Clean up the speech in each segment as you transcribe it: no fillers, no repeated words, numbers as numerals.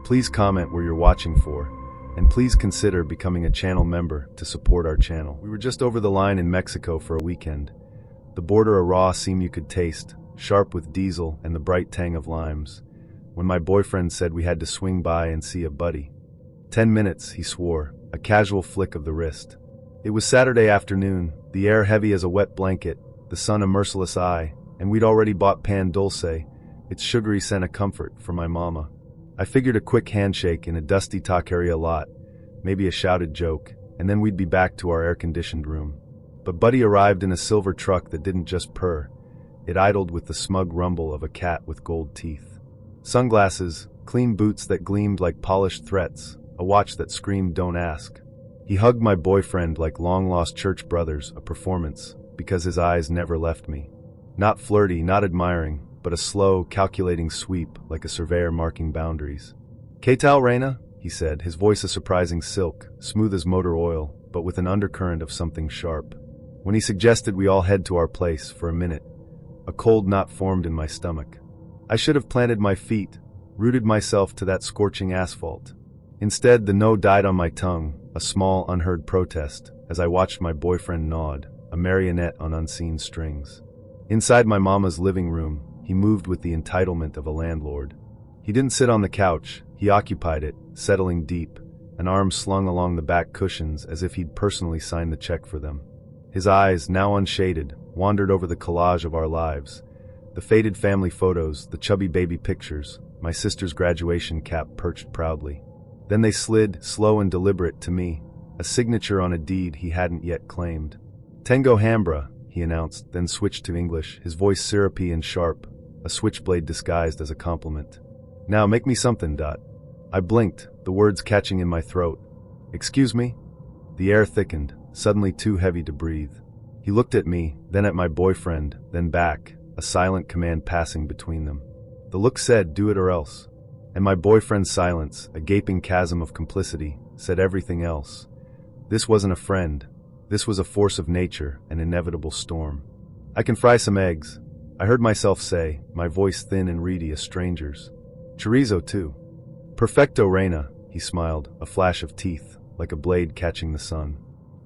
Please comment where you're watching for, and please consider becoming a channel member to support our channel. We were just over the line in Mexico for a weekend. The border a raw seam you could taste, sharp with diesel and the bright tang of limes, when my boyfriend said we had to swing by and see a buddy. 10 minutes, he swore, a casual flick of the wrist. It was Saturday afternoon, the air heavy as a wet blanket, the sun a merciless eye, and we'd already bought pan dulce, its sugary scent a comfort, for my mama. I figured a quick handshake in a dusty taqueria lot, maybe a shouted joke, and then we'd be back to our air-conditioned room. But Buddy arrived in a silver truck that didn't just purr. It idled with the smug rumble of a cat with gold teeth. Sunglasses, clean boots that gleamed like polished threats, a watch that screamed, "Don't ask." He hugged my boyfriend like long-lost church brothers, a performance, because his eyes never left me. Not flirty, not admiring, but a slow, calculating sweep like a surveyor marking boundaries. "Que tal, Reina?" he said, his voice a surprising silk, smooth as motor oil, but with an undercurrent of something sharp. When he suggested we all head to our place for a minute, a cold knot formed in my stomach. I should have planted my feet, rooted myself to that scorching asphalt. Instead, the no died on my tongue, a small, unheard protest, as I watched my boyfriend nod, a marionette on unseen strings. Inside my mama's living room, he moved with the entitlement of a landlord. He didn't sit on the couch, he occupied it, settling deep, an arm slung along the back cushions as if he'd personally signed the check for them. His eyes, now unshaded, wandered over the collage of our lives. The faded family photos, the chubby baby pictures, my sister's graduation cap perched proudly. Then they slid, slow and deliberate, to me, a signature on a deed he hadn't yet claimed. "Tengo Hambra," he announced, then switched to English, his voice syrupy and sharp, a switchblade disguised as a compliment. "Now make me something, . I blinked, the words catching in my throat. "Excuse me?" The air thickened, suddenly too heavy to breathe. He looked at me, then at my boyfriend, then back, a silent command passing between them. The look said, "Do it or else." And my boyfriend's silence, a gaping chasm of complicity, said everything else. This wasn't a friend. This was a force of nature, an inevitable storm. "I can fry some eggs," I heard myself say, my voice thin and reedy, a stranger's. "Chorizo, too." "Perfecto, Reina," he smiled, a flash of teeth, like a blade catching the sun.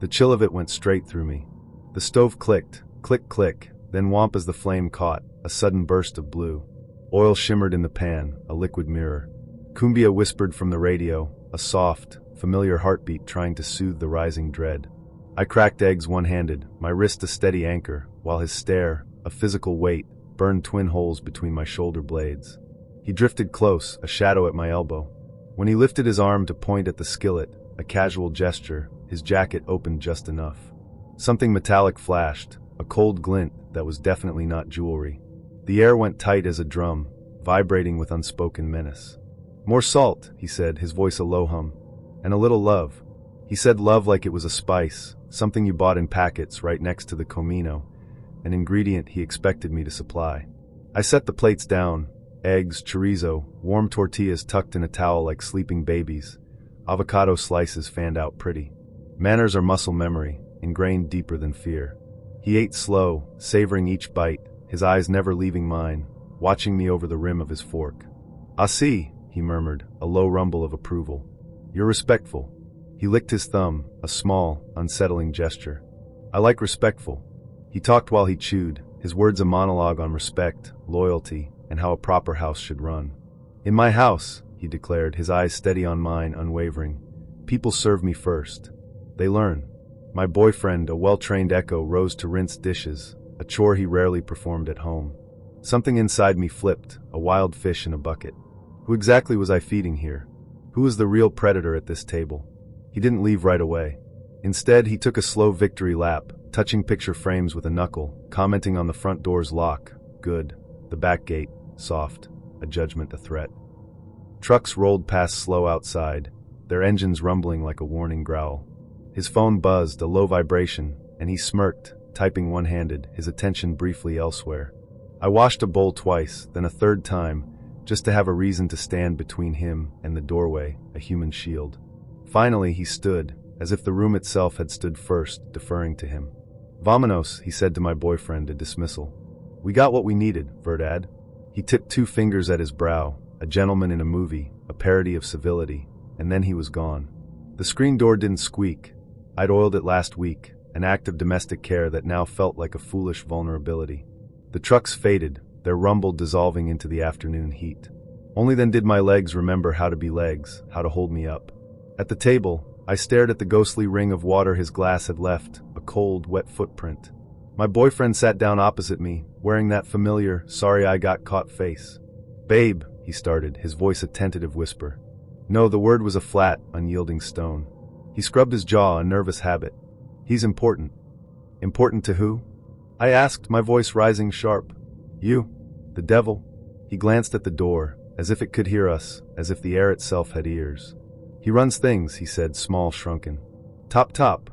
The chill of it went straight through me. The stove clicked, click, click, then whomp as the flame caught, a sudden burst of blue. Oil shimmered in the pan, a liquid mirror. Cumbia whispered from the radio, a soft, familiar heartbeat trying to soothe the rising dread. I cracked eggs one-handed, my wrist a steady anchor, while his stare, a physical weight, burned twin holes between my shoulder blades. He drifted close, a shadow at my elbow. When he lifted his arm to point at the skillet, a casual gesture, his jacket opened just enough. Something metallic flashed, a cold glint that was definitely not jewelry. The air went tight as a drum, vibrating with unspoken menace. "More salt," he said, his voice a low hum. "And a little love." He said love like it was a spice, something you bought in packets right next to the comino, an ingredient he expected me to supply. I set the plates down, eggs, chorizo, warm tortillas tucked in a towel like sleeping babies, avocado slices fanned out pretty. Manners are muscle memory, ingrained deeper than fear. He ate slow, savoring each bite, his eyes never leaving mine, watching me over the rim of his fork. "Ah, si," he murmured, a low rumble of approval. "You're respectful." He licked his thumb, a small, unsettling gesture. "I like respectful." He talked while he chewed, his words a monologue on respect, loyalty, and how a proper house should run. "In my house," he declared, his eyes steady on mine, unwavering, "people serve me first. They learn." My boyfriend, a well-trained echo, rose to rinse dishes, a chore he rarely performed at home. Something inside me flipped, a wild fish in a bucket. Who exactly was I feeding here? Who was the real predator at this table? He didn't leave right away. Instead, he took a slow victory lap, touching picture frames with a knuckle, commenting on the front door's lock, good, the back gate, soft, a judgment, a threat. Trucks rolled past slow outside, their engines rumbling like a warning growl. His phone buzzed, a low vibration, and he smirked, typing one-handed, his attention briefly elsewhere. I washed a bowl twice, then a third time, just to have a reason to stand between him and the doorway, a human shield. Finally, he stood, as if the room itself had stood first, deferring to him. "Vámonos," he said to my boyfriend, a dismissal. "We got what we needed, Verdad." He tipped 2 fingers at his brow, a gentleman in a movie, a parody of civility, and then he was gone. The screen door didn't squeak. I'd oiled it last week, an act of domestic care that now felt like a foolish vulnerability. The trucks faded, their rumble dissolving into the afternoon heat. Only then did my legs remember how to be legs, how to hold me up. At the table, I stared at the ghostly ring of water his glass had left, a cold, wet footprint. My boyfriend sat down opposite me, wearing that familiar, sorry I got caught face. "Babe," he started, his voice a tentative whisper. No, the word was a flat, unyielding stone. He scrubbed his jaw, a nervous habit. "He's important." "Important to who?" I asked, my voice rising sharp. "You. The devil." He glanced at the door, as if it could hear us, as if the air itself had ears. "He runs things," he said, small, shrunken. Top.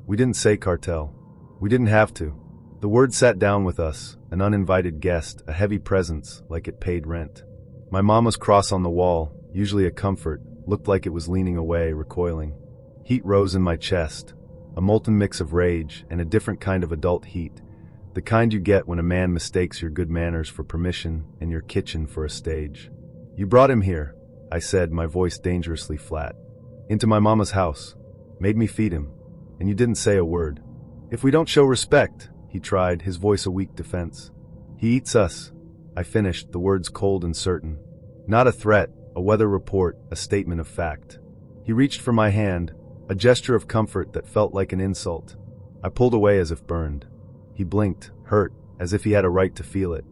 We didn't say cartel. We didn't have to. The word sat down with us, an uninvited guest, a heavy presence, like it paid rent. My mama's cross on the wall, usually a comfort, looked like it was leaning away, recoiling. Heat rose in my chest, a molten mix of rage and a different kind of adult heat, the kind you get when a man mistakes your good manners for permission and your kitchen for a stage. "You brought him here," I said, my voice dangerously flat. "Into my mama's house. Made me feed him. And you didn't say a word. If we don't show respect," he tried, his voice a weak defense. "He eats us," I finished, the words cold and certain. Not a threat, a weather report, a statement of fact. He reached for my hand, a gesture of comfort that felt like an insult. I pulled away as if burned. He blinked, hurt, as if he had a right to feel it.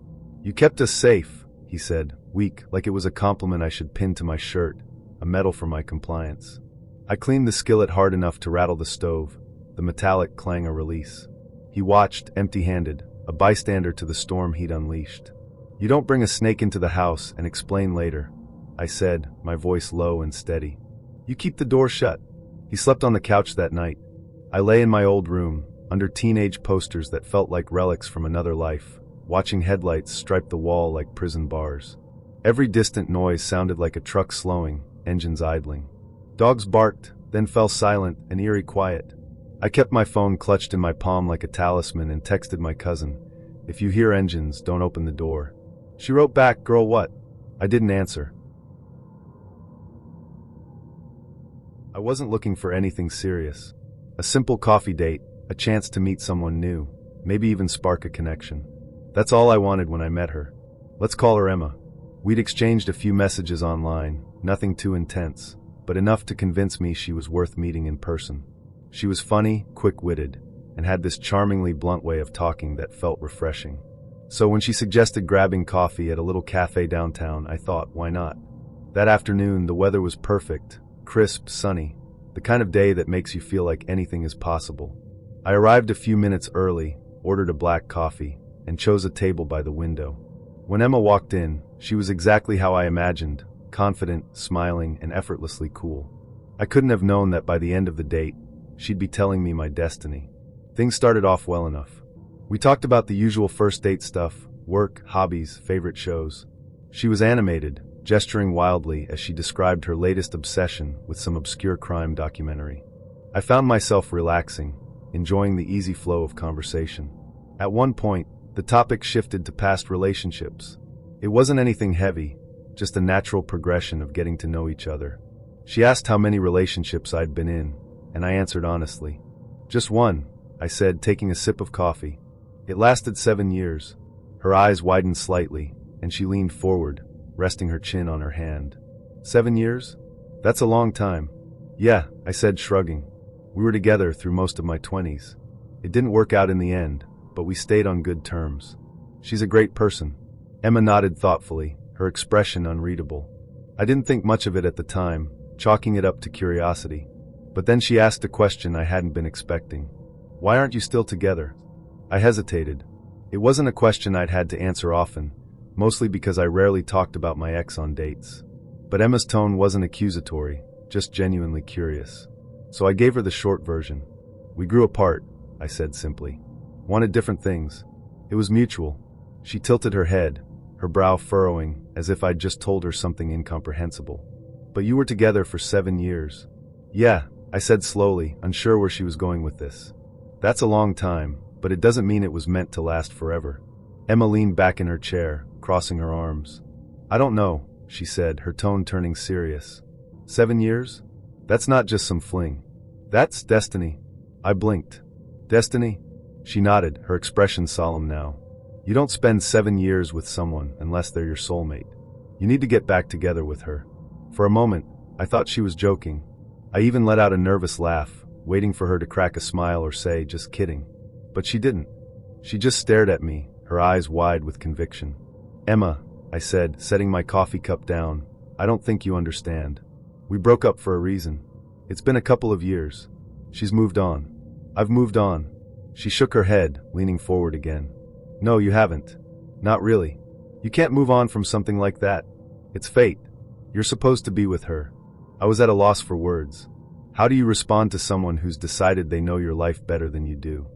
"You kept us safe," he said, weak, like it was a compliment I should pin to my shirt, a medal for my compliance. I cleaned the skillet hard enough to rattle the stove, the metallic clang a release. He watched, empty-handed, a bystander to the storm he'd unleashed. "You don't bring a snake into the house and explain later," I said, my voice low and steady. "You keep the door shut." He slept on the couch that night. I lay in my old room, under teenage posters that felt like relics from another life, watching headlights stripe the wall like prison bars. Every distant noise sounded like a truck slowing, engines idling. Dogs barked, then fell silent, an eerie quiet. I kept my phone clutched in my palm like a talisman and texted my cousin, "If you hear engines, don't open the door." She wrote back, "Girl, what?" I didn't answer. I wasn't looking for anything serious. A simple coffee date, a chance to meet someone new, maybe even spark a connection. That's all I wanted when I met her. Let's call her Emma. We'd exchanged a few messages online, nothing too intense, but enough to convince me she was worth meeting in person. She was funny, quick-witted, and had this charmingly blunt way of talking that felt refreshing. So when she suggested grabbing coffee at a little cafe downtown, I thought, why not? That afternoon, the weather was perfect, crisp, sunny, the kind of day that makes you feel like anything is possible. I arrived a few minutes early, ordered a black coffee, and chose a table by the window. When Emma walked in, she was exactly how I imagined, confident, smiling, and effortlessly cool. I couldn't have known that by the end of the date, she'd be telling me my destiny. Things started off well enough. We talked about the usual first date stuff, work, hobbies, favorite shows. She was animated, gesturing wildly as she described her latest obsession with some obscure crime documentary. I found myself relaxing, enjoying the easy flow of conversation. At one point, the topic shifted to past relationships. It wasn't anything heavy, just a natural progression of getting to know each other. She asked how many relationships I'd been in, and I answered honestly. "Just one," I said, taking a sip of coffee. "It lasted 7 years." Her eyes widened slightly, and she leaned forward, resting her chin on her hand. 7 years? That's a long time. "Yeah," I said, shrugging. "We were together through most of my 20s. It didn't work out in the end, but we stayed on good terms. She's a great person." Emma nodded thoughtfully, her expression unreadable. I didn't think much of it at the time, chalking it up to curiosity. But then she asked a question I hadn't been expecting. "Why aren't you still together?" I hesitated. It wasn't a question I'd had to answer often, mostly because I rarely talked about my ex on dates. But Emma's tone wasn't accusatory, just genuinely curious. So I gave her the short version. "We grew apart," I said simply. "Wanted different things. It was mutual." She tilted her head, her brow furrowing, as if I'd just told her something incomprehensible. "But you were together for 7 years." "Yeah," I said slowly, unsure where she was going with this. "That's a long time, but it doesn't mean it was meant to last forever." Emma leaned back in her chair, crossing her arms. "I don't know," she said, her tone turning serious. 7 years? That's not just some fling. That's destiny. I blinked. Destiny? She nodded, her expression solemn now. You don't spend 7 years with someone unless they're your soulmate. You need to get back together with her. For a moment, I thought she was joking. I even let out a nervous laugh, waiting for her to crack a smile or say, just kidding. But she didn't. She just stared at me, her eyes wide with conviction. Emma, I said, setting my coffee cup down, I don't think you understand. We broke up for a reason. It's been a couple of years. She's moved on. I've moved on. She shook her head, leaning forward again. No, you haven't. Not really. You can't move on from something like that. It's fate. You're supposed to be with her. I was at a loss for words. How do you respond to someone who's decided they know your life better than you do?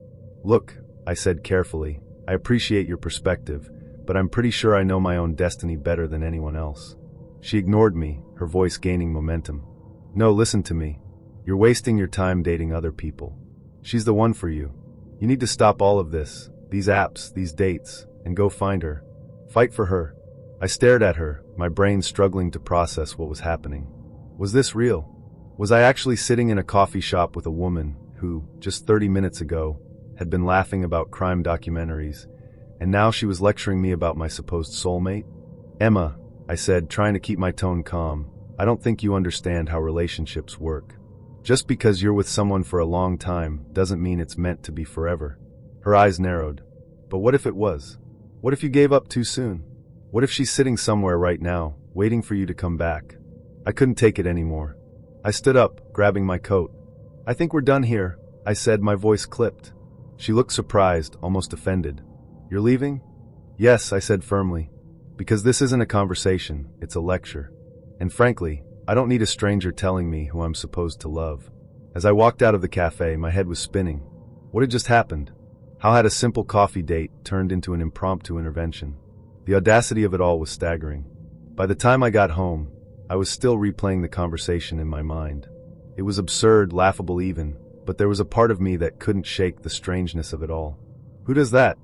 Look, I said carefully, I appreciate your perspective, but I'm pretty sure I know my own destiny better than anyone else. She ignored me, her voice gaining momentum. No, listen to me. You're wasting your time dating other people. She's the one for you. You need to stop all of this, these apps, these dates, and go find her. Fight for her. I stared at her, my brain struggling to process what was happening. Was this real? Was I actually sitting in a coffee shop with a woman who, just 30 minutes ago, had been laughing about crime documentaries, and now she was lecturing me about my supposed soulmate? Emma, I said, trying to keep my tone calm, I don't think you understand how relationships work. Just because you're with someone for a long time doesn't mean it's meant to be forever. Her eyes narrowed. But what if it was? What if you gave up too soon? What if she's sitting somewhere right now, waiting for you to come back? I couldn't take it anymore. I stood up, grabbing my coat. I think we're done here, I said, my voice clipped. She looked surprised, almost offended. You're leaving? Yes, I said firmly. Because this isn't a conversation, it's a lecture. And frankly, I don't need a stranger telling me who I'm supposed to love. As I walked out of the cafe, my head was spinning. What had just happened? How had a simple coffee date turned into an impromptu intervention? The audacity of it all was staggering. By the time I got home, I was still replaying the conversation in my mind. It was absurd, laughable even, but there was a part of me that couldn't shake the strangeness of it all. Who does that?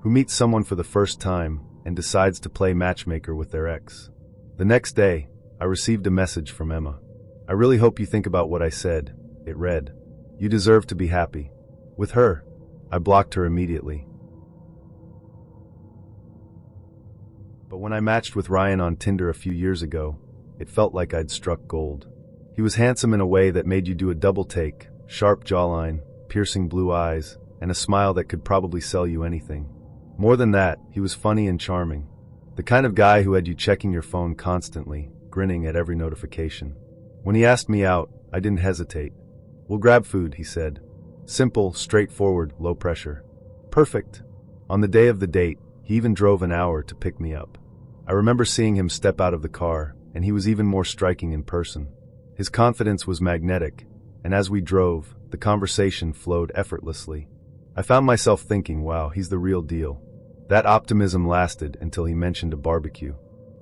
Who meets someone for the first time and decides to play matchmaker with their ex? The next day, I received a message from Emma. I really hope you think about what I said. It read, you deserve to be happy. With her. I blocked her immediately. But when I matched with Ryan on Tinder a few years ago, it felt like I'd struck gold. He was handsome in a way that made you do a double take, sharp jawline, piercing blue eyes, and a smile that could probably sell you anything. More than that, he was funny and charming. The kind of guy who had you checking your phone constantly, grinning at every notification. When he asked me out, I didn't hesitate. We'll grab food, he said. Simple, straightforward, low pressure. Perfect. On the day of the date, he even drove an hour to pick me up. I remember seeing him step out of the car, and he was even more striking in person. His confidence was magnetic, and as we drove, the conversation flowed effortlessly. I found myself thinking, wow, he's the real deal. That optimism lasted until he mentioned a barbecue.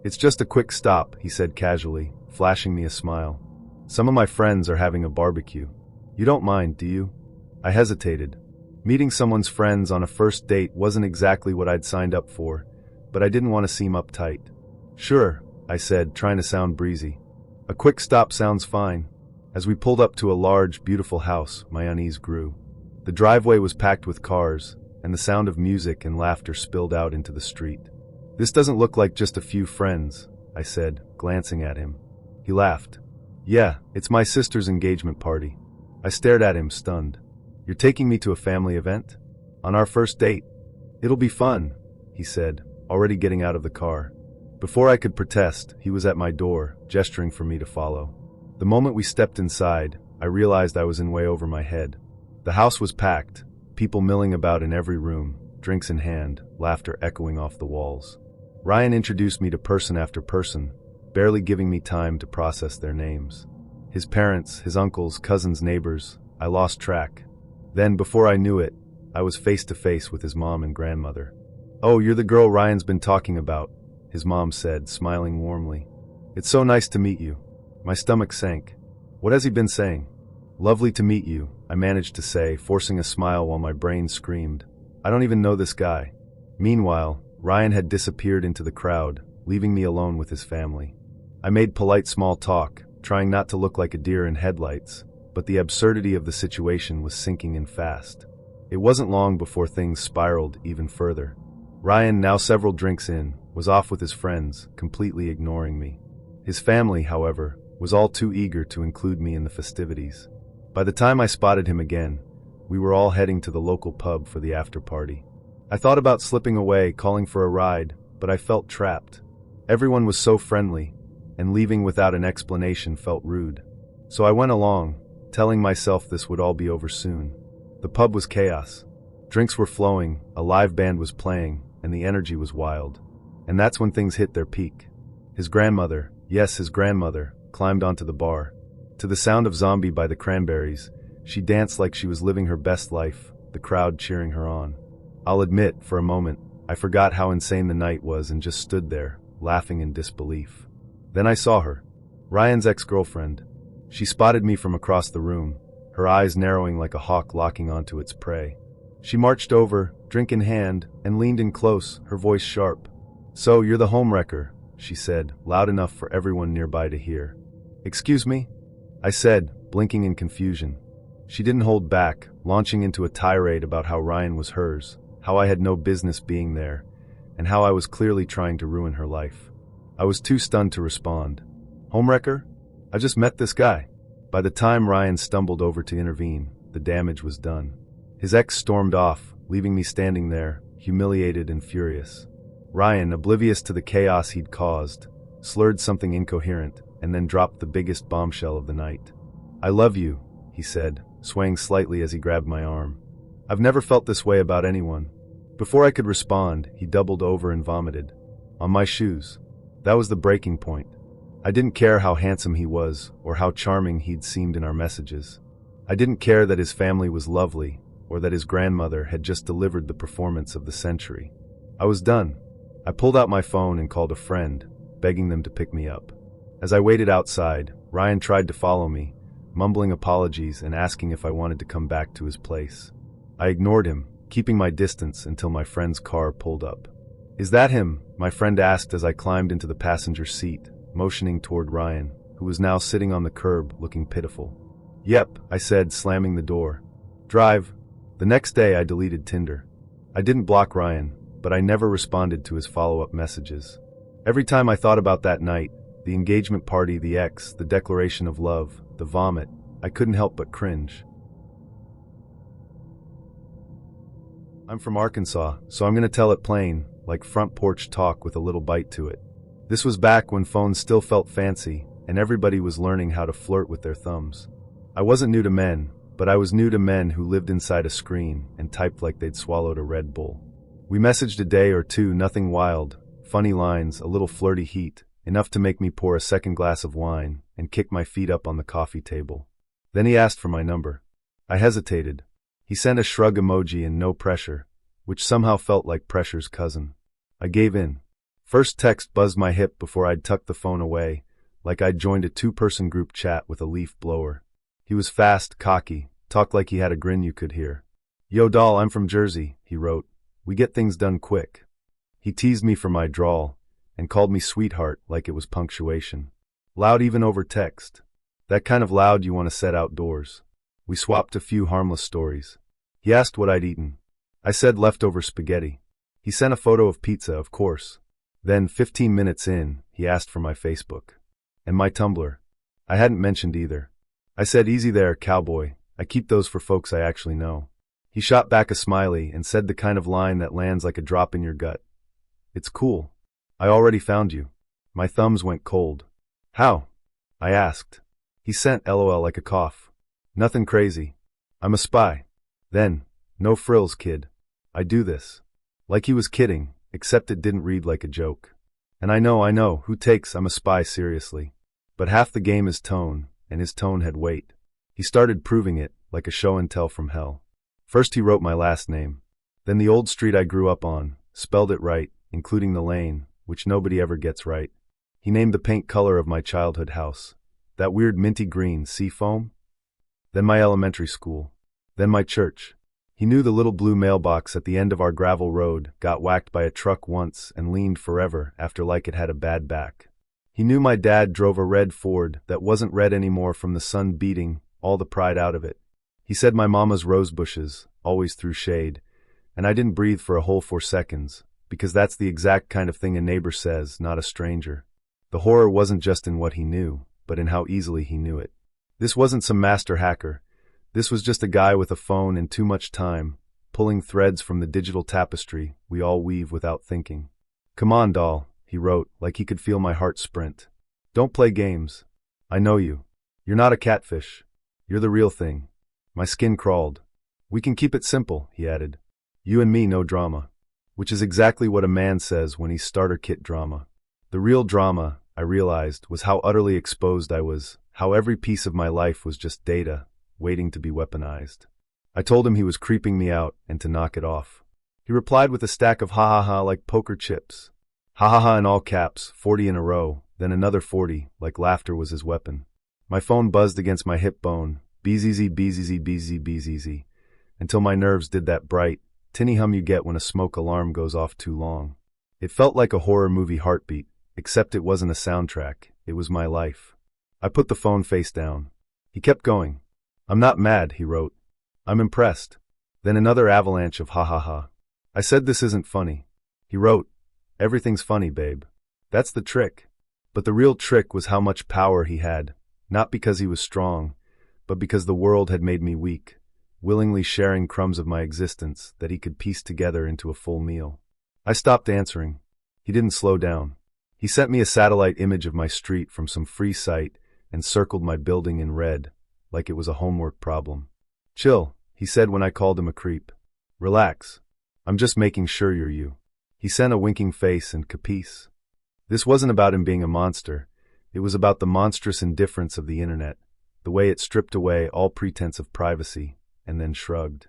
It's just a quick stop, he said casually, flashing me a smile. Some of my friends are having a barbecue. You don't mind, do you? I hesitated. Meeting someone's friends on a first date wasn't exactly what I'd signed up for, but I didn't want to seem uptight. Sure, I said, trying to sound breezy. A quick stop sounds fine. As we pulled up to a large, beautiful house, my unease grew. The driveway was packed with cars, and the sound of music and laughter spilled out into the street. This doesn't look like just a few friends, I said, glancing at him. He laughed. Yeah, it's my sister's engagement party. I stared at him, stunned. You're taking me to a family event? On our first date? It'll be fun, he said, already getting out of the car. Before I could protest, he was at my door, gesturing for me to follow. The moment we stepped inside, I realized I was in way over my head. The house was packed, people milling about in every room, drinks in hand, laughter echoing off the walls. Ryan introduced me to person after person, barely giving me time to process their names. His parents, his uncles, cousins, neighbors, I lost track. Then, before I knew it, I was face to face with his mom and grandmother. Oh, you're the girl Ryan's been talking about, his mom said, smiling warmly. It's so nice to meet you. My stomach sank. What has he been saying? Lovely to meet you, I managed to say, forcing a smile while my brain screamed. I don't even know this guy. Meanwhile, Ryan had disappeared into the crowd, leaving me alone with his family. I made polite small talk, trying not to look like a deer in headlights, but the absurdity of the situation was sinking in fast. It wasn't long before things spiraled even further. Ryan, now several drinks in, was off with his friends, completely ignoring me. His family, however, was all too eager to include me in the festivities. By the time I spotted him again, we were all heading to the local pub for the after-party. I thought about slipping away, calling for a ride, but I felt trapped. Everyone was so friendly, and leaving without an explanation felt rude. So I went along, telling myself this would all be over soon. The pub was chaos. Drinks were flowing, a live band was playing, and the energy was wild. And that's when things hit their peak. His grandmother, yes, his grandmother, climbed onto the bar. To the sound of Zombie by the Cranberries, she danced like she was living her best life, the crowd cheering her on. I'll admit, for a moment, I forgot how insane the night was and just stood there, laughing in disbelief. Then I saw her, Ryan's ex-girlfriend. She spotted me from across the room, her eyes narrowing like a hawk locking onto its prey. She marched over, drink in hand, and leaned in close, her voice sharp. "So, you're the homewrecker," she said, loud enough for everyone nearby to hear. "Excuse me?" I said, blinking in confusion. She didn't hold back, launching into a tirade about how Ryan was hers, how I had no business being there, and how I was clearly trying to ruin her life. I was too stunned to respond. "Homewrecker? I just met this guy." By the time Ryan stumbled over to intervene, the damage was done. His ex stormed off, leaving me standing there, humiliated and furious. Ryan, oblivious to the chaos he'd caused, slurred something incoherent, and then dropped the biggest bombshell of the night. "I love you," he said, swaying slightly as he grabbed my arm. "I've never felt this way about anyone." Before I could respond, he doubled over and vomited. On my shoes. That was the breaking point. I didn't care how handsome he was, or how charming he'd seemed in our messages. I didn't care that his family was lovely, or that his grandmother had just delivered the performance of the century. I was done. I pulled out my phone and called a friend, begging them to pick me up. As I waited outside, Ryan tried to follow me, mumbling apologies and asking if I wanted to come back to his place. I ignored him, keeping my distance until my friend's car pulled up. "Is that him?" my friend asked as I climbed into the passenger seat, motioning toward Ryan, who was now sitting on the curb looking pitiful. "Yep," I said, slamming the door. "Drive." The next day I deleted Tinder. I didn't block Ryan, but I never responded to his follow-up messages. Every time I thought about that night, the engagement party, the ex, the declaration of love, the vomit, I couldn't help but cringe. I'm from Arkansas, so I'm gonna tell it plain, like front porch talk with a little bite to it. This was back when phones still felt fancy, and everybody was learning how to flirt with their thumbs. I wasn't new to men, but I was new to men who lived inside a screen and typed like they'd swallowed a Red Bull. We messaged a day or two, nothing wild, funny lines, a little flirty heat, enough to make me pour a second glass of wine and kick my feet up on the coffee table. Then he asked for my number. I hesitated. He sent a shrug emoji and no pressure, which somehow felt like pressure's cousin. I gave in. First text buzzed my hip before I'd tucked the phone away, like I'd joined a two-person group chat with a leaf blower. He was fast, cocky, talked like he had a grin you could hear. "Yo doll, I'm from Jersey," he wrote. "We get things done quick." He teased me for my drawl, and called me sweetheart like it was punctuation. Loud even over text. That kind of loud you want to set outdoors. We swapped a few harmless stories. He asked what I'd eaten. I said leftover spaghetti. He sent a photo of pizza, of course. Then, 15 minutes in, he asked for my Facebook. And my Tumblr. I hadn't mentioned either. I said, "Easy there, cowboy. I keep those for folks I actually know." He shot back a smiley and said the kind of line that lands like a drop in your gut. "It's cool. I already found you." My thumbs went cold. "How?" I asked. He sent LOL like a cough. "Nothing crazy. I'm a spy." Then, "No frills, kid. I do this." Like he was kidding, except it didn't read like a joke. And I know, who takes "I'm a spy" seriously. But half the game is tone, and his tone had weight. He started proving it, like a show and tell from hell. First he wrote my last name. Then the old street I grew up on, spelled it right, including the lane, which nobody ever gets right. He named the paint color of my childhood house. That weird minty green, sea foam? Then my elementary school. Then my church. He knew the little blue mailbox at the end of our gravel road got whacked by a truck once and leaned forever after like it had a bad back. He knew my dad drove a red Ford that wasn't red anymore from the sun beating all the pride out of it. He said my mama's rose bushes always threw shade, and I didn't breathe for a whole 4 seconds, because that's the exact kind of thing a neighbor says, not a stranger. The horror wasn't just in what he knew, but in how easily he knew it. This wasn't some master hacker. This was just a guy with a phone and too much time, pulling threads from the digital tapestry we all weave without thinking. "Come on, doll," he wrote, like he could feel my heart sprint. "Don't play games. I know you. You're not a catfish. You're the real thing." My skin crawled. "We can keep it simple," he added. "You and me, no drama." Which is exactly what a man says when he's starter kit drama. The real drama, I realized, was how utterly exposed I was, how every piece of my life was just data, waiting to be weaponized. I told him he was creeping me out and to knock it off. He replied with a stack of ha-ha-ha like poker chips. Ha-ha-ha in all caps, 40 in a row, then another 40, like laughter was his weapon. My phone buzzed against my hip bone, bzz, bzz, bzz, bzz, until my nerves did that bright, tinny hum you get when a smoke alarm goes off too long. It felt like a horror movie heartbeat, except it wasn't a soundtrack, it was my life. I put the phone face down. He kept going. "I'm not mad," he wrote. "I'm impressed." Then another avalanche of ha-ha-ha. I said, "This isn't funny." He wrote, "Everything's funny, babe. That's the trick." But the real trick was how much power he had, not because he was strong, but because the world had made me weak, willingly sharing crumbs of my existence that he could piece together into a full meal. I stopped answering. He didn't slow down. He sent me a satellite image of my street from some free site and circled my building in red, like it was a homework problem. "Chill," he said when I called him a creep. "Relax. I'm just making sure you're you." He sent a winking face and capice. This wasn't about him being a monster. It was about the monstrous indifference of the internet, the way it stripped away all pretense of privacy, and then shrugged.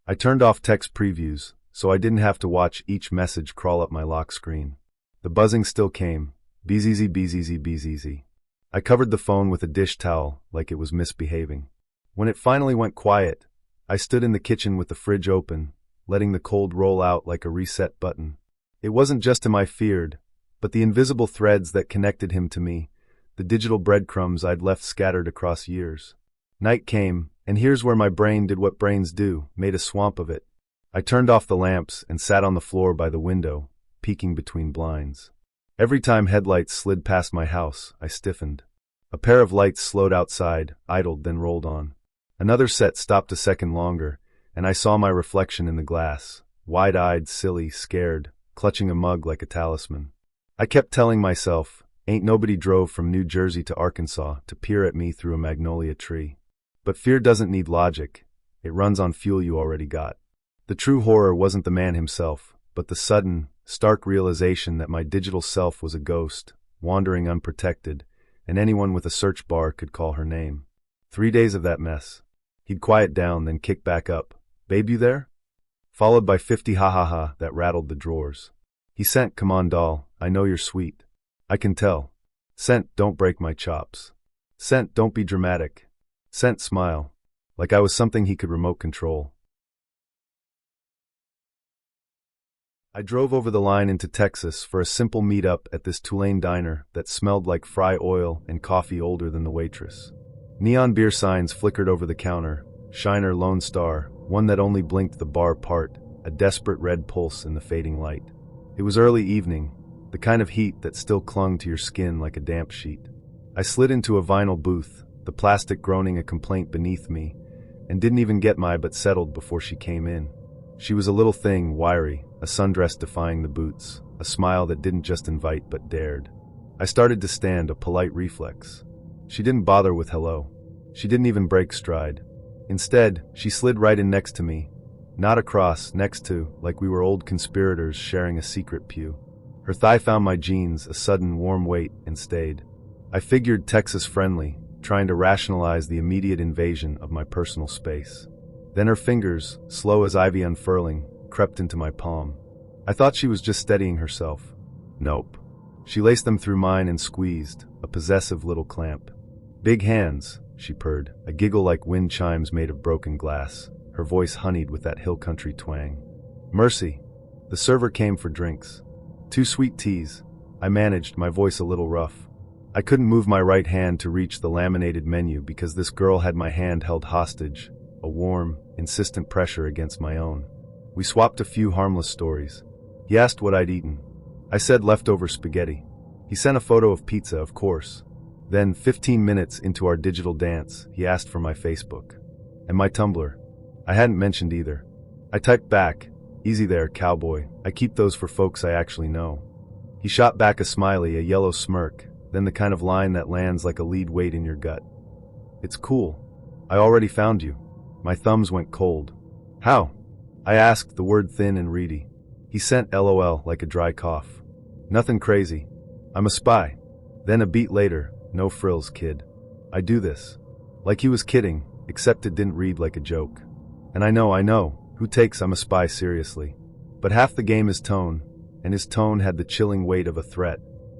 I turned off text previews, so I didn't have to watch each message crawl up my lock screen. The buzzing still came, bzz, bzz, bzz. I covered the phone with a dish towel like it was misbehaving. When it finally went quiet, I stood in the kitchen with the fridge open, letting the cold roll out like a reset button. It wasn't just him I feared, but the invisible threads that connected him to me, the digital breadcrumbs I'd left scattered across years. Night came, and here's where my brain did what brains do, made a swamp of it. I turned off the lamps and sat on the floor by the window, peeking between blinds. Every time headlights slid past my house, I stiffened. A pair of lights slowed outside, idled, then rolled on. Another set stopped a second longer, and I saw my reflection in the glass, wide-eyed, silly, scared, clutching a mug like a talisman. I kept telling myself, ain't nobody drove from New Jersey to Arkansas to peer at me through a magnolia tree. But fear doesn't need logic. It runs on fuel you already got. The true horror wasn't the man himself, but the sudden, stark realization that my digital self was a ghost, wandering unprotected, and anyone with a search bar could call her name. 3 days of that mess. He'd quiet down, then kick back up. "Babe, you there?" Followed by 50 ha-ha-ha that rattled the drawers. He sent, "Come on, doll, I know you're sweet." I can tell. Sent, "Don't break my chops." Sent, "Don't be dramatic." Sent, "Smile." Like I was something he could remote control. I drove over the line into Texas for a simple meet-up at this Tulane diner that smelled like fry oil and coffee older than the waitress. Neon beer signs flickered over the counter, Shiner Lone Star, one that only blinked the bar part, a desperate red pulse in the fading light. It was early evening, the kind of heat that still clung to your skin like a damp sheet. I slid into a vinyl booth, the plastic groaning a complaint beneath me, and didn't even get my but settled before she came in. She was a little thing, wiry, a sundress defying the boots, a smile that didn't just invite but dared. I started to stand, a polite reflex. She didn't bother with hello. She didn't even break stride. Instead, she slid right in next to me, not across, next to, like we were old conspirators sharing a secret pew. Her thigh found my jeans, a sudden warm weight, and stayed. I figured Texas friendly, trying to rationalize the immediate invasion of my personal space. Then her fingers, slow as ivy unfurling, crept into my palm. I thought she was just steadying herself. Nope. She laced them through mine and squeezed, a possessive little clamp. "Big hands," she purred, a giggle like wind chimes made of broken glass, her voice honeyed with that hill country twang. "Mercy." The server came for drinks. 2 sweet teas. I managed, my voice a little rough. I couldn't move my right hand to reach the laminated menu because this girl had my hand held hostage, a warm, insistent pressure against my own. We swapped a few harmless stories. He asked what I'd eaten. I said leftover spaghetti. He sent a photo of pizza, of course. Then, 15 minutes into our digital dance, he asked for my Facebook. And my Tumblr. I hadn't mentioned either. I typed back, "Easy there, cowboy. I keep those for folks I actually know." He shot back a smiley, a yellow smirk, then the kind of line that lands like a lead weight in your gut. "It's cool. I already found you." My thumbs went cold. "How?" I asked, the word thin and reedy. He sent LOL like a dry cough. "Nothing crazy. I'm a spy." Then a beat later, "No frills, kid. I do this." Like he was kidding, except it didn't read like a joke. And I know, who takes "I'm a spy" seriously? But half the game is tone, and his tone had the chilling weight of a threat.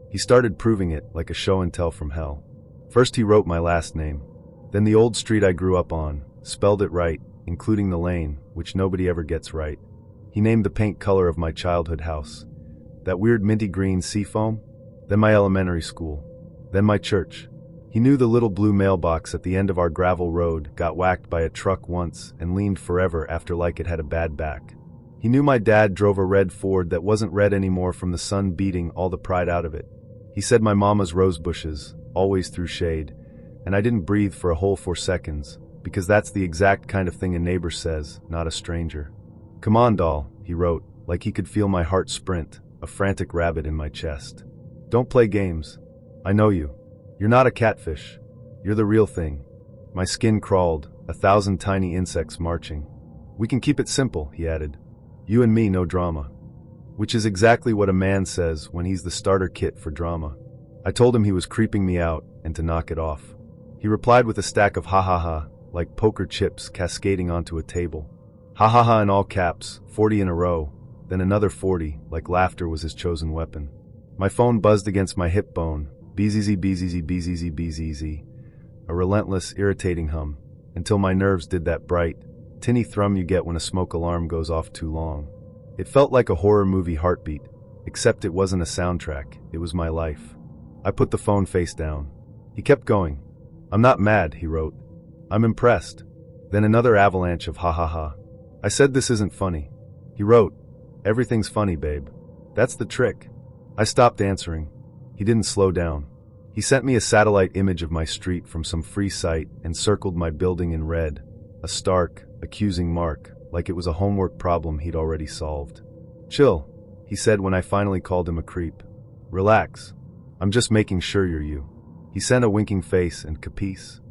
He started proving it like a show and tell from hell. First he wrote my last name. Then the old street I grew up on, spelled it right, including the lane, which nobody ever gets right. He named the paint color of my childhood house. That weird minty green seafoam. Then my elementary school. Then my church. He knew the little blue mailbox at the end of our gravel road got whacked by a truck once and leaned forever after like it had a bad back. He knew my dad drove a red Ford that wasn't red anymore from the sun beating all the pride out of it. He said my mama's rose bushes, always through shade, and I didn't breathe for a whole 4 seconds, because that's the exact kind of thing a neighbor says, not a stranger. "Come on, doll," he wrote, like he could feel my heart sprint, a frantic rabbit in my chest. "Don't play games. I know you. You're not a catfish. You're the real thing." My skin crawled, 1,000 tiny insects marching. "We can keep it simple," he added. "You and me, no drama." Which is exactly what a man says when he's the starter kit for drama. I told him he was creeping me out and to knock it off. He replied with a stack of ha-ha-ha, like poker chips cascading onto a table. Ha-ha-ha in all caps, 40 in a row, then another 40, like laughter was his chosen weapon. My phone buzzed against my hip bone, bzz bzz bzz bzz, a relentless, irritating hum, until my nerves did that bright, tinny thrum you get when a smoke alarm goes off too long. It felt like a horror movie heartbeat, except it wasn't a soundtrack, it was my life. I put the phone face down. He kept going. "I'm not mad," he wrote. "I'm impressed." Then another avalanche of ha-ha-ha. I said this isn't funny. He wrote, "Everything's funny, babe. That's the trick." I stopped answering. He didn't slow down. He sent me a satellite image of my street from some free site and circled my building in red, a stark, accusing mark, like it was a homework problem he'd already solved. "Chill," he said when I finally called him a creep. "Relax. I'm just making sure you're you." He sent a winking face and capice.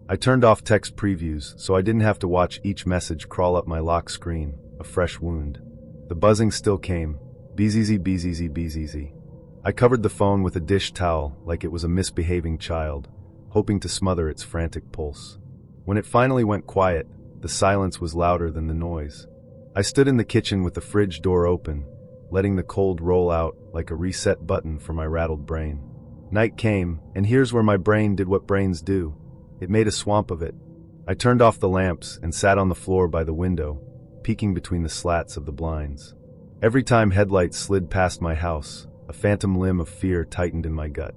I turned off text previews so I didn't have to watch each message crawl up my lock screen, a fresh wound. The buzzing still came, bzz bzz bzz. I covered the phone with a dish towel like it was a misbehaving child, hoping to smother its frantic pulse. When it finally went quiet, the silence was louder than the noise. I stood in the kitchen with the fridge door open, letting the cold roll out like a reset button for my rattled brain. Night came, and here's where my brain did what brains do. It made a swamp of it. I turned off the lamps and sat on the floor by the window, peeking between the slats of the blinds. Every time headlights slid past my house, a phantom limb of fear tightened in my gut.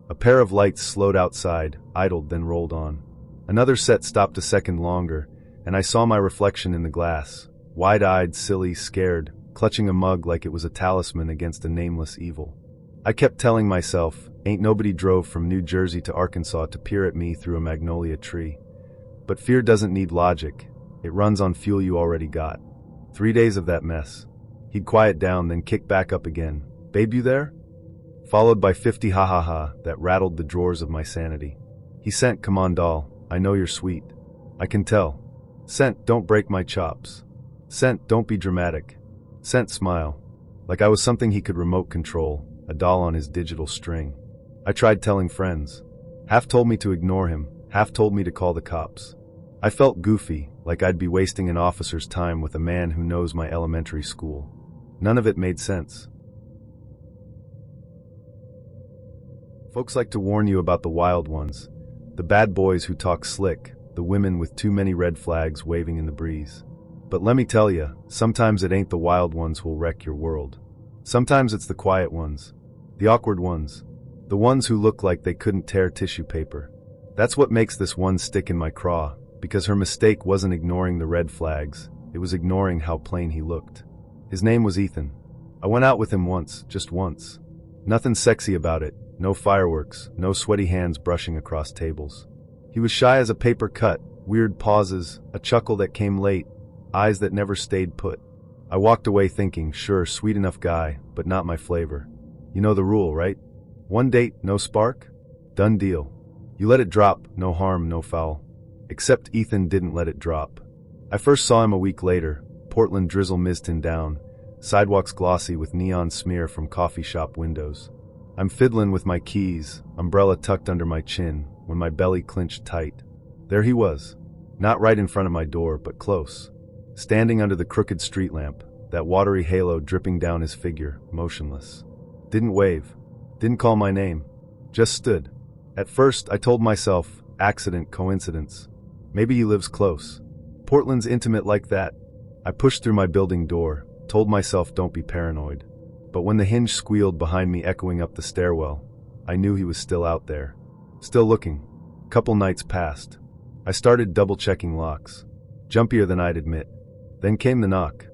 A pair of lights slowed outside, idled, then rolled on. Another set stopped a second longer, and I saw my reflection in the glass, wide-eyed, silly, scared, clutching a mug like it was a talisman against a nameless evil. I kept telling myself, ain't nobody drove from New Jersey to Arkansas to peer at me through a magnolia tree. But fear doesn't need logic. It runs on fuel you already got. 3 days of that mess. He'd quiet down, then kick back up again. "Babe, you there?" Followed by 50 ha-ha-ha that rattled the drawers of my sanity. He sent, "Come on, doll. I know you're sweet. I can tell." Sent, "Don't break my chops." Sent, "Don't be dramatic." Sent, "Smile." Like I was something he could remote control, a doll on his digital string. I tried telling friends. Half told me to ignore him, half told me to call the cops. I felt goofy, like I'd be wasting an officer's time with a man who knows my elementary school. None of it made sense. Folks like to warn you about the wild ones, the bad boys who talk slick, the women with too many red flags waving in the breeze. But let me tell you, sometimes it ain't the wild ones who'll wreck your world. Sometimes it's the quiet ones, the awkward ones, The ones who look like they couldn't tear tissue paper. That's what makes this one stick in my craw, because her mistake wasn't ignoring the red flags, it was ignoring how plain he looked. His name was Ethan. I went out with him once, just once. Nothing sexy about it, no fireworks, no sweaty hands brushing across tables. He was shy as a paper cut, weird pauses, a chuckle that came late, eyes that never stayed put. I walked away thinking, sure, sweet enough guy, but not my flavor. You know the rule, right? One date, no spark? Done deal. You let it drop, no harm, no foul. Except Ethan didn't let it drop. I first saw him a week later. Portland drizzle mizzed him down, sidewalks glossy with neon smear from coffee shop windows. I'm fiddling with my keys, umbrella tucked under my chin, when my belly clenched tight. There he was, not right in front of my door, but close. Standing under the crooked street lamp, that watery halo dripping down his figure, motionless. Didn't wave, didn't call my name, just stood. At first, I told myself, accident, coincidence. Maybe he lives close. Portland's intimate like that. I pushed through my building door, told myself don't be paranoid. But when the hinge squealed behind me echoing up the stairwell, I knew he was still out there. Still looking. Couple nights passed. I started double-checking locks. Jumpier than I'd admit. Then came the knock.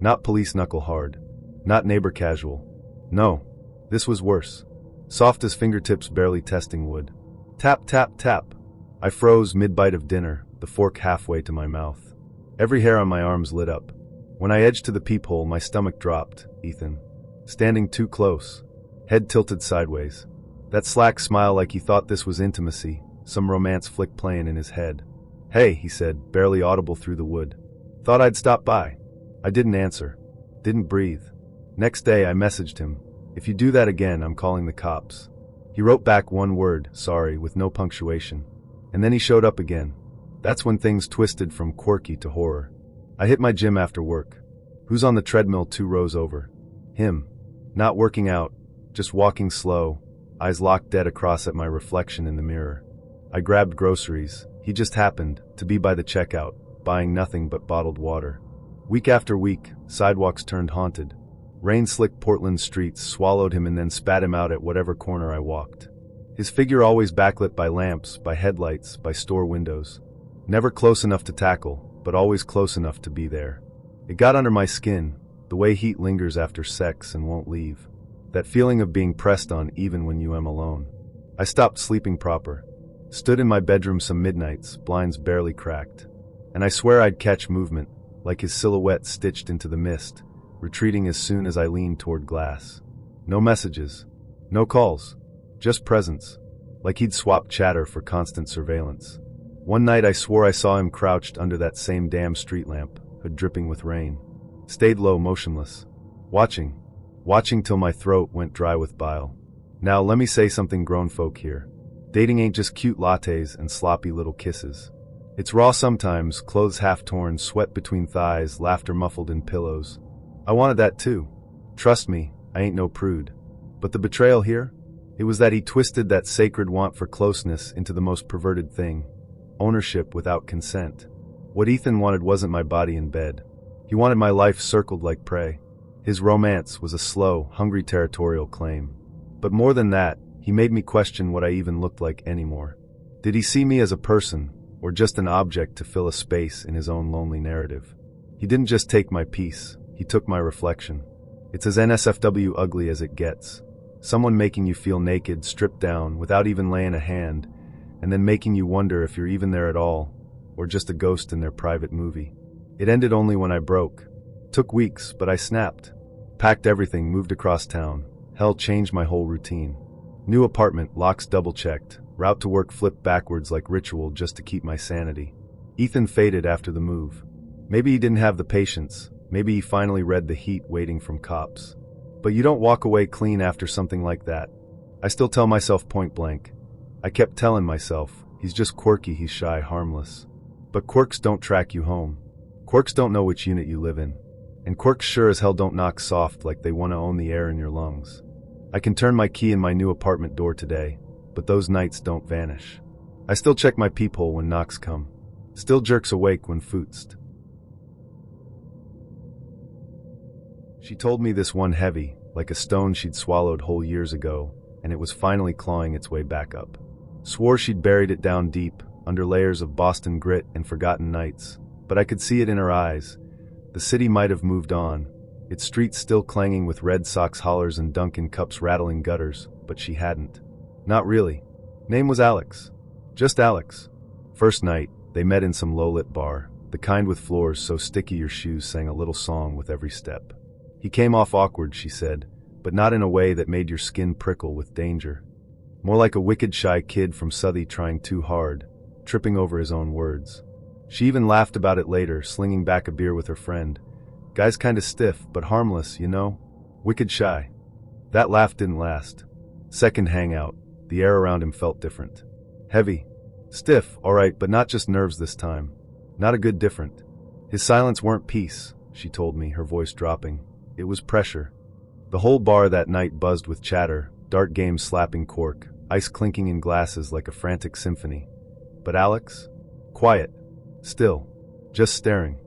Not police knuckle hard. Not neighbor casual. No. This was worse. Soft as fingertips barely testing wood. Tap, tap, tap. I froze mid-bite of dinner, the fork halfway to my mouth. Every hair on my arms lit up. When I edged to the peephole, my stomach dropped. Ethan. Standing too close. Head tilted sideways. That slack smile like he thought this was intimacy, some romance flick playing in his head. Hey, he said, barely audible through the wood. Thought I'd stop by. I didn't answer. Didn't breathe. Next day I messaged him. If you do that again, I'm calling the cops. He wrote back one word, sorry, with no punctuation. And then he showed up again. That's when things twisted from quirky to horror. I hit my gym after work. Who's on the treadmill 2 rows over? Him. Not working out, just walking slow, eyes locked dead across at my reflection in the mirror. I grabbed groceries. He just happened to be by the checkout, buying nothing but bottled water. Week after week, sidewalks turned haunted. Rain-slicked Portland streets swallowed him and then spat him out at whatever corner I walked. His figure always backlit by lamps, by headlights, by store windows. Never close enough to tackle, but always close enough to be there. It got under my skin, the way heat lingers after sex and won't leave. That feeling of being pressed on even when you am alone. I stopped sleeping proper. Stood in my bedroom some midnights, blinds barely cracked. And I swear I'd catch movement, like his silhouette stitched into the mist, retreating as soon as I leaned toward glass. No messages. No calls. Just presence. Like he'd swapped chatter for constant surveillance. One night I swore I saw him crouched under that same damn street lamp, hood dripping with rain. Stayed low, motionless. Watching till my throat went dry with bile. Now let me say something grown folk here. Dating ain't just cute lattes and sloppy little kisses. It's raw sometimes, clothes half torn, sweat between thighs, laughter muffled in pillows. I wanted that too. Trust me, I ain't no prude. But the betrayal here? It was that he twisted that sacred want for closeness into the most perverted thing. Ownership without consent. What Ethan wanted wasn't my body in bed. He wanted my life circled like prey. His romance was a slow, hungry territorial claim. But more than that, he made me question what I even looked like anymore. Did he see me as a person, or just an object to fill a space in his own lonely narrative? He didn't just take my peace, he took my reflection. It's as NSFW ugly as it gets. Someone making you feel naked, stripped down, without even laying a hand, and then making you wonder if you're even there at all, or just a ghost in their private movie. It ended only when I broke. Took weeks, but I snapped. Packed everything, moved across town. Hell, changed my whole routine. New apartment, locks double-checked. Route to work flipped backwards like ritual just to keep my sanity. Ethan faded after the move. Maybe he didn't have the patience. Maybe he finally read the heat waiting from cops. But you don't walk away clean after something like that. I still tell myself point blank. I kept telling myself, he's just quirky, he's shy, harmless. But quirks don't track you home. Quirks don't know which unit you live in. And quirks sure as hell don't knock soft like they want to own the air in your lungs. I can turn my key in my new apartment door today, but those nights don't vanish. I still check my peephole when knocks come. Still jerks awake when footst. She told me this one heavy, like a stone she'd swallowed whole years ago, and it was finally clawing its way back up. Swore she'd buried it down deep, under layers of Boston grit and forgotten nights, but I could see it in her eyes. The city might have moved on, its streets still clanging with Red Sox hollers and Dunkin' cups rattling gutters, but she hadn't. Not really. Name was Alex. Just Alex. First night, they met in some low-lit bar, the kind with floors so sticky your shoes sang a little song with every step. He came off awkward, she said, but not in a way that made your skin prickle with danger. More like a wicked shy kid from Southie trying too hard, tripping over his own words. She even laughed about it later, slinging back a beer with her friend. Guy's kinda stiff, but harmless, you know? Wicked shy. That laugh didn't last. Second hangout, the air around him felt different. Heavy. Stiff, alright, but not just nerves this time. Not a good different. His silence weren't peace, she told me, her voice dropping. It was pressure. The whole bar that night buzzed with chatter, dart games slapping cork, ice clinking in glasses like a frantic symphony. But Alex? Quiet. Still. Just staring.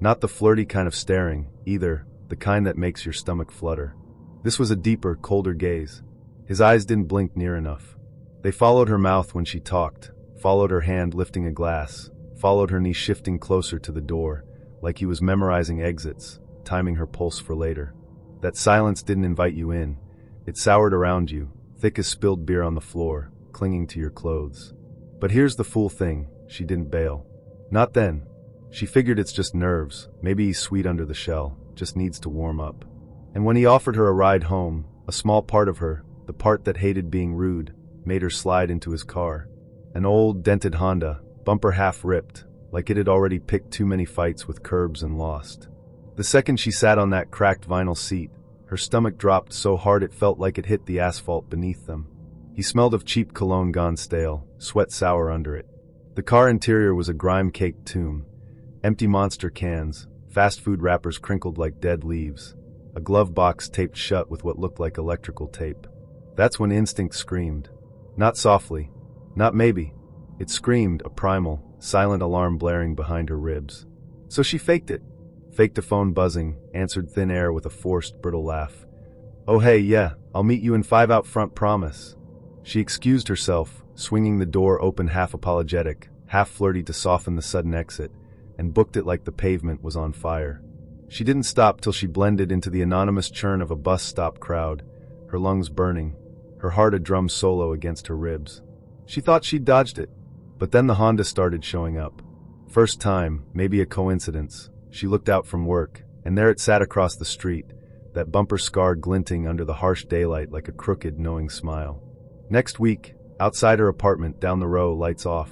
Not the flirty kind of staring, either, the kind that makes your stomach flutter. This was a deeper, colder gaze. His eyes didn't blink near enough. They followed her mouth when she talked, followed her hand lifting a glass, followed her knee shifting closer to the door, like he was memorizing exits, timing her pulse for later. That silence didn't invite you in. It soured around you, thick as spilled beer on the floor, clinging to your clothes. But here's the fool thing, she didn't bail. Not then. She figured it's just nerves, maybe he's sweet under the shell, just needs to warm up. And when he offered her a ride home, a small part of her, the part that hated being rude, made her slide into his car. An old, dented Honda, bumper half ripped, like it had already picked too many fights with curbs and lost. The second she sat on that cracked vinyl seat, her stomach dropped so hard it felt like it hit the asphalt beneath them. He smelled of cheap cologne gone stale, sweat sour under it. The car interior was a grime-caked tomb. Empty Monster cans, fast food wrappers crinkled like dead leaves, a glove box taped shut with what looked like electrical tape. That's when instinct screamed. Not softly. Not maybe. It screamed, a primal, silent alarm blaring behind her ribs. So she faked it. Faked a phone buzzing, answered thin air with a forced, brittle laugh. Oh hey, yeah, I'll meet you in 5 out front, promise. She excused herself, swinging the door open half apologetic, half flirty to soften the sudden exit, and booked it like the pavement was on fire. She didn't stop till she blended into the anonymous churn of a bus stop crowd, her lungs burning, her heart a drum solo against her ribs. She thought she'd dodged it, but then the Honda started showing up. First time, maybe a coincidence, she looked out from work, and there it sat across the street, that bumper scar glinting under the harsh daylight like a crooked, knowing smile. Next week, outside her apartment down the row, lights off.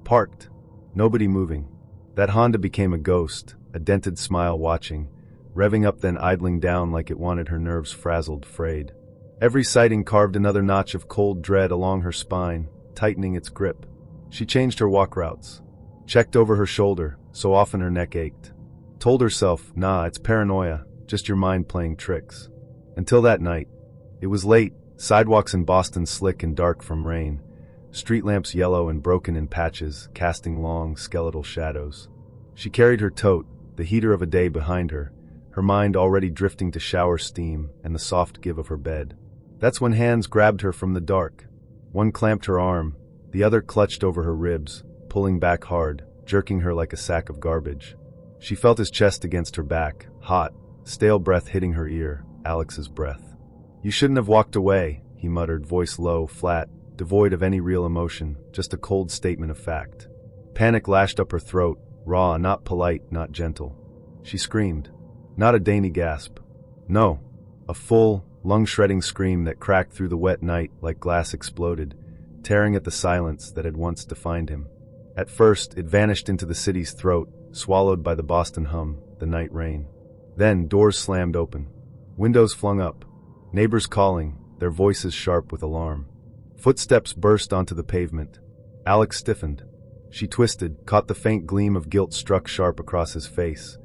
Parked. Nobody moving. That Honda became a ghost, a dented smile watching, revving up then idling down like it wanted her nerves frazzled, frayed. Every sighting carved another notch of cold dread along her spine, tightening its grip. She changed her walk routes. Checked over her shoulder, so often her neck ached. Told herself, nah, it's paranoia, just your mind playing tricks. Until that night. It was late, sidewalks in Boston slick and dark from rain, street lamps yellow and broken in patches, casting long, skeletal shadows. She carried her tote, the heater of a day behind her, her mind already drifting to shower steam and the soft give of her bed. That's when hands grabbed her from the dark. One clamped her arm, the other clutched over her ribs, pulling back hard, jerking her like a sack of garbage. She felt his chest against her back, hot, stale breath hitting her ear, Alex's breath. You shouldn't have walked away, he muttered, voice low, flat, devoid of any real emotion, just a cold statement of fact. Panic lashed up her throat, raw, not polite, not gentle. She screamed. Not a dainty gasp. No. A full, lung-shredding scream that cracked through the wet night like glass exploded, tearing at the silence that had once defined him. At first, it vanished into the city's throat, swallowed by the Boston hum, the night rain. Then, doors slammed open. Windows flung up. Neighbors calling, their voices sharp with alarm. Footsteps burst onto the pavement. Alex stiffened. She twisted, caught the faint gleam of guilt struck sharp across his face,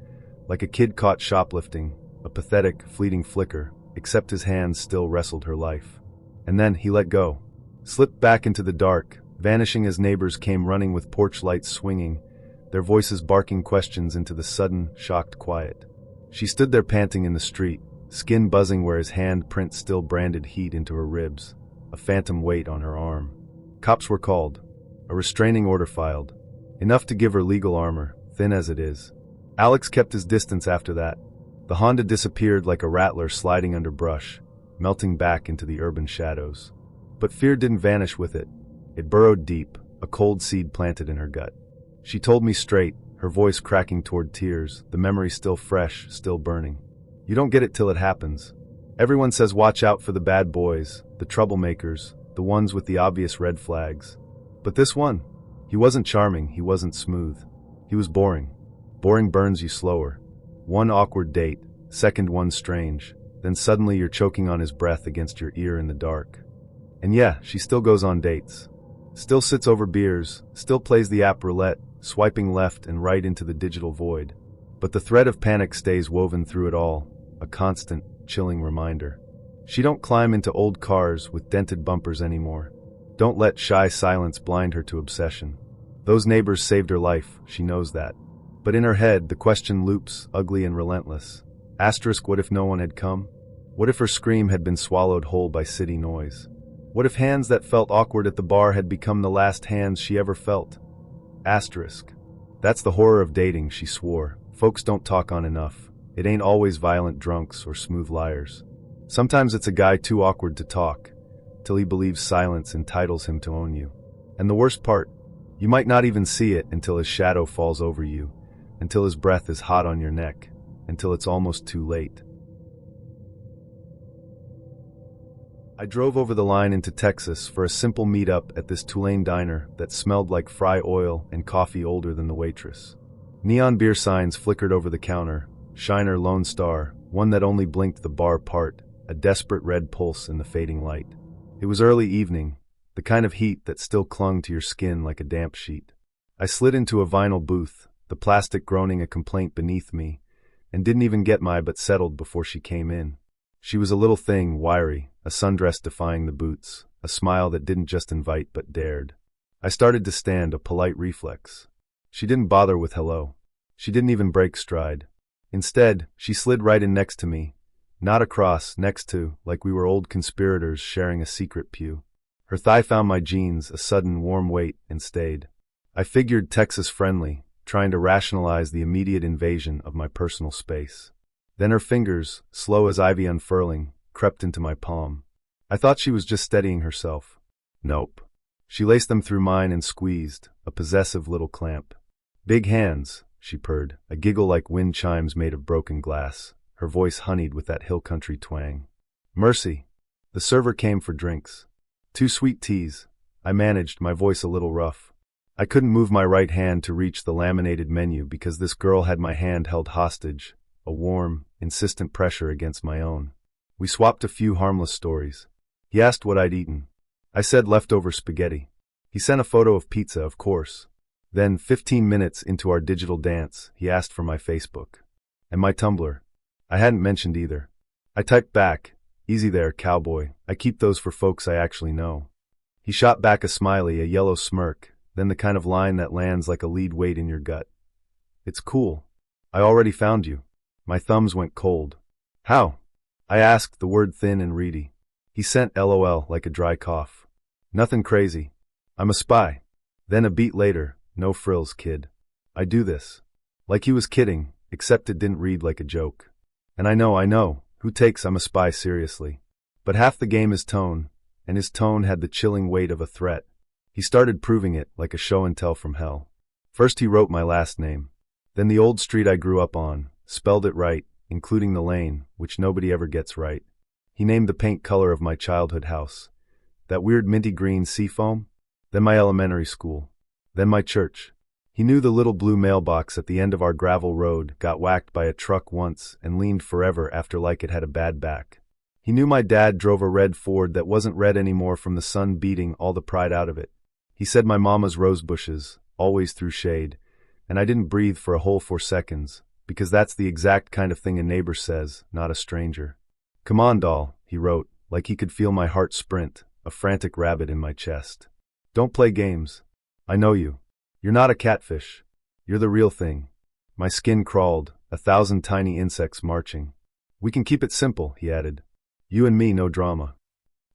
like a kid caught shoplifting, a pathetic, fleeting flicker, except his hands still wrestled her life. And then he let go. Slipped back into the dark, vanishing as neighbors came running with porch lights swinging, their voices barking questions into the sudden, shocked quiet. She stood there panting in the street, skin buzzing where his hand print still branded heat into her ribs. a phantom weight on her arm. Cops were called. A restraining order filed. Enough to give her legal armor, thin as it is. Alex kept his distance after that. The Honda disappeared like a rattler sliding under brush, melting back into the urban shadows. But fear didn't vanish with it. It burrowed deep, a cold seed planted in her gut. She told me straight, her voice cracking toward tears, the memory still fresh, still burning. You don't get it till it happens. Everyone says watch out for the bad boys, the troublemakers, the ones with the obvious red flags. But this one, he wasn't charming, he wasn't smooth. He was boring. Boring burns you slower. One awkward date, second one strange, then suddenly you're choking on his breath against your ear in the dark. And yeah, she still goes on dates. Still sits over beers, still plays the app roulette, swiping left and right into the digital void. But the thread of panic stays woven through it all, a constant, chilling reminder. She don't climb into old cars with dented bumpers anymore. Don't let shy silence blind her to obsession. Those neighbors saved her life, she knows that. But in her head, the question loops, ugly and relentless. Asterisk, what if no one had come? What if her scream had been swallowed whole by city noise? What if hands that felt awkward at the bar had become the last hands she ever felt? Asterisk. That's the horror of dating, she swore. Folks don't talk on enough. It ain't always violent drunks or smooth liars. Sometimes it's a guy too awkward to talk, till he believes silence entitles him to own you. And the worst part, you might not even see it until his shadow falls over you, until his breath is hot on your neck, until it's almost too late. I drove over the line into Texas for a simple meet-up at this Tulane diner that smelled like fry oil and coffee older than the waitress. Neon beer signs flickered over the counter, Shiner Lone Star, one that only blinked the bar part, a desperate red pulse in the fading light. It was early evening, the kind of heat that still clung to your skin like a damp sheet. I slid into a vinyl booth, the plastic groaning a complaint beneath me, and didn't even get my but settled before she came in. She was a little thing, wiry, a sundress defying the boots, a smile that didn't just invite but dared. I started to stand, a polite reflex. She didn't bother with hello. She didn't even break stride. Instead, she slid right in next to me, not across, next to, like we were old conspirators sharing a secret pew. Her thigh found my jeans, a sudden warm weight, and stayed. I figured Texas friendly, trying to rationalize the immediate invasion of my personal space. Then her fingers, slow as ivy unfurling, crept into my palm. I thought she was just steadying herself. Nope. She laced them through mine and squeezed, a possessive little clamp. Big hands, she purred, a giggle like wind chimes made of broken glass, her voice honeyed with that hill country twang. Mercy. The server came for drinks. 2 sweet teas. I managed, my voice a little rough. I couldn't move my right hand to reach the laminated menu because this girl had my hand held hostage, a warm, insistent pressure against my own. We swapped a few harmless stories. He asked what I'd eaten. I said leftover spaghetti. He sent a photo of pizza, of course. Then, 15 minutes into our digital dance, he asked for my Facebook. And my Tumblr. I hadn't mentioned either. I typed back, easy there, cowboy, I keep those for folks I actually know. He shot back a smiley, a yellow smirk, then the kind of line that lands like a lead weight in your gut. It's cool. I already found you. My thumbs went cold. How? I asked, the word thin and reedy. He sent LOL like a dry cough. Nothing crazy. I'm a spy. Then a beat later, no frills, kid. I do this. Like he was kidding, except it didn't read like a joke. And I know, who takes I'm a spy seriously. But half the game is tone, and his tone had the chilling weight of a threat. He started proving it like a show and tell from hell. First he wrote my last name. Then the old street I grew up on, spelled it right, including the lane, which nobody ever gets right. He named the paint color of my childhood house. That weird minty green seafoam. Then my elementary school. Then my church. He knew the little blue mailbox at the end of our gravel road got whacked by a truck once and leaned forever after like it had a bad back. He knew my dad drove a red Ford that wasn't red anymore from the sun beating all the pride out of it. He said my mama's rose bushes, always through shade, and I didn't breathe for a whole 4 seconds, because that's the exact kind of thing a neighbor says, not a stranger. Come on, doll, he wrote, like he could feel my heart sprint, a frantic rabbit in my chest. Don't play games. I know you. You're not a catfish. You're the real thing. My skin crawled, 1,000 tiny insects marching. We can keep it simple, he added. You and me, no drama.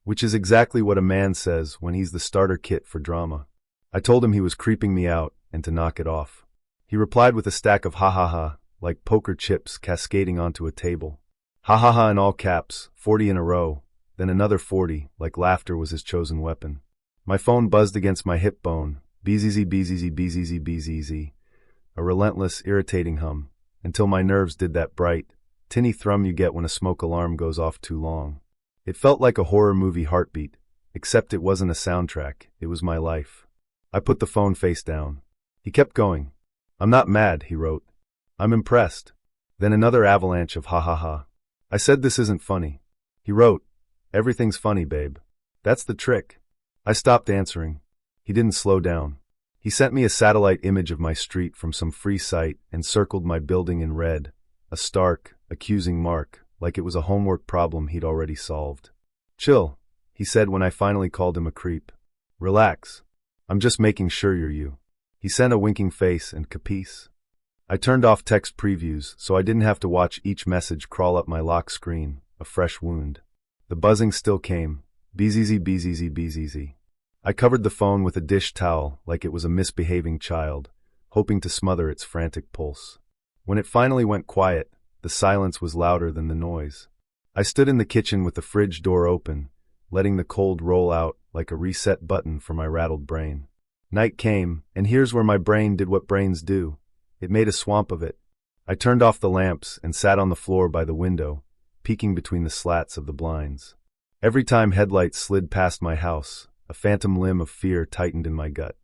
Which is exactly what a man says when he's the starter kit for drama. I told him he was creeping me out and to knock it off. He replied with a stack of ha ha ha, like poker chips cascading onto a table. Ha ha ha in all caps, 40 in a row, then another 40, like laughter was his chosen weapon. My phone buzzed against my hip bone, bzz bzz bzz bzz, a relentless, irritating hum, until my nerves did that bright, tinny thrum you get when a smoke alarm goes off too long. It felt like a horror movie heartbeat, except it wasn't a soundtrack, it was my life. I put the phone face down. He kept going. I'm not mad, he wrote. I'm impressed. Then another avalanche of ha ha ha. I said this isn't funny. He wrote, everything's funny, babe. That's the trick. I stopped answering. He didn't slow down. He sent me a satellite image of my street from some free site and circled my building in red, a stark, accusing mark, like it was a homework problem he'd already solved. Chill, he said when I finally called him a creep. Relax. I'm just making sure you're you. He sent a winking face and capice. I turned off text previews so I didn't have to watch each message crawl up my lock screen, a fresh wound. The buzzing still came. Bzz bzz bzz. I covered the phone with a dish towel like it was a misbehaving child, hoping to smother its frantic pulse. When it finally went quiet, the silence was louder than the noise. I stood in the kitchen with the fridge door open, letting the cold roll out like a reset button for my rattled brain. Night came, and here's where my brain did what brains do. It made a swamp of it. I turned off the lamps and sat on the floor by the window, peeking between the slats of the blinds. Every time headlights slid past my house, a phantom limb of fear tightened in my gut.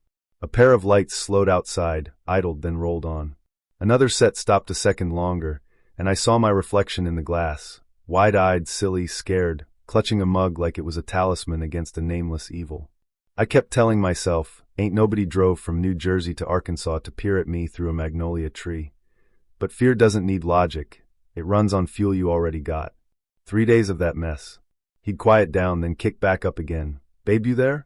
A pair of lights slowed outside, idled, then rolled on. Another set stopped a second longer, and I saw my reflection in the glass, wide-eyed, silly, scared, clutching a mug like it was a talisman against a nameless evil. I kept telling myself, ain't nobody drove from New Jersey to Arkansas to peer at me through a magnolia tree. But fear doesn't need logic. It runs on fuel you already got. 3 days of that mess. He'd quiet down, then kick back up again. Babe, you there?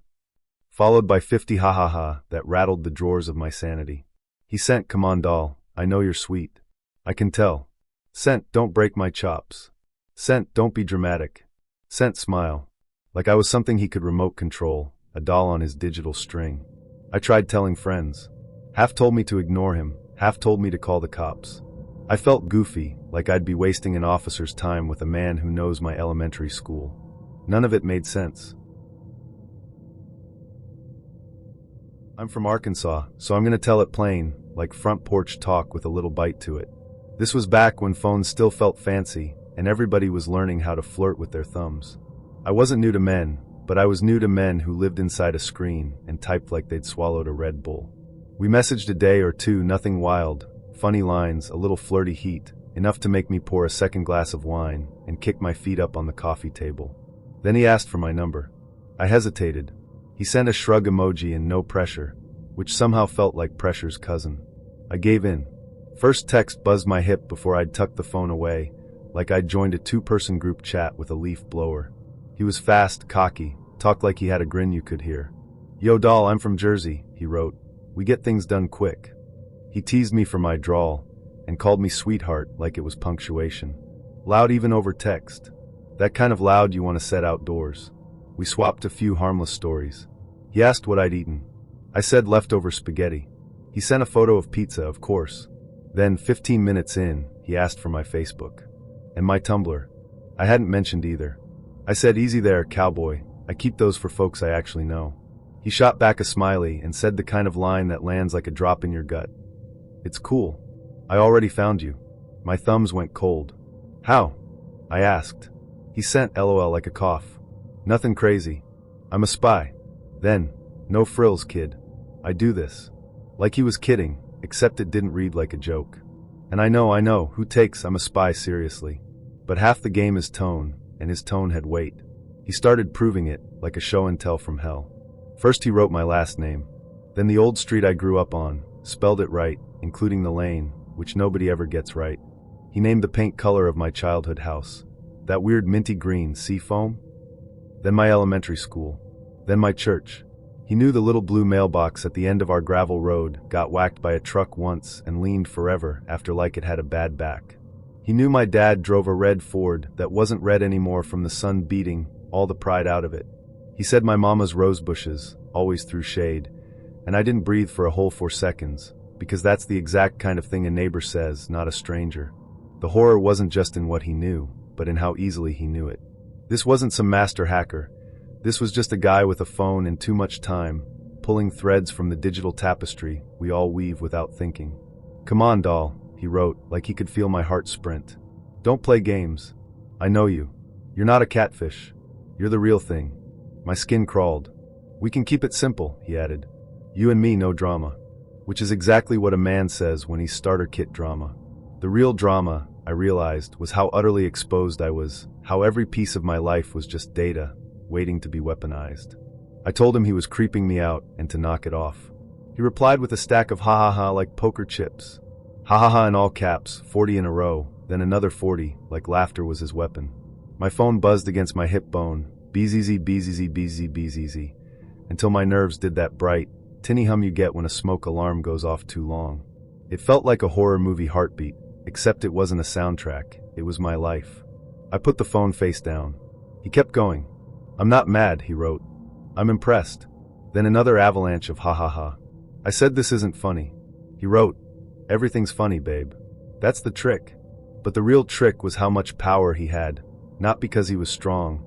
Followed by 50 ha ha ha that rattled the drawers of my sanity. He sent, come on doll, I know you're sweet. I can tell. Sent, don't break my chops. Sent, don't be dramatic. Sent, smile. Like I was something he could remote control, a doll on his digital string. I tried telling friends. Half told me to ignore him, half told me to call the cops. I felt goofy, like I'd be wasting an officer's time with a man who knows my elementary school. None of it made sense. I'm from Arkansas, so I'm gonna tell it plain, like front porch talk with a little bite to it. This was back when phones still felt fancy, and everybody was learning how to flirt with their thumbs. I wasn't new to men, but I was new to men who lived inside a screen and typed like they'd swallowed a Red Bull. We messaged a day or two, nothing wild, funny lines, a little flirty heat, enough to make me pour a second glass of wine and kick my feet up on the coffee table. Then he asked for my number. I hesitated. He sent a shrug emoji and no pressure, which somehow felt like pressure's cousin. I gave in. First text buzzed my hip before I'd tucked the phone away, like I'd joined a two-person group chat with a leaf blower. He was fast, cocky, talked like he had a grin you could hear. Yo doll, I'm from Jersey, he wrote. We get things done quick. He teased me for my drawl, and called me sweetheart like it was punctuation. Loud even over text. That kind of loud you want to set outdoors. We swapped a few harmless stories. He asked what I'd eaten. I said leftover spaghetti. He sent a photo of pizza, of course. Then, 15 minutes in, he asked for my Facebook. And my Tumblr. I hadn't mentioned either. I said, easy there, cowboy. I keep those for folks I actually know. He shot back a smiley and said the kind of line that lands like a drop in your gut. It's cool. I already found you. My thumbs went cold. How? I asked. He sent LOL like a cough. Nothing crazy. I'm a spy. Then, no frills, kid. I do this. Like he was kidding, except it didn't read like a joke. And I know, who takes I'm a spy seriously. But half the game is tone, and his tone had weight. He started proving it, like a show and tell from hell. First he wrote my last name. Then the old street I grew up on, spelled it right, including the lane, which nobody ever gets right. He named the paint color of my childhood house. That weird minty green, sea foam? Then my elementary school. Then my church. He knew the little blue mailbox at the end of our gravel road got whacked by a truck once and leaned forever after like it had a bad back. He knew my dad drove a red Ford that wasn't red anymore from the sun beating all the pride out of it. He said my mama's rose bushes always threw shade, and I didn't breathe for a whole 4 seconds, because that's the exact kind of thing a neighbor says, not a stranger. The horror wasn't just in what he knew, but in how easily he knew it. This wasn't some master hacker. This was just a guy with a phone and too much time, pulling threads from the digital tapestry we all weave without thinking. "Come on, doll," he wrote, like he could feel my heart sprint. "Don't play games. I know you. You're not a catfish. You're the real thing." My skin crawled. "We can keep it simple," he added. "You and me, no drama." Which is exactly what a man says when he's starter kit drama. The real drama, I realized, was how utterly exposed I was, how every piece of my life was just data, waiting to be weaponized. I told him he was creeping me out and to knock it off. He replied with a stack of ha-ha-ha like poker chips. Ha-ha-ha in all caps, 40 in a row, then another 40, like laughter was his weapon. My phone buzzed against my hip bone, bzz bzz bzz bzz, until my nerves did that bright, tinny hum you get when a smoke alarm goes off too long. It felt like a horror movie heartbeat, except it wasn't a soundtrack, it was my life. I put the phone face down. He kept going. "I'm not mad," he wrote. "I'm impressed." Then another avalanche of ha-ha-ha. I said, "This isn't funny." He wrote, "Everything's funny, babe. That's the trick." But the real trick was how much power he had, not because he was strong,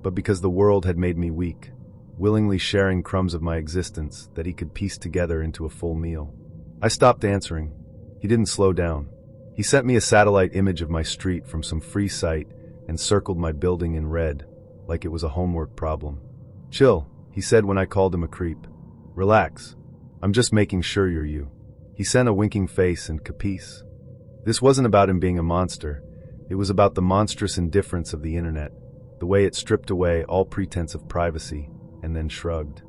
but because the world had made me weak, willingly sharing crumbs of my existence that he could piece together into a full meal. I stopped answering. He didn't slow down. He sent me a satellite image of my street from some free site and circled my building in red, like it was a homework problem. "Chill," he said when I called him a creep. "Relax. I'm just making sure you're you." He sent a winking face and capiche. This wasn't about him being a monster. It was about the monstrous indifference of the internet, the way it stripped away all pretense of privacy, and then shrugged.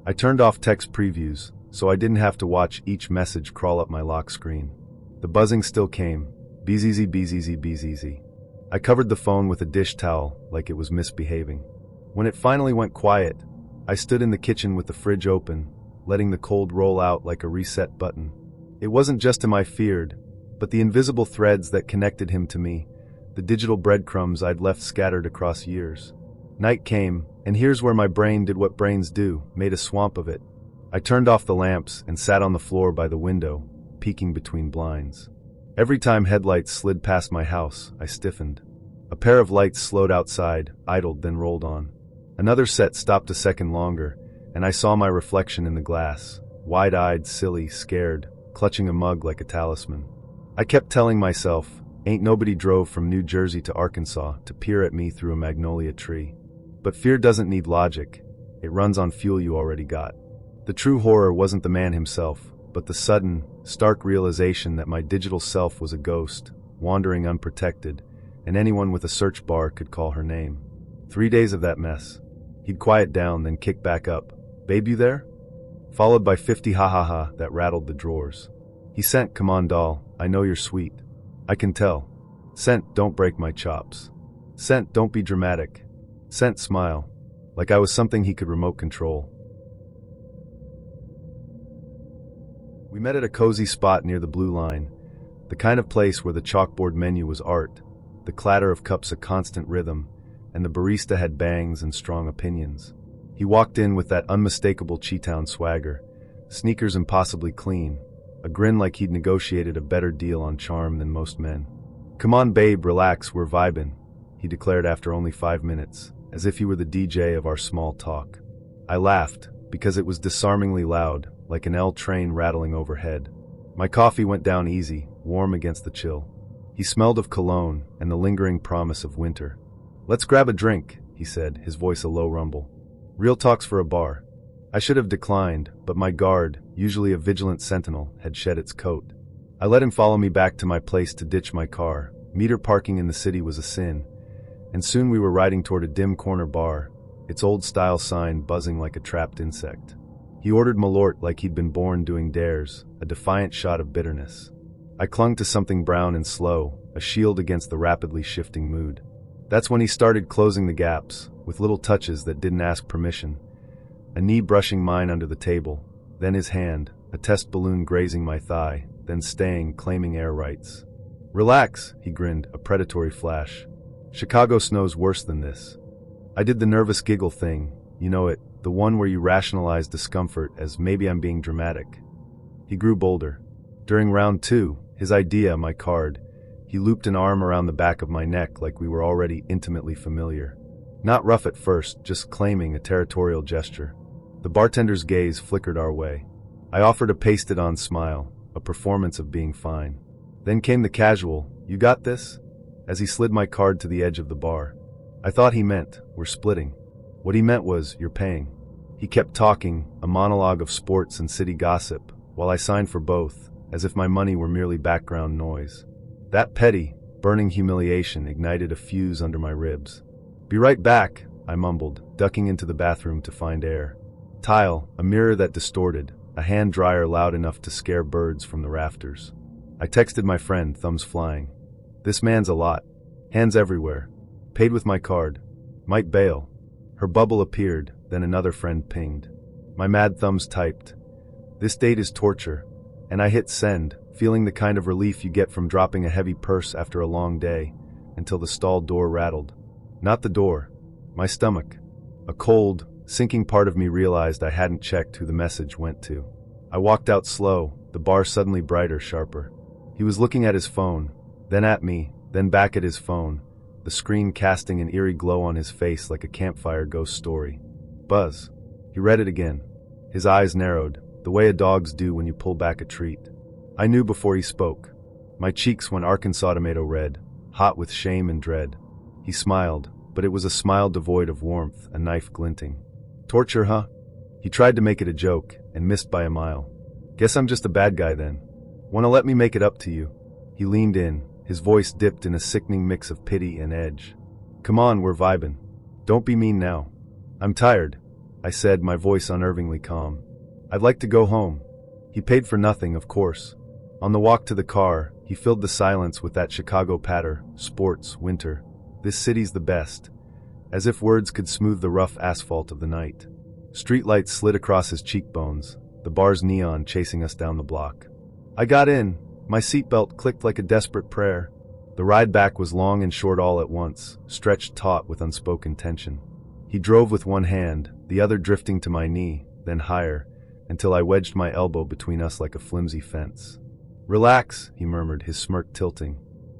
I turned off text previews, so I didn't have to watch each message crawl up my lock screen. The buzzing still came, bzz bzz bzz. I covered the phone with a dish towel like it was misbehaving. When it finally went quiet, I stood in the kitchen with the fridge open, letting the cold roll out like a reset button. It wasn't just him I feared, but the invisible threads that connected him to me, the digital breadcrumbs I'd left scattered across years. Night came, and here's where my brain did what brains do, made a swamp of it. I turned off the lamps and sat on the floor by the window, peeking between blinds. Every time headlights slid past my house, I stiffened. A pair of lights slowed outside, idled, then rolled on. Another set stopped a second longer, and I saw my reflection in the glass, wide-eyed, silly, scared, clutching a mug like a talisman. I kept telling myself, ain't nobody drove from New Jersey to Arkansas to peer at me through a magnolia tree. But fear doesn't need logic. It runs on fuel you already got. The true horror wasn't the man himself, but the sudden, stark realization that my digital self was a ghost, wandering unprotected, and anyone with a search bar could call her name. 3 days of that mess. He'd quiet down, then kick back up. "Babe, you there?" Followed by 50 ha-ha-ha that rattled the drawers. He sent, "Come on, doll, I know you're sweet." I can tell. Sent, "Don't break my chops." Sent, "Don't be dramatic." Sent, "Smile." Like I was something he could remote control. We met at a cozy spot near the Blue Line, the kind of place where the chalkboard menu was art, the clatter of cups a constant rhythm, and the barista had bangs and strong opinions. He walked in with that unmistakable Cheetown swagger, sneakers impossibly clean, a grin like he'd negotiated a better deal on charm than most men. "Come on, babe, relax, we're vibin'," he declared after only 5 minutes, as if he were the DJ of our small talk. I laughed, because it was disarmingly loud, like an L train rattling overhead. My coffee went down easy, warm against the chill. He smelled of cologne and the lingering promise of winter. "Let's grab a drink," he said, his voice a low rumble. "Real talks for a bar." I should have declined, but my guard, usually a vigilant sentinel, had shed its coat. I let him follow me back to my place to ditch my car. Meter parking in the city was a sin, and soon we were riding toward a dim corner bar, its old-style sign buzzing like a trapped insect. He ordered Malort like he'd been born doing dares, a defiant shot of bitterness. I clung to something brown and slow, a shield against the rapidly shifting mood. That's when he started closing the gaps, with little touches that didn't ask permission. A knee brushing mine under the table, then his hand, a test balloon grazing my thigh, then staying, claiming air rights. "Relax," he grinned, a predatory flash. "Chicago snow's worse than this." I did the nervous giggle thing, you know it, the one where you rationalize discomfort as maybe I'm being dramatic. He grew bolder. During round 2, his idea, my card, he looped an arm around the back of my neck like we were already intimately familiar. Not rough at first, just claiming a territorial gesture. The bartender's gaze flickered our way. I offered a pasted-on smile, a performance of being fine. Then came the casual, "You got this?" as he slid my card to the edge of the bar. I thought he meant, "We're splitting." What he meant was, "You're paying." He kept talking, a monologue of sports and city gossip, while I signed for both, as if my money were merely background noise. That petty, burning humiliation ignited a fuse under my ribs. "Be right back," I mumbled, ducking into the bathroom to find air. Tile, a mirror that distorted, a hand dryer loud enough to scare birds from the rafters. I texted my friend, thumbs flying. "This man's a lot. Hands everywhere. Paid with my card. Might bail." Her bubble appeared, then another friend pinged. My mad thumbs typed, "This date is torture," and I hit send, feeling the kind of relief you get from dropping a heavy purse after a long day, until the stall door rattled. Not the door. My stomach. A cold, sinking part of me realized I hadn't checked who the message went to. I walked out slow, the bar suddenly brighter, sharper. He was looking at his phone, then at me, then back at his phone, the screen casting an eerie glow on his face like a campfire ghost story. Buzz. He read it again. His eyes narrowed, the way a dog's do when you pull back a treat. I knew before he spoke. My cheeks went Arkansas tomato red, hot with shame and dread. He smiled, but it was a smile devoid of warmth, a knife glinting. "Torture, huh?" He tried to make it a joke, and missed by a mile. "Guess I'm just a bad guy then. Wanna let me make it up to you?" He leaned in, his voice dipped in a sickening mix of pity and edge. "Come on, we're vibin'. Don't be mean now." "I'm tired," I said, my voice unnervingly calm. "I'd like to go home." He paid for nothing, of course. On the walk to the car, he filled the silence with that Chicago patter, sports, winter. This city's the best. As if words could smooth the rough asphalt of the night. Streetlights slid across his cheekbones, the bar's neon chasing us down the block. I got in. My seatbelt clicked like a desperate prayer. The ride back was long and short all at once, stretched taut with unspoken tension. He drove with one hand, the other drifting to my knee, then higher, until I wedged my elbow between us like a flimsy fence. "Relax," he murmured, his smirk tilting.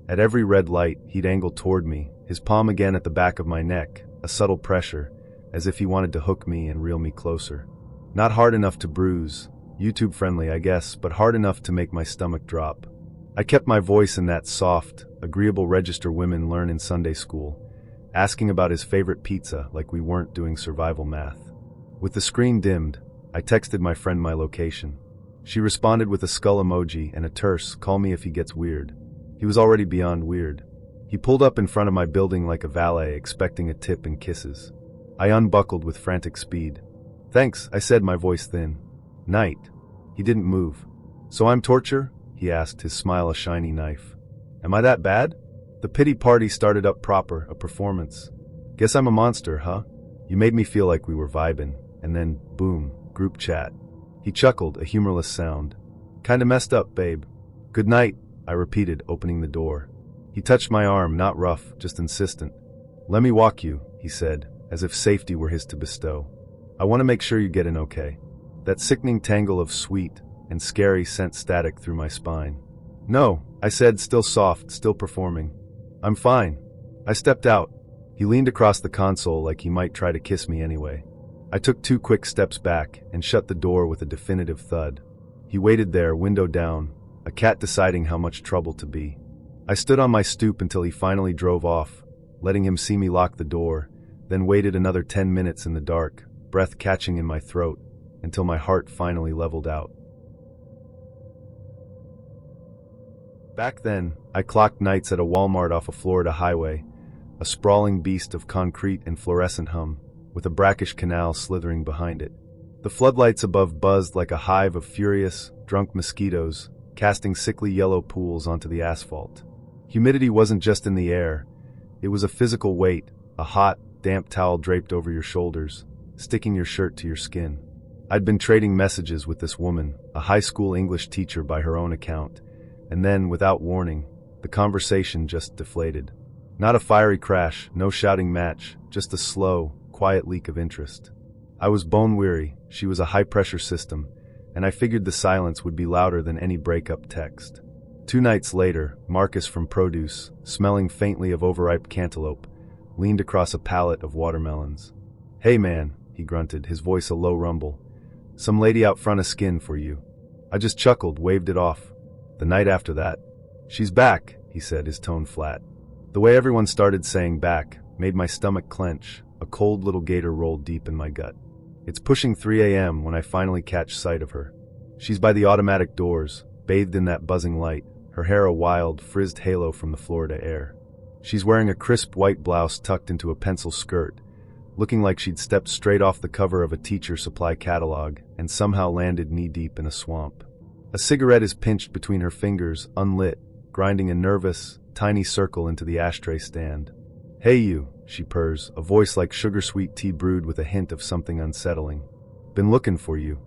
At every red light, he'd angle toward me, his palm again at the back of my neck, a subtle pressure, as if he wanted to hook me and reel me closer. Not hard enough to bruise, YouTube-friendly, I guess, but hard enough to make my stomach drop. I kept my voice in that soft, agreeable register women learn in Sunday school, asking about his favorite pizza like we weren't doing survival math. With the screen dimmed, I texted my friend my location. She responded with a skull emoji and a terse, "Call me if he gets weird." He was already beyond weird. He pulled up in front of my building like a valet, expecting a tip and kisses. I unbuckled with frantic speed. "Thanks," I said, my voice thin. "Night." He didn't move. "So I'm torture?" he asked, his smile a shiny knife. "Am I that bad?" The pity party started up proper, a performance. "Guess I'm a monster, huh? You made me feel like we were vibing, and then, boom, group chat." He chuckled, a humorless sound. "Kinda messed up, babe." "Good night," I repeated, opening the door. He touched my arm, not rough, just insistent. "Let me walk you," he said, as if safety were his to bestow. "I want to make sure you get in okay." That sickening tangle of sweet and scary sent static through my spine. "No," I said, still soft, still performing. "I'm fine." I stepped out. He leaned across the console like he might try to kiss me anyway. I took 2 quick steps back and shut the door with a definitive thud. He waited there, window down, a cat deciding how much trouble to be. I stood on my stoop until he finally drove off, letting him see me lock the door, then waited another 10 minutes in the dark, breath catching in my throat, until my heart finally leveled out. Back then, I clocked nights at a Walmart off a Florida highway, a sprawling beast of concrete and fluorescent hum, with a brackish canal slithering behind it. The floodlights above buzzed like a hive of furious, drunk mosquitoes, casting sickly yellow pools onto the asphalt. Humidity wasn't just in the air, it was a physical weight, a hot, damp towel draped over your shoulders, sticking your shirt to your skin. I'd been trading messages with this woman, a high school English teacher by her own account, and then, without warning, the conversation just deflated. Not a fiery crash, no shouting match, just a slow, quiet leak of interest. I was bone-weary, she was a high-pressure system, and I figured the silence would be louder than any breakup text. 2 nights later, Marcus from Produce, smelling faintly of overripe cantaloupe, leaned across a pallet of watermelons. "Hey man," he grunted, his voice a low rumble. "Some lady out front of skin for you." I just chuckled, waved it off. The night after that, "She's back," he said, his tone flat. The way everyone started saying back made my stomach clench. A cold little gator rolled deep in my gut. It's pushing 3 a.m. when I finally catch sight of her. She's by the automatic doors, bathed in that buzzing light, her hair a wild, frizzed halo from the Florida air. She's wearing a crisp white blouse tucked into a pencil skirt, looking like she'd stepped straight off the cover of a teacher supply catalog and somehow landed knee-deep in a swamp. A cigarette is pinched between her fingers, unlit, grinding a nervous, tiny circle into the ashtray stand. "Hey you," she purrs, a voice like sugar-sweet tea brewed with a hint of something unsettling. "Been looking for you."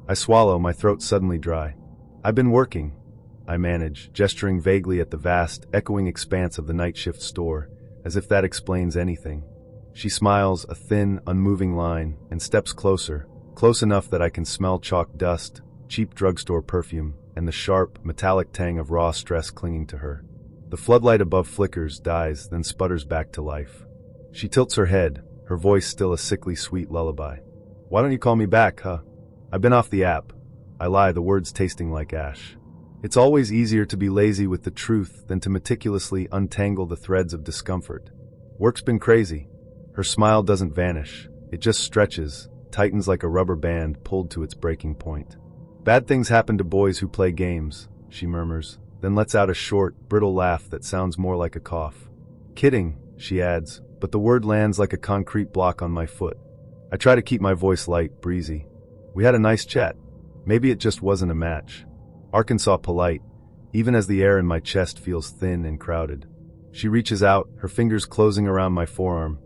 I swallow, my throat suddenly dry. "I've been working," I manage, gesturing vaguely at the vast, echoing expanse of the night shift store, as if that explains anything. She smiles, a thin, unmoving line, and steps closer, close enough that I can smell chalk dust, cheap drugstore perfume, and the sharp, metallic tang of raw stress clinging to her. The floodlight above flickers, dies, then sputters back to life. She tilts her head, her voice still a sickly sweet lullaby. "Why don't you call me back, huh?" "I've been off the app." I lie, the words tasting like ash. It's always easier to be lazy with the truth than to meticulously untangle the threads of discomfort. Work's been crazy. Her smile doesn't vanish. It just stretches, tightens like a rubber band pulled to its breaking point. "Bad things happen to boys who play games," she murmurs, then lets out a short, brittle laugh that sounds more like a cough. "Kidding," she adds, but the word lands like a concrete block on my foot. I try to keep my voice light, breezy. "We had a nice chat. Maybe it just wasn't a match." Arkansas polite, even as the air in my chest feels thin and crowded. She reaches out, her fingers closing around my forearm,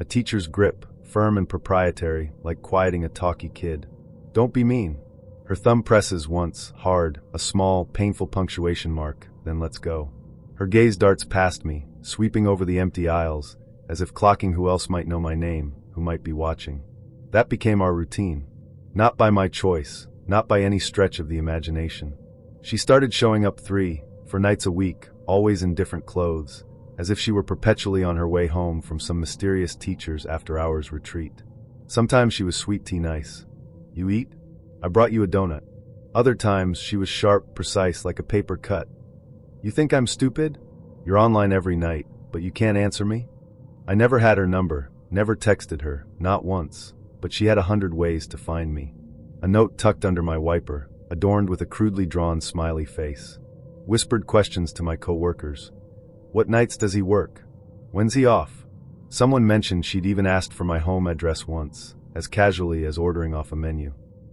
a teacher's grip, firm and proprietary, like quieting a talky kid. "Don't be mean." Her thumb presses once, hard, a small, painful punctuation mark, then lets go. Her gaze darts past me, sweeping over the empty aisles, as if clocking who else might know my name, who might be watching. That became our routine. Not by my choice, not by any stretch of the imagination. She started showing up 3-4 nights a week, always in different clothes, as if she were perpetually on her way home from some mysterious teacher's after-hours retreat. Sometimes she was sweet tea nice. "You eat? I brought you a donut." Other times she was sharp, precise, like a paper cut. "You think I'm stupid? You're online every night, but you can't answer me?" I never had her number, never texted her, not once, but she had 100 ways to find me. A note tucked under my wiper, adorned with a crudely drawn smiley face. Whispered questions to my coworkers. "What nights does he work? When's he off?" Someone mentioned she'd even asked for my home address once, as casually as ordering off a menu.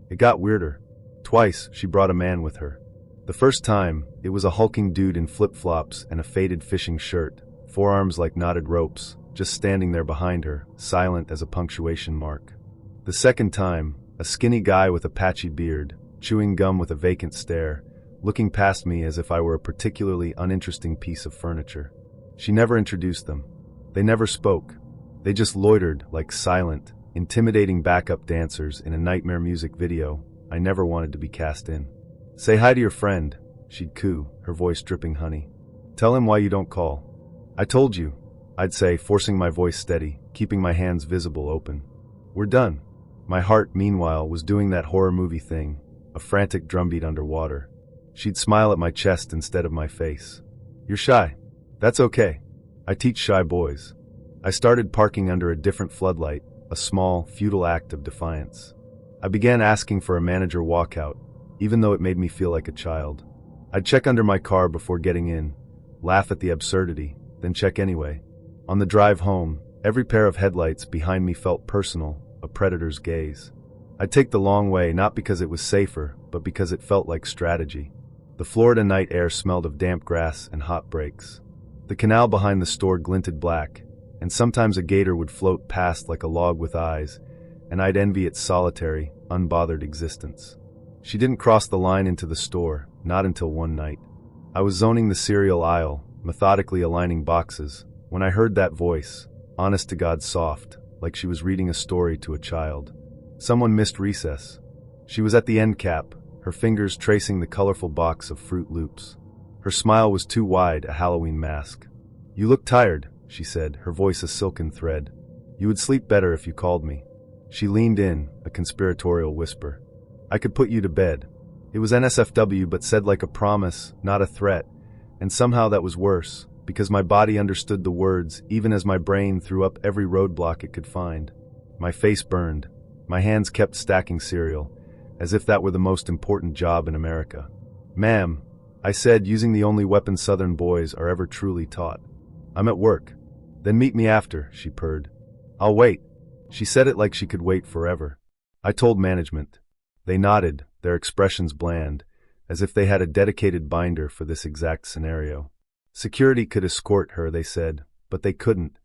It got weirder. Twice, she brought a man with her. The first time, it was a hulking dude in flip-flops and a faded fishing shirt, forearms like knotted ropes, just standing there behind her, silent as a punctuation mark. The second time, a skinny guy with a patchy beard, chewing gum with a vacant stare, looking past me as if I were a particularly uninteresting piece of furniture. She never introduced them. They never spoke. They just loitered like silent, intimidating backup dancers in a nightmare music video I never wanted to be cast in. "Say hi to your friend," she'd coo, her voice dripping honey. "Tell him why you don't call." "I told you," I'd say, forcing my voice steady, keeping my hands visible open. "We're done." My heart, meanwhile, was doing that horror movie thing, a frantic drumbeat underwater. She'd smile at my chest instead of my face. "You're shy. That's okay. I teach shy boys." I started parking under a different floodlight, a small, futile act of defiance. I began asking for a manager walkout, even though it made me feel like a child. I'd check under my car before getting in, laugh at the absurdity, then check anyway. On the drive home, every pair of headlights behind me felt personal, a predator's gaze. I'd take the long way not because it was safer, but because it felt like strategy. The Florida night air smelled of damp grass and hot brakes. The canal behind the store glinted black, and sometimes a gator would float past like a log with eyes, and I'd envy its solitary, unbothered existence. She didn't cross the line into the store, not until one night. I was zoning the cereal aisle, methodically aligning boxes, When I heard that voice, honest to God soft, like she was reading a story to a child. Someone missed recess. She was at the end cap, her fingers tracing the colorful box of Fruit Loops. Her smile was too wide, a Halloween mask. "You look tired," she said, her voice a silken thread. "You would sleep better if you called me." She leaned in, a conspiratorial whisper. "I could put you to bed." It was NSFW but said like a promise, not a threat, and somehow that was worse, because my body understood the words even as my brain threw up every roadblock it could find. My face burned. My hands kept stacking cereal, as if that were the most important job in America. "Ma'am," I said, using the only weapon Southern boys are ever truly taught. "I'm at work." "Then meet me after," she purred. "I'll wait." She said it like she could wait forever. I told management. They nodded, their expressions bland, as if they had a dedicated binder for this exact scenario. Security could escort her, they said, but they couldn't.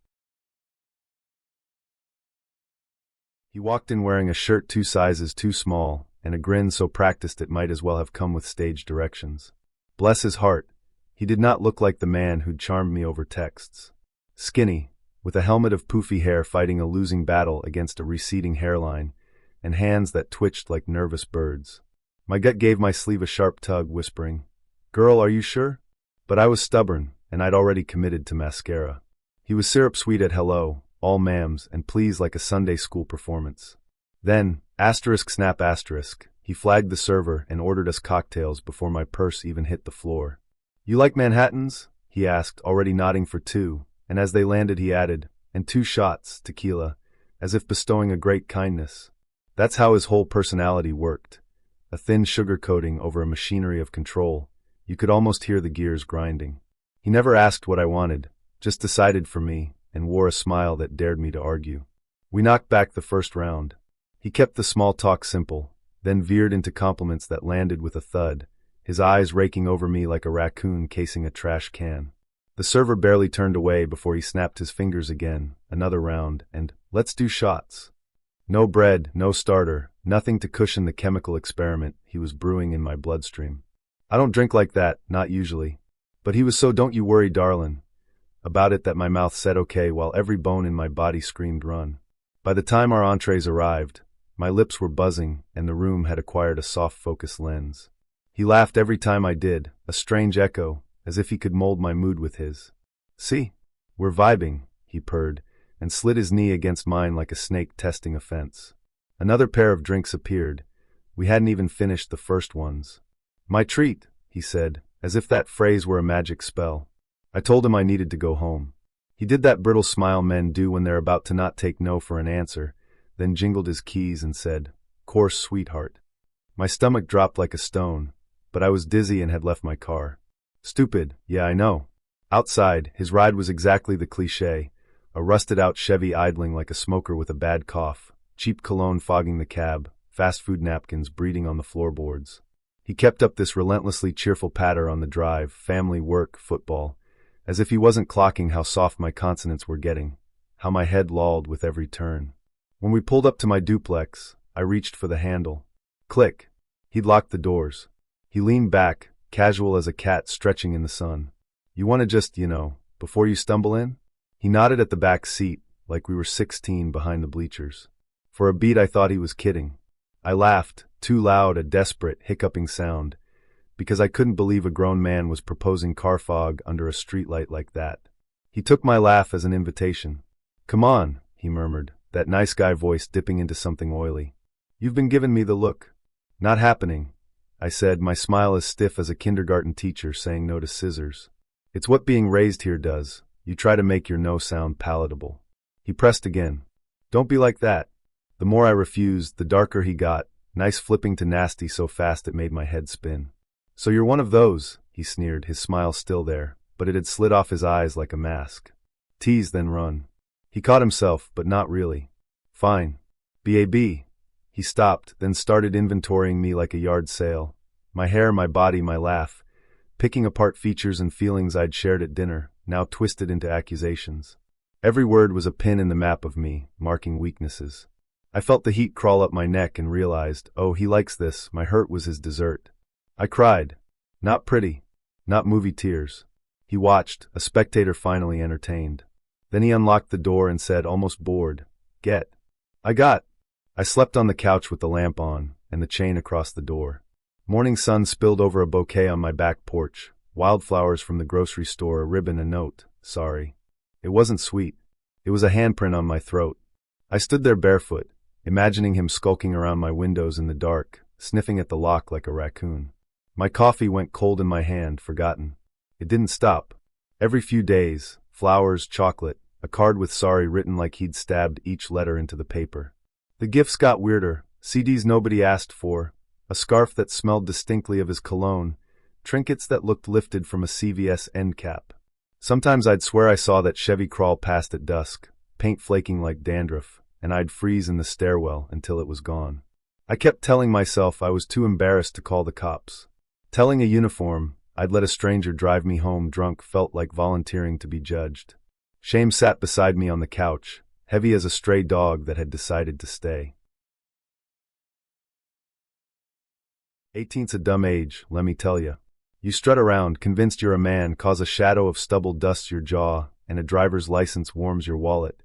He walked in wearing a shirt 2 sizes too small, and a grin so practiced it might as well have come with stage directions. Bless his heart, he did not look like the man who'd charmed me over texts. Skinny, with a helmet of poofy hair fighting a losing battle against a receding hairline, and hands that twitched like nervous birds. My gut gave my sleeve a sharp tug, whispering, "Girl, are you sure?" But I was stubborn, and I'd already committed to mascara. He was syrup sweet at hello, all ma'ams, and please like a Sunday school performance. Then, snap asterisk, he flagged the server and ordered us cocktails before my purse even hit the floor. "You like Manhattans?" he asked, already nodding for 2, and as they landed he added, "And 2 shots, tequila," as if bestowing a great kindness. That's how his whole personality worked. A thin sugar coating over a machinery of control. You could almost hear the gears grinding. He never asked what I wanted, just decided for me, and wore a smile that dared me to argue. We knocked back the first round. He kept the small talk simple, then veered into compliments that landed with a thud, his eyes raking over me like a raccoon casing a trash can. The server barely turned away before he snapped his fingers again, another round, and, "Let's do shots." No bread, no starter, nothing to cushion the chemical experiment he was brewing in my bloodstream. I don't drink like that, not usually. But he was so don't you worry, darlin', about it that my mouth said okay while every bone in my body screamed run. By the time our entrees arrived, my lips were buzzing and the room had acquired a soft focus lens. He laughed every time I did, a strange echo, as if he could mold my mood with his. "See? We're vibing," he purred, and slid his knee against mine like a snake testing a fence. Another pair of drinks appeared. We hadn't even finished the first ones. "My treat," he said, as if that phrase were a magic spell. I told him I needed to go home. He did that brittle smile men do when they're about to not take no for an answer, then jingled his keys and said, "Course, sweetheart." My stomach dropped like a stone, but I was dizzy and had left my car. Stupid, yeah, I know. Outside, his ride was exactly the cliché, a rusted-out Chevy idling like a smoker with a bad cough, cheap cologne fogging the cab, fast food napkins breeding on the floorboards. He kept up this relentlessly cheerful patter on the drive, family, work, football, as if he wasn't clocking how soft my consonants were getting, how my head lolled with every turn. When we pulled up to my duplex, I reached for the handle. Click. He'd locked the doors. He leaned back, casual as a cat stretching in the sun. "You want to just, before you stumble in?" He nodded at the back seat, like we were 16 behind the bleachers. For a beat I thought he was kidding. I laughed, too loud, a desperate, hiccuping sound, because I couldn't believe a grown man was proposing car fog under a streetlight like that. He took my laugh as an invitation. "Come on," he murmured, that nice guy voice dipping into something oily. "You've been giving me the look." "Not happening," I said, my smile as stiff as a kindergarten teacher saying no to scissors. "It's what being raised here does. You try to make your no sound palatable." He pressed again. "Don't be like that." The more I refused, the darker he got, nice flipping to nasty so fast it made my head spin. "So you're one of those," he sneered, his smile still there, but it had slid off his eyes like a mask. "Tease, then run." He caught himself, but not really. "Fine. B.A.B." He stopped, then started inventorying me like a yard sale. My hair, my body, my laugh, picking apart features and feelings I'd shared at dinner, now twisted into accusations. Every word was a pin in the map of me, marking weaknesses. I felt the heat crawl up my neck and realized, oh, he likes this, my hurt was his dessert. I cried. Not pretty. Not movie tears. He watched, a spectator finally entertained. Then he unlocked the door and said, almost bored, "Get." I got. I slept on the couch with the lamp on and the chain across the door. Morning sun spilled over a bouquet on my back porch, wildflowers from the grocery store, a ribbon, a note, "Sorry." It wasn't sweet. It was a handprint on my throat. I stood there barefoot, imagining him skulking around my windows in the dark, sniffing at the lock like a raccoon. My coffee went cold in my hand, forgotten. It didn't stop. Every few days, flowers, chocolate, a card with sorry written like he'd stabbed each letter into the paper. The gifts got weirder, CDs nobody asked for, a scarf that smelled distinctly of his cologne, trinkets that looked lifted from a CVS end cap. Sometimes I'd swear I saw that Chevy crawl past at dusk, paint flaking like dandruff, and I'd freeze in the stairwell until it was gone. I kept telling myself I was too embarrassed to call the cops. Telling a uniform I'd let a stranger drive me home drunk felt like volunteering to be judged. Shame sat beside me on the couch, heavy as a stray dog that had decided to stay. 18's a dumb age, let me tell ya. You strut around, convinced you're a man, cause a shadow of stubble dusts your jaw, and a driver's license warms your wallet.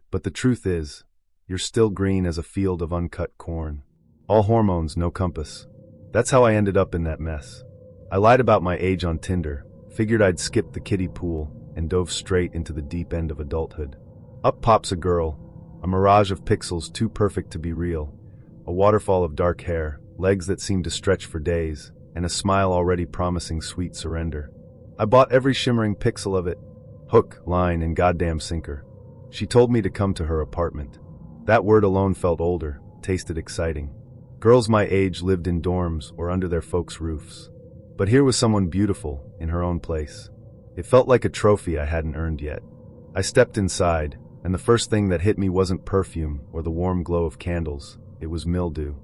But the truth is, you're still green as a field of uncut corn. All hormones, no compass. That's how I ended up in that mess. I lied about my age on Tinder, figured I'd skip the kiddie pool, and dove straight into the deep end of adulthood. Up pops a girl, a mirage of pixels too perfect to be real, a waterfall of dark hair, legs that seemed to stretch for days, and a smile already promising sweet surrender. I bought every shimmering pixel of it, hook, line, and goddamn sinker. She told me to come to her apartment. That word alone felt older, tasted exciting. Girls my age lived in dorms or under their folks' roofs. But here was someone beautiful, in her own place. It felt like a trophy I hadn't earned yet. I stepped inside, and the first thing that hit me wasn't perfume or the warm glow of candles. It was mildew.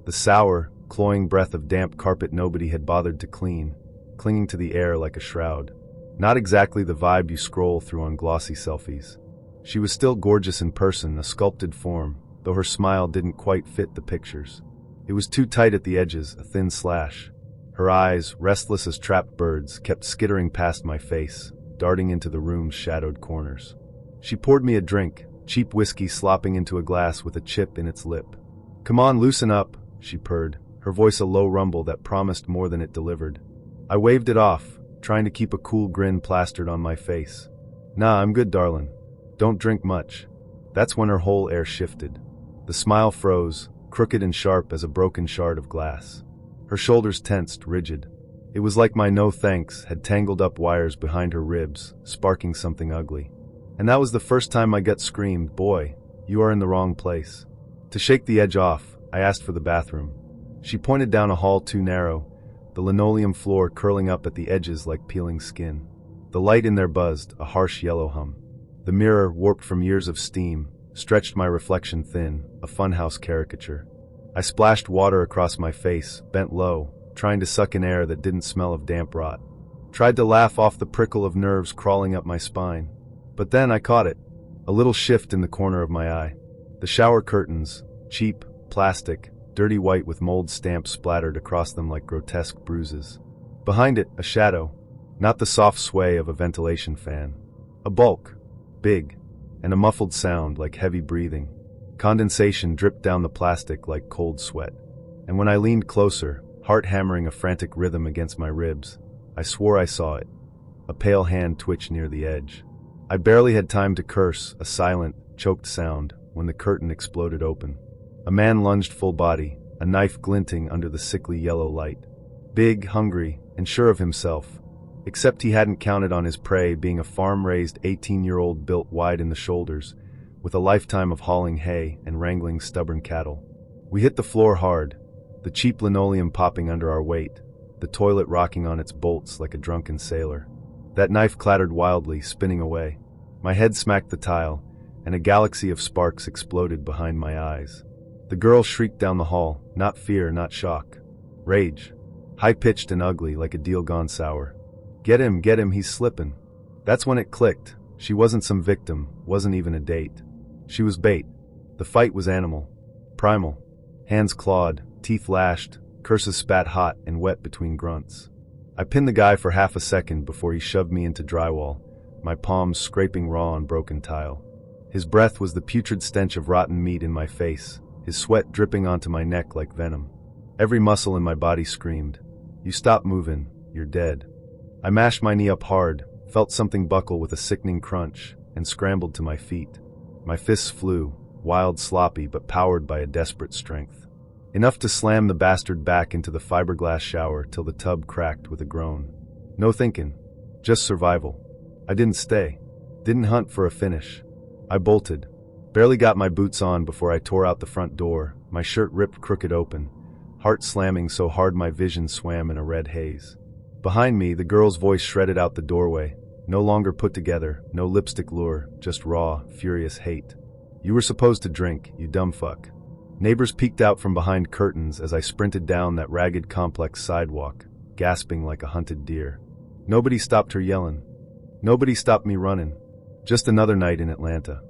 The sour, cloying breath of damp carpet nobody had bothered to clean, clinging to the air like a shroud. Not exactly the vibe you scroll through on glossy selfies. She was still gorgeous in person, a sculpted form, though her smile didn't quite fit the pictures. It was too tight at the edges, a thin slash. Her eyes, restless as trapped birds, kept skittering past my face, darting into the room's shadowed corners. She poured me a drink, cheap whiskey slopping into a glass with a chip in its lip. "Come on, loosen up," she purred, her voice a low rumble that promised more than it delivered. I waved it off, trying to keep a cool grin plastered on my face. "Nah, I'm good, darlin'. Don't drink much." That's when her whole air shifted. The smile froze, crooked and sharp as a broken shard of glass. Her shoulders tensed, rigid. It was like my no thanks had tangled up wires behind her ribs, sparking something ugly. And that was the first time my gut screamed, "Boy, you are in the wrong place." To shake the edge off, I asked for the bathroom. She pointed down a hall too narrow, the linoleum floor curling up at the edges like peeling skin. The light in there buzzed, a harsh yellow hum. The mirror, warped from years of steam, stretched my reflection thin, a funhouse caricature. I splashed water across my face, bent low, trying to suck in air that didn't smell of damp rot. Tried to laugh off the prickle of nerves crawling up my spine. But then I caught it, a little shift in the corner of my eye. The shower curtains, cheap, plastic, dirty white with mold stamps splattered across them like grotesque bruises. Behind it, a shadow, not the soft sway of a ventilation fan. A bulk, big, and a muffled sound like heavy breathing. Condensation dripped down the plastic like cold sweat. And when I leaned closer, heart hammering a frantic rhythm against my ribs, I swore I saw it, a pale hand twitch near the edge. I barely had time to curse, a silent, choked sound, when the curtain exploded open. A man lunged full body, a knife glinting under the sickly yellow light. Big, hungry, and sure of himself. Except he hadn't counted on his prey being a farm-raised 18-year-old built wide in the shoulders, with a lifetime of hauling hay and wrangling stubborn cattle. We hit the floor hard, the cheap linoleum popping under our weight, the toilet rocking on its bolts like a drunken sailor. That knife clattered wildly, spinning away. My head smacked the tile, and a galaxy of sparks exploded behind my eyes. The girl shrieked down the hall, not fear, not shock. Rage. High-pitched and ugly, like a deal gone sour. Get him, he's slippin'." That's when it clicked. She wasn't some victim, wasn't even a date. She was bait. The fight was animal. Primal. Hands clawed, teeth lashed, curses spat hot and wet between grunts. I pinned the guy for half a second before he shoved me into drywall, my palms scraping raw on broken tile. His breath was the putrid stench of rotten meat in my face, his sweat dripping onto my neck like venom. Every muscle in my body screamed, "You stop moving, you're dead." I mashed my knee up hard, felt something buckle with a sickening crunch, and scrambled to my feet. My fists flew, wild, sloppy, but powered by a desperate strength. Enough to slam the bastard back into the fiberglass shower till the tub cracked with a groan. No thinking, just survival. I didn't stay, didn't hunt for a finish. I bolted, barely got my boots on before I tore out the front door, my shirt ripped crooked open, heart slamming so hard my vision swam in a red haze. Behind me, the girl's voice shredded out the doorway, no longer put together, no lipstick lure, just raw, furious hate. "You were supposed to drink, you dumb fuck." Neighbors peeked out from behind curtains as I sprinted down that ragged complex sidewalk, gasping like a hunted deer. Nobody stopped her yelling. Nobody stopped me running. Just another night in Atlanta.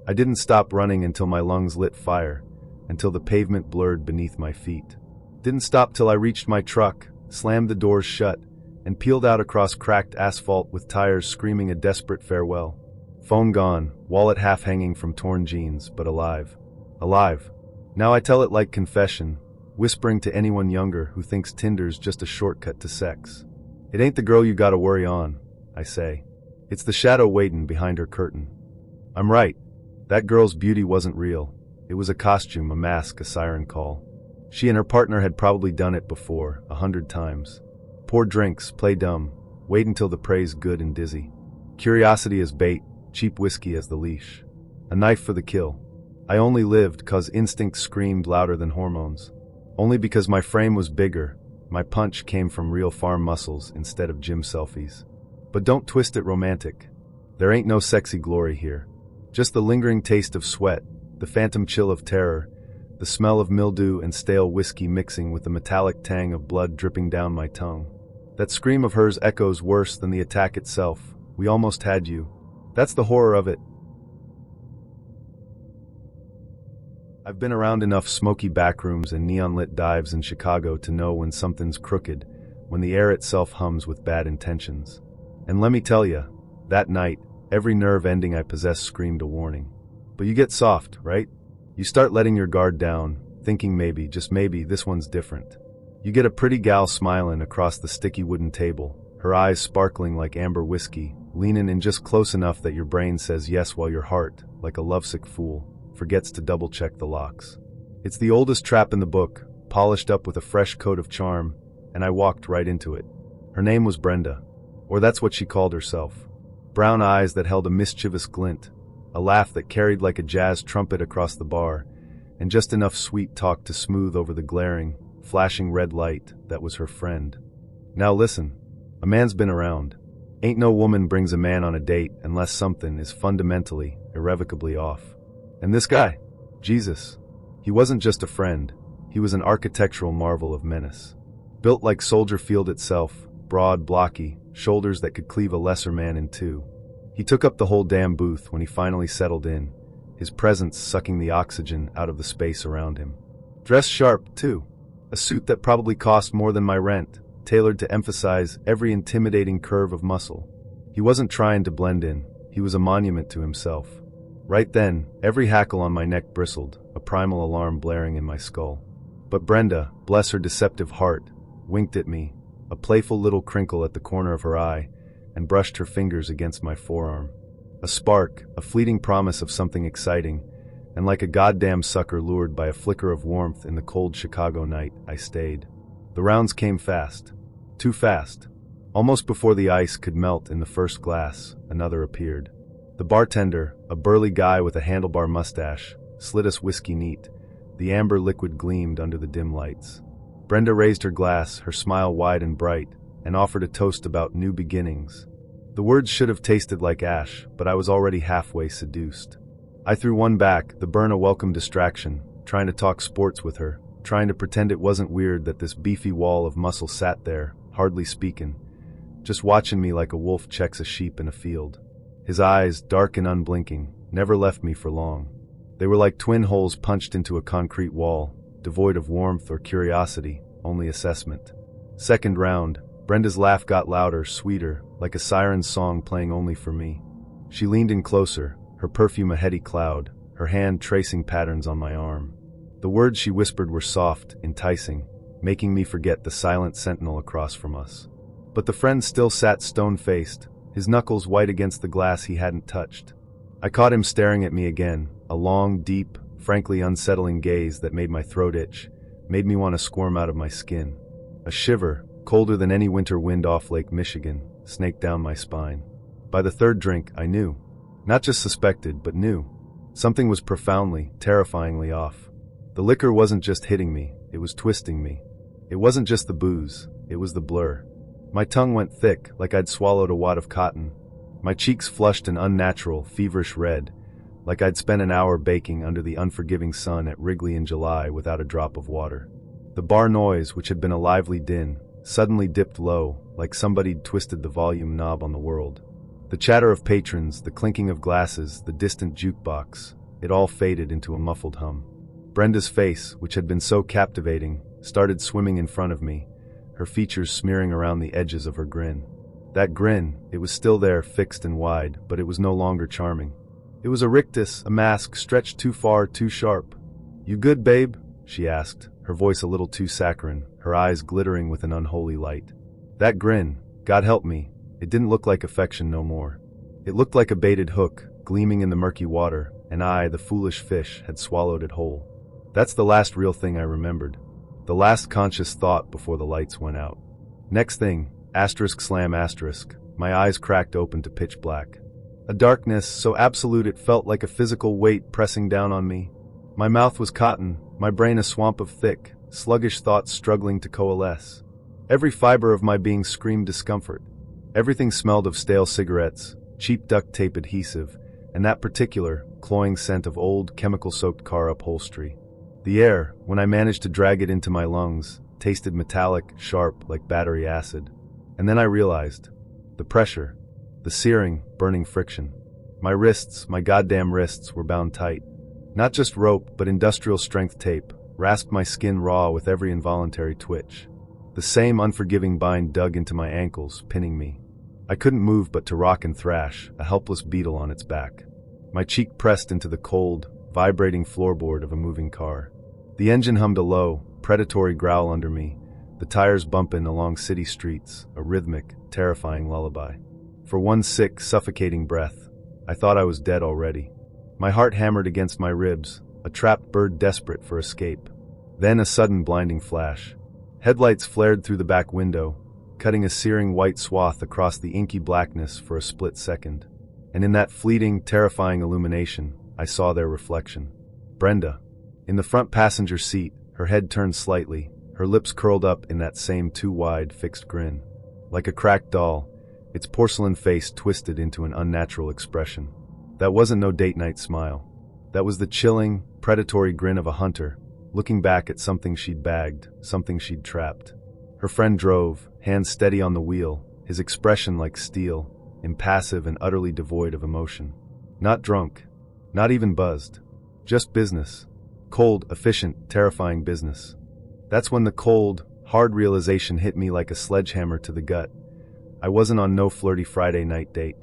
I didn't stop running until my lungs lit fire, until the pavement blurred beneath my feet. Didn't stop till I reached my truck, slammed the doors shut, and peeled out across cracked asphalt with tires screaming a desperate farewell. Phone gone, wallet half hanging from torn jeans, but alive. Alive. Now I tell it like confession, whispering to anyone younger who thinks Tinder's just a shortcut to sex. It ain't the girl you gotta worry on, I say. It's the shadow waiting behind her curtain. I'm right. That girl's beauty wasn't real. It was a costume, a mask, a siren call. She and her partner had probably done it before, 100 times. Pour drinks, play dumb, wait until the prey's good and dizzy. Curiosity as bait, cheap whiskey as the leash. A knife for the kill. I only lived 'cause instinct screamed louder than hormones. Only because my frame was bigger, my punch came from real farm muscles instead of gym selfies. But don't twist it romantic. There ain't no sexy glory here. Just the lingering taste of sweat, the phantom chill of terror, the smell of mildew and stale whiskey mixing with the metallic tang of blood dripping down my tongue. That scream of hers echoes worse than the attack itself. "We almost had you." That's the horror of it. I've been around enough smoky backrooms and neon-lit dives in Chicago to know when something's crooked, when the air itself hums with bad intentions. And let me tell ya, that night, every nerve ending I possessed screamed a warning. But you get soft, right? You start letting your guard down, thinking maybe, just maybe, this one's different. You get a pretty gal smiling across the sticky wooden table, her eyes sparkling like amber whiskey, leaning in just close enough that your brain says yes while your heart, like a lovesick fool, forgets to double-check the locks. It's the oldest trap in the book, polished up with a fresh coat of charm, and I walked right into it. Her name was Brenda, or that's what she called herself. Brown eyes that held a mischievous glint, a laugh that carried like a jazz trumpet across the bar, and just enough sweet talk to smooth over the glaring, flashing red light that was her friend. Now listen, a man's been around. Ain't no woman brings a man on a date unless something is fundamentally, irrevocably off. And this guy, Jesus, he wasn't just a friend, he was an architectural marvel of menace. Built like Soldier Field itself, broad, blocky, shoulders that could cleave a lesser man in two. He took up the whole damn booth when he finally settled in, his presence sucking the oxygen out of the space around him. Dressed sharp, too. A suit that probably cost more than my rent, tailored to emphasize every intimidating curve of muscle. He wasn't trying to blend in, he was a monument to himself. Right then, every hackle on my neck bristled, a primal alarm blaring in my skull. But Brenda, bless her deceptive heart, winked at me, a playful little crinkle at the corner of her eye, and brushed her fingers against my forearm. A spark, a fleeting promise of something exciting, and like a goddamn sucker lured by a flicker of warmth in the cold Chicago night, I stayed. The rounds came fast. Too fast. Almost before the ice could melt in the first glass, another appeared. The bartender, a burly guy with a handlebar mustache, slid us whiskey neat. The amber liquid gleamed under the dim lights. Brenda raised her glass, her smile wide and bright, and offered a toast about new beginnings. The words should have tasted like ash, but I was already halfway seduced. I threw one back, the burn a welcome distraction, trying to talk sports with her, trying to pretend it wasn't weird that this beefy wall of muscle sat there, hardly speaking, just watching me like a wolf checks a sheep in a field. His eyes, dark and unblinking, never left me for long. They were like twin holes punched into a concrete wall, devoid of warmth or curiosity, only assessment. Second round, Brenda's laugh got louder, sweeter, like a siren's song playing only for me. She leaned in closer, her perfume a heady cloud, her hand tracing patterns on my arm. The words she whispered were soft, enticing, making me forget the silent sentinel across from us. But the friend still sat stone-faced, his knuckles white against the glass he hadn't touched. I caught him staring at me again, a long, deep, frankly unsettling gaze that made my throat itch, made me want to squirm out of my skin. A shiver, colder than any winter wind off Lake Michigan, snaked down my spine. By the third drink, I knew. Not just suspected, but knew. Something was profoundly, terrifyingly off. The liquor wasn't just hitting me, it was twisting me. It wasn't just the booze, it was the blur. My tongue went thick, like I'd swallowed a wad of cotton. My cheeks flushed an unnatural, feverish red, like I'd spent an hour baking under the unforgiving sun at Wrigley in July without a drop of water. The bar noise, which had been a lively din, suddenly dipped low, like somebody'd twisted the volume knob on the world. The chatter of patrons, the clinking of glasses, the distant jukebox, it all faded into a muffled hum. Brenda's face, which had been so captivating, started swimming in front of me, her features smearing around the edges of her grin. That grin, it was still there, fixed and wide, but it was no longer charming. It was a rictus, a mask stretched too far, too sharp. "You good, babe?" she asked, her voice a little too saccharine, her eyes glittering with an unholy light. That grin, God help me, it didn't look like affection no more. It looked like a baited hook, gleaming in the murky water, and I, the foolish fish, had swallowed it whole. That's the last real thing I remembered. The last conscious thought before the lights went out. Next thing, asterisk slam asterisk, my eyes cracked open to pitch black. A darkness so absolute it felt like a physical weight pressing down on me. My mouth was cotton, my brain a swamp of thick, sluggish thoughts struggling to coalesce. Every fiber of my being screamed discomfort. Everything smelled of stale cigarettes, cheap duct tape adhesive, and that particular, cloying scent of old, chemical-soaked car upholstery. The air, when I managed to drag it into my lungs, tasted metallic, sharp, like battery acid. And then I realized. The pressure. The searing, burning friction. My wrists, my goddamn wrists, were bound tight. Not just rope, but industrial-strength tape, rasped my skin raw with every involuntary twitch. The same unforgiving bind dug into my ankles, pinning me. I couldn't move but to rock and thrash, a helpless beetle on its back. My cheek pressed into the cold, vibrating floorboard of a moving car. The engine hummed a low, predatory growl under me, the tires bumping along city streets, a rhythmic, terrifying lullaby. For one sick, suffocating breath, I thought I was dead already. My heart hammered against my ribs, a trapped bird desperate for escape. Then a sudden blinding flash. Headlights flared through the back window, cutting a searing white swath across the inky blackness for a split second. And in that fleeting, terrifying illumination, I saw their reflection. Brenda. In the front passenger seat, her head turned slightly, her lips curled up in that same too-wide, fixed grin. Like a cracked doll, its porcelain face twisted into an unnatural expression. That wasn't no date-night smile. That was the chilling, predatory grin of a hunter, looking back at something she'd bagged, something she'd trapped. Her friend drove, hands steady on the wheel, his expression like steel, impassive and utterly devoid of emotion. Not drunk, not even buzzed. Just business. Cold, efficient, terrifying business. That's when the cold, hard realization hit me like a sledgehammer to the gut. I wasn't on no flirty Friday night date.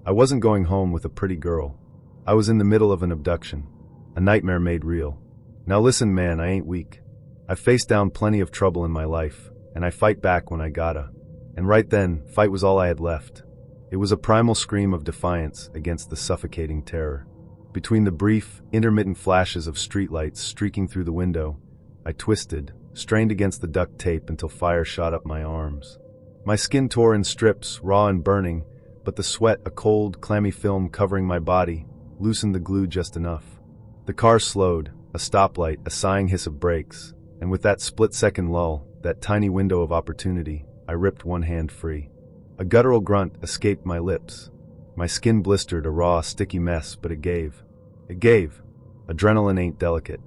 I wasn't going home with a pretty girl. I was in the middle of an abduction. A nightmare made real. Now listen, man, I ain't weak. I've faced down plenty of trouble in my life, and I fight back when I gotta. And right then, fight was all I had left. It was a primal scream of defiance against the suffocating terror. Between the brief, intermittent flashes of streetlights streaking through the window, I twisted, strained against the duct tape until fire shot up my arms. My skin tore in strips, raw and burning, but the sweat, a cold, clammy film covering my body, loosened the glue just enough. The car slowed, a stoplight, a sighing hiss of brakes, and with that split-second lull, that tiny window of opportunity, I ripped one hand free. A guttural grunt escaped my lips. My skin blistered, a raw, sticky mess, but it gave. It gave. Adrenaline ain't delicate.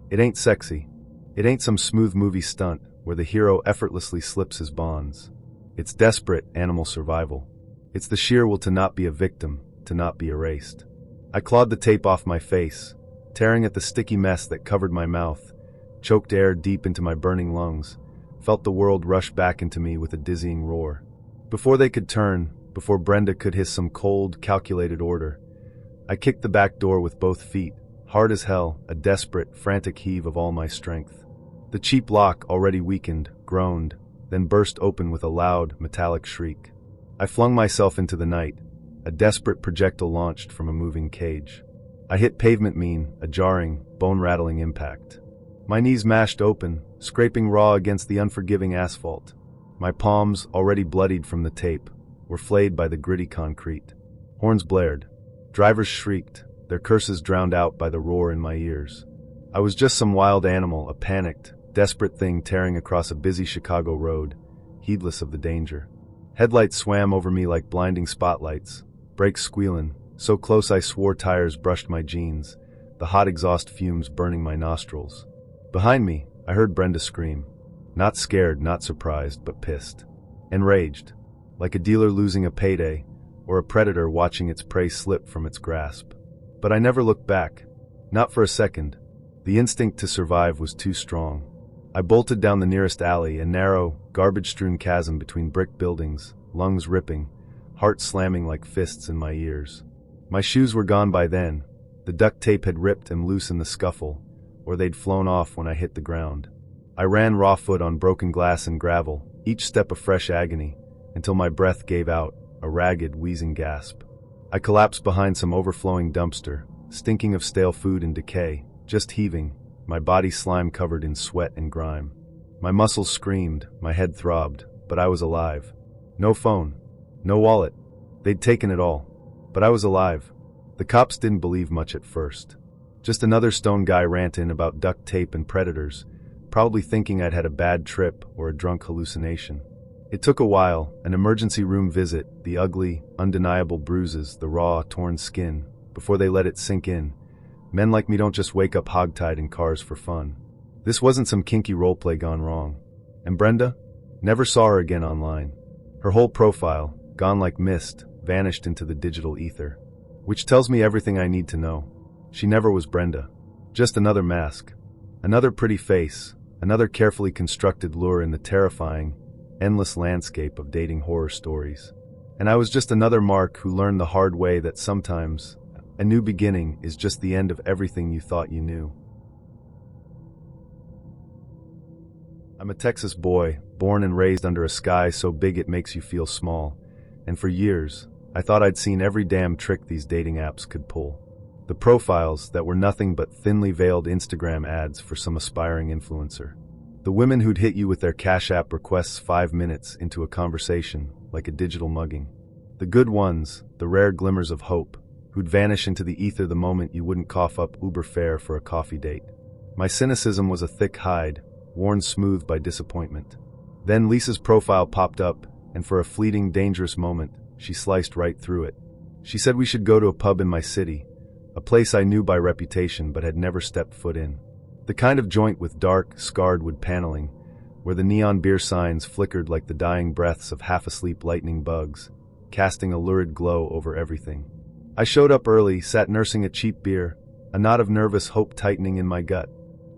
It ain't sexy. It ain't some smooth movie stunt where the hero effortlessly slips his bonds. It's desperate animal survival. It's the sheer will to not be a victim, to not be erased. I clawed the tape off my face, tearing at the sticky mess that covered my mouth, choked air deep into my burning lungs, felt the world rush back into me with a dizzying roar. Before they could turn, before Brenda could hiss some cold, calculated order. I kicked the back door with both feet, hard as hell, a desperate, frantic heave of all my strength. The cheap lock, already weakened, groaned, then burst open with a loud, metallic shriek. I flung myself into the night, a desperate projectile launched from a moving cage. I hit pavement mean, a jarring, bone-rattling impact. My knees mashed open, scraping raw against the unforgiving asphalt. My palms, already bloodied from the tape, were flayed by the gritty concrete. Horns blared. Drivers shrieked, their curses drowned out by the roar in my ears. I was just some wild animal, a panicked, desperate thing tearing across a busy Chicago road, heedless of the danger. Headlights swam over me like blinding spotlights, brakes squealing, so close I swore tires brushed my jeans, the hot exhaust fumes burning my nostrils. Behind me, I heard Brenda scream. Not scared, not surprised, but pissed. Enraged, like a dealer losing a payday, or a predator watching its prey slip from its grasp. But I never looked back. Not for a second. The instinct to survive was too strong. I bolted down the nearest alley, a narrow, garbage-strewn chasm between brick buildings, lungs ripping, heart slamming like fists in my ears. My shoes were gone by then. The duct tape had ripped them loose in the scuffle, or they'd flown off when I hit the ground. I ran raw foot on broken glass and gravel, each step a fresh agony, until my breath gave out, a ragged, wheezing gasp. I collapsed behind some overflowing dumpster, stinking of stale food and decay, just heaving, my body slime-covered in sweat and grime. My muscles screamed, my head throbbed, but I was alive. No phone, no wallet. They'd taken it all. But I was alive. The cops didn't believe much at first. Just another stone guy ranting about duct tape and predators, probably thinking I'd had a bad trip or a drunk hallucination. It took a while, an emergency room visit, the ugly, undeniable bruises, the raw, torn skin, before they let it sink in. Men like me don't just wake up hogtied in cars for fun. This wasn't some kinky roleplay gone wrong. And Brenda? Never saw her again online. Her whole profile, gone like mist, vanished into the digital ether. Which tells me everything I need to know. She never was Brenda. Just another mask. Another pretty face. Another carefully constructed lure in the terrifying, endless landscape of dating horror stories. And I was just another mark who learned the hard way that sometimes a new beginning is just the end of everything you thought you knew. I'm a Texas boy, born and raised under a sky so big it makes you feel small. And for years, I thought I'd seen every damn trick these dating apps could pull. The profiles that were nothing but thinly veiled Instagram ads for some aspiring influencer. The women who'd hit you with their Cash App requests 5 minutes into a conversation, like a digital mugging. The good ones, the rare glimmers of hope, who'd vanish into the ether the moment you wouldn't cough up Uber fare for a coffee date. My cynicism was a thick hide, worn smooth by disappointment. Then Lisa's profile popped up, and for a fleeting, dangerous moment, she sliced right through it. She said we should go to a pub in my city, a place I knew by reputation but had never stepped foot in. The kind of joint with dark, scarred wood paneling, where the neon beer signs flickered like the dying breaths of half-asleep lightning bugs, casting a lurid glow over everything. I showed up early, sat nursing a cheap beer, a knot of nervous hope tightening in my gut.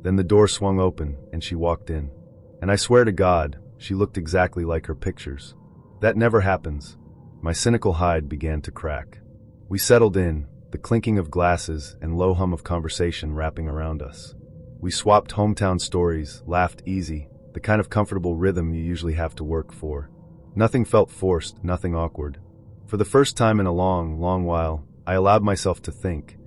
Then the door swung open, and she walked in. And I swear to God, she looked exactly like her pictures. That never happens. My cynical hide began to crack. We settled in, the clinking of glasses and low hum of conversation wrapping around us. We swapped hometown stories, laughed easy, the kind of comfortable rhythm you usually have to work for. Nothing felt forced, nothing awkward. For the first time in a long, long while, I allowed myself to think.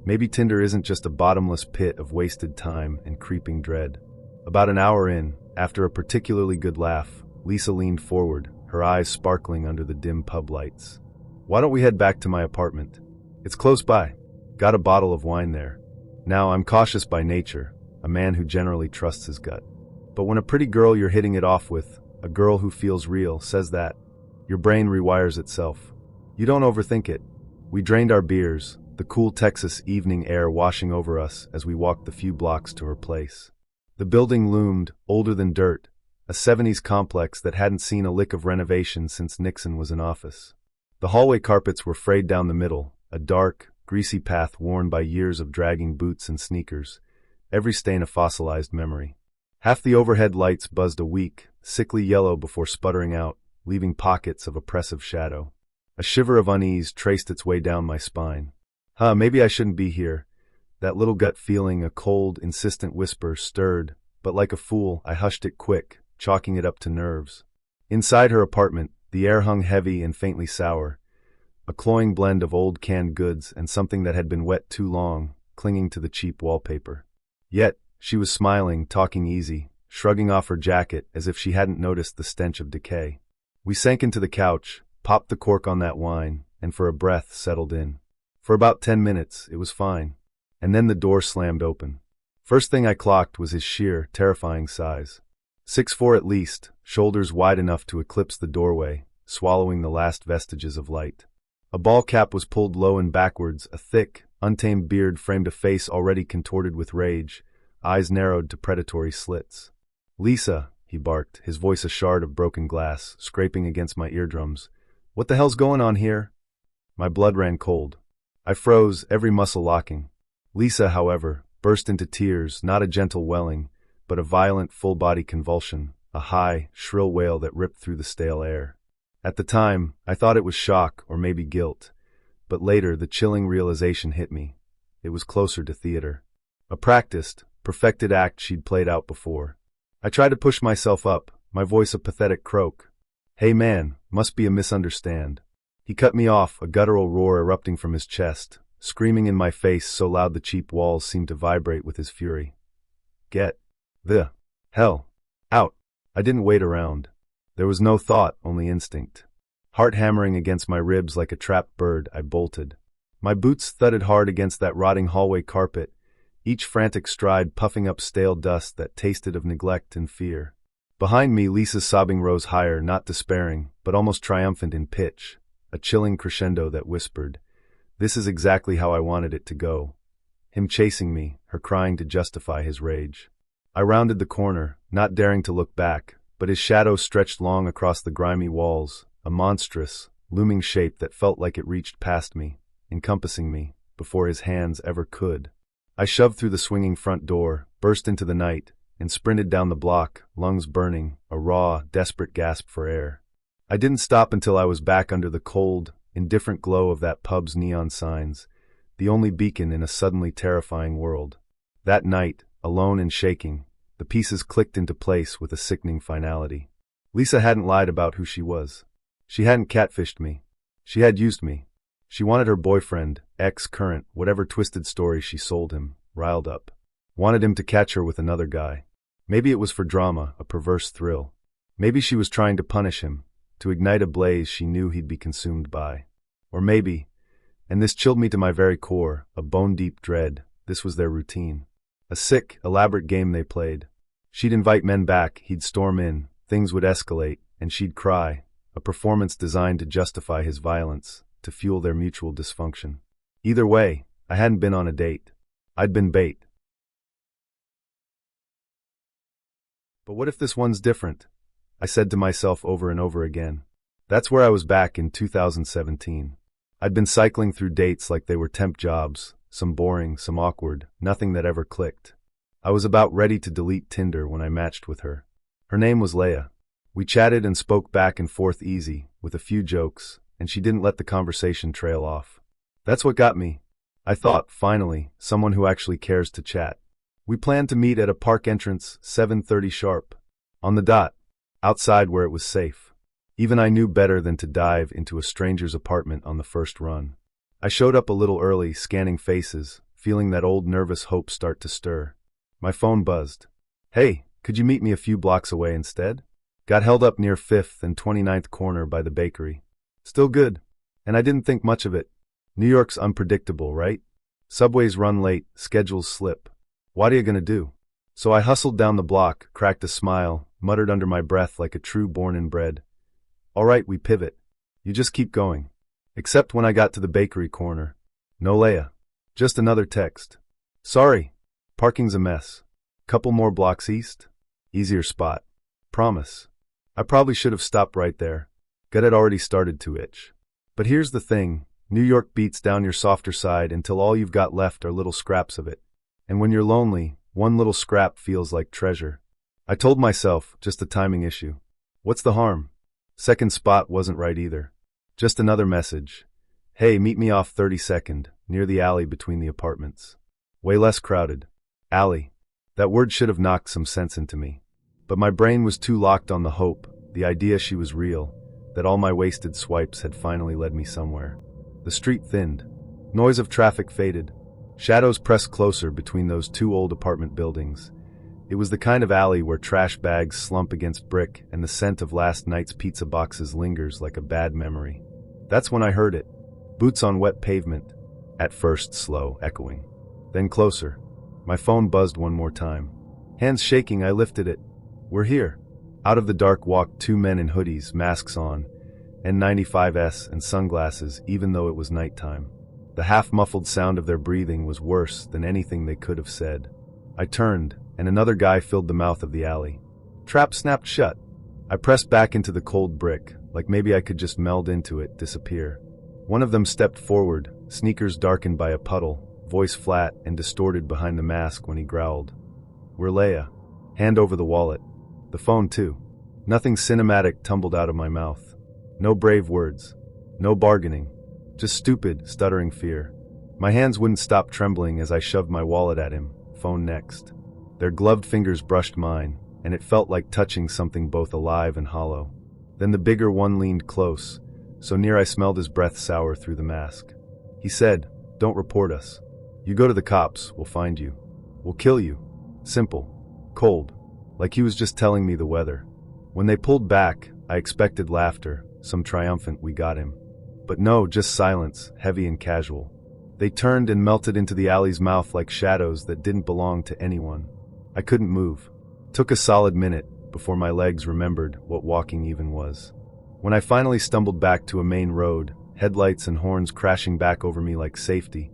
Maybe Tinder isn't just a bottomless pit of wasted time and creeping dread. About an hour in, after a particularly good laugh, Lisa leaned forward, her eyes sparkling under the dim pub lights. Why don't we head back to my apartment? It's close by. Got a bottle of wine there. Now, I'm cautious by nature, a man who generally trusts his gut. But when a pretty girl you're hitting it off with, a girl who feels real, says that, your brain rewires itself. You don't overthink it. We drained our beers, the cool Texas evening air washing over us as we walked the few blocks to her place. The building loomed, older than dirt, a 70s complex that hadn't seen a lick of renovation since Nixon was in office. The hallway carpets were frayed down the middle, a dark, greasy path worn by years of dragging boots and sneakers, every stain a fossilized memory. Half the overhead lights buzzed a weak, sickly yellow before sputtering out, leaving pockets of oppressive shadow. A shiver of unease traced its way down my spine. Maybe I shouldn't be here. That little gut feeling, a cold, insistent whisper, stirred, but like a fool, I hushed it quick, chalking it up to nerves. Inside her apartment, the air hung heavy and faintly sour, a cloying blend of old canned goods and something that had been wet too long, clinging to the cheap wallpaper. Yet, she was smiling, talking easy, shrugging off her jacket as if she hadn't noticed the stench of decay. We sank into the couch, popped the cork on that wine, and for a breath settled in. For about 10 minutes, it was fine. And then the door slammed open. First thing I clocked was his sheer, terrifying size. 6'4" at least, shoulders wide enough to eclipse the doorway, swallowing the last vestiges of light. A ball cap was pulled low and backwards, a thick, untamed beard framed a face already contorted with rage, eyes narrowed to predatory slits. "Lisa," he barked, his voice a shard of broken glass, scraping against my eardrums. "What the hell's going on here?" My blood ran cold. I froze, every muscle locking. Lisa, however, burst into tears, not a gentle welling, but a violent, full-body convulsion, a high, shrill wail that ripped through the stale air. At the time, I thought it was shock or maybe guilt, but later the chilling realization hit me. It was closer to theater. A practiced, perfected act she'd played out before. I tried to push myself up, my voice a pathetic croak. "Hey man, must be a misunderstand." He cut me off, a guttural roar erupting from his chest, screaming in my face so loud the cheap walls seemed to vibrate with his fury. "Get the hell out." I didn't wait around. There was no thought, only instinct. Heart hammering against my ribs like a trapped bird, I bolted. My boots thudded hard against that rotting hallway carpet, each frantic stride puffing up stale dust that tasted of neglect and fear. Behind me, Lisa's sobbing rose higher, not despairing, but almost triumphant in pitch, a chilling crescendo that whispered, "This is exactly how I wanted it to go." Him chasing me, her crying to justify his rage. I rounded the corner, not daring to look back, but his shadow stretched long across the grimy walls, a monstrous, looming shape that felt like it reached past me, encompassing me, before his hands ever could. I shoved through the swinging front door, burst into the night, and sprinted down the block, lungs burning, a raw, desperate gasp for air. I didn't stop until I was back under the cold, indifferent glow of that pub's neon signs, the only beacon in a suddenly terrifying world. That night, alone and shaking, the pieces clicked into place with a sickening finality. Lisa hadn't lied about who she was. She hadn't catfished me. She had used me. She wanted her boyfriend, ex-current, whatever twisted story she sold him, riled up. Wanted him to catch her with another guy. Maybe it was for drama, a perverse thrill. Maybe she was trying to punish him, to ignite a blaze she knew he'd be consumed by. Or maybe, and this chilled me to my very core, a bone-deep dread, this was their routine. A sick, elaborate game they played. She'd invite men back, he'd storm in, things would escalate, and she'd cry, a performance designed to justify his violence, to fuel their mutual dysfunction. Either way, I hadn't been on a date. I'd been bait. But what if this one's different? I said to myself over and over again. That's where I was back in 2017. I'd been cycling through dates like they were temp jobs, some boring, some awkward, nothing that ever clicked. I was about ready to delete Tinder when I matched with her. Her name was Leia. We chatted and spoke back and forth easy, with a few jokes, and she didn't let the conversation trail off. That's what got me. I thought, finally, someone who actually cares to chat. We planned to meet at a park entrance, 7:30 sharp. On the dot. Outside where it was safe. Even I knew better than to dive into a stranger's apartment on the first run. I showed up a little early, scanning faces, feeling that old nervous hope start to stir. My phone buzzed. "Hey, could you meet me a few blocks away instead?" Got held up near 5th and 29th corner by the bakery. Still good. And I didn't think much of it. New York's unpredictable, right? Subways run late, schedules slip. What are you gonna do? So I hustled down the block, cracked a smile, muttered under my breath like a true born and bred. "All right, we pivot. You just keep going." Except when I got to the bakery corner. No Leia. Just another text. "Sorry. Parking's a mess. Couple more blocks east. Easier spot. Promise." I probably should have stopped right there. Gut had already started to itch. But here's the thing. New York beats down your softer side until all you've got left are little scraps of it. And when you're lonely, one little scrap feels like treasure. I told myself, just a timing issue. What's the harm? Second spot wasn't right either. Just another message. Hey, meet me off 32nd, near the alley between the apartments. Way less crowded. Alley. That word should have knocked some sense into me. But my brain was too locked on the hope, the idea she was real, that all my wasted swipes had finally led me somewhere. The street thinned. Noise of traffic faded. Shadows pressed closer between those two old apartment buildings. It was the kind of alley where trash bags slump against brick and the scent of last night's pizza boxes lingers like a bad memory. That's when I heard it. Boots on wet pavement. At first slow, echoing. Then closer. My phone buzzed one more time. Hands shaking, I lifted it. We're here. Out of the dark walked two men in hoodies, masks on, N95s and sunglasses, even though it was nighttime. The half-muffled sound of their breathing was worse than anything they could have said. I turned, and another guy filled the mouth of the alley. Trap snapped shut. I pressed back into the cold brick, like maybe I could just meld into it, disappear. One of them stepped forward, sneakers darkened by a puddle, voice flat and distorted behind the mask when he growled. We're Leia. Hand over the wallet. The phone too. Nothing cinematic tumbled out of my mouth. No brave words. No bargaining. Just stupid, stuttering fear. My hands wouldn't stop trembling as I shoved my wallet at him, phone next. Their gloved fingers brushed mine, and it felt like touching something both alive and hollow. Then the bigger one leaned close, so near I smelled his breath sour through the mask. He said, "Don't report us. You go to the cops, we'll find you. We'll kill you." Simple. Cold. Like he was just telling me the weather. When they pulled back, I expected laughter, some triumphant "we got him." But no, just silence, heavy and casual. They turned and melted into the alley's mouth like shadows that didn't belong to anyone. I couldn't move. Took a solid minute before my legs remembered what walking even was. When I finally stumbled back to a main road, headlights and horns crashing back over me like safety,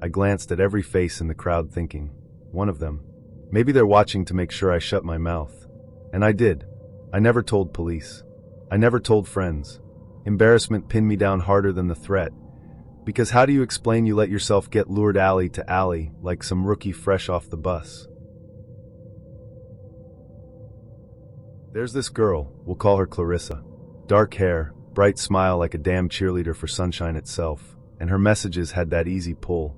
I glanced at every face in the crowd thinking, one of them. Maybe they're watching to make sure I shut my mouth. And I did. I never told police. I never told friends. Embarrassment pinned me down harder than the threat. Because how do you explain you let yourself get lured alley to alley like some rookie fresh off the bus? There's this girl, we'll call her Clarissa. Dark hair, bright smile like a damn cheerleader for sunshine itself, and her messages had that easy pull,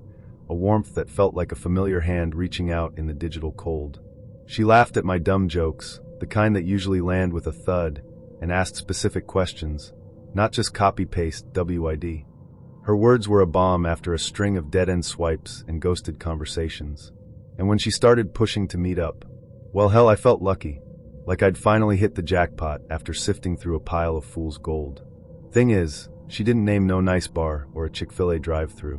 a warmth that felt like a familiar hand reaching out in the digital cold. She laughed at my dumb jokes, the kind that usually land with a thud, and asked specific questions, not just copy-paste WID. Her words were a bomb after a string of dead-end swipes and ghosted conversations. And when she started pushing to meet up, well hell, I felt lucky. Like I'd finally hit the jackpot after sifting through a pile of fool's gold. Thing is, she didn't name no nice bar or a Chick-fil-A drive-thru.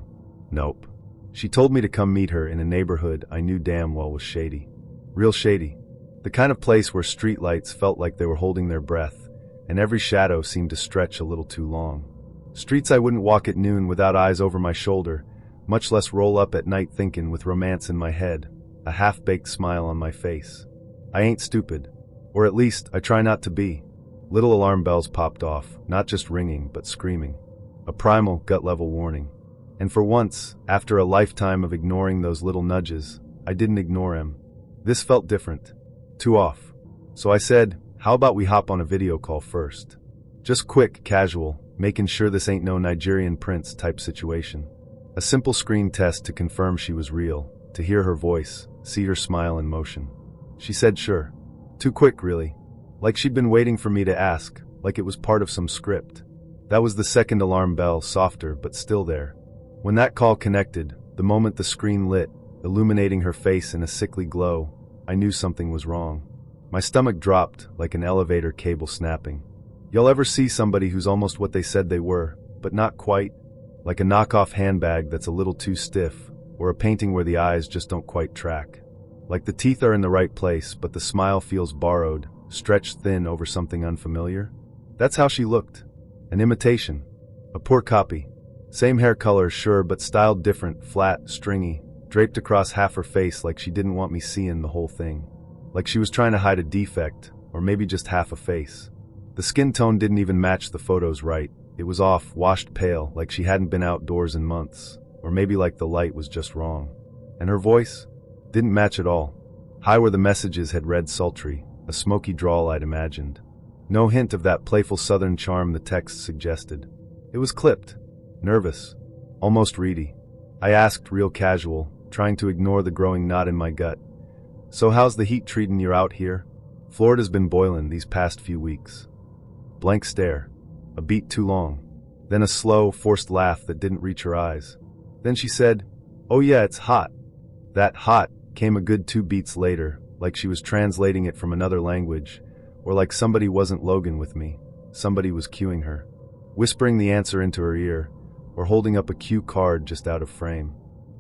Nope. She told me to come meet her in a neighborhood I knew damn well was shady. Real shady. The kind of place where streetlights felt like they were holding their breath, and every shadow seemed to stretch a little too long. Streets I wouldn't walk at noon without eyes over my shoulder, much less roll up at night thinking with romance in my head, a half-baked smile on my face. I ain't stupid. Or at least, I try not to be. Little alarm bells popped off, not just ringing, but screaming. A primal, gut-level warning. And for once, after a lifetime of ignoring those little nudges, I didn't ignore him. This felt different. Too off. So I said, how about we hop on a video call first? Just quick, casual, making sure this ain't no Nigerian prince type situation. A simple screen test to confirm she was real, to hear her voice, see her smile in motion. She said sure. Too quick, really. Like she'd been waiting for me to ask, like it was part of some script. That was the second alarm bell, softer but still there. When that call connected, the moment the screen lit, illuminating her face in a sickly glow, I knew something was wrong. My stomach dropped like an elevator cable snapping. You'll ever see somebody who's almost what they said they were, but not quite? Like a knockoff handbag that's a little too stiff, or a painting where the eyes just don't quite track. Like the teeth are in the right place, but the smile feels borrowed, stretched thin over something unfamiliar. That's how she looked. An imitation. A poor copy. Same hair color, sure, but styled different, flat, stringy, draped across half her face like she didn't want me seeing the whole thing. Like she was trying to hide a defect, or maybe just half a face. The skin tone didn't even match the photos right. It was off, washed pale, like she hadn't been outdoors in months, or maybe like the light was just wrong. And her voice? Didn't match at all. High where the messages had read sultry, a smoky drawl I'd imagined. No hint of that playful southern charm the text suggested. It was clipped, nervous, almost reedy. I asked real casual, trying to ignore the growing knot in my gut. So how's the heat treatin' you out here? Florida's been boiling these past few weeks. Blank stare. A beat too long. Then a slow, forced laugh that didn't reach her eyes. Then she said, "Oh yeah, it's hot." That hot came a good 2 beats later, like she was translating it from another language, or like somebody wasn't Logan with me. Somebody was cueing her, whispering the answer into her ear, or holding up a cue card just out of frame.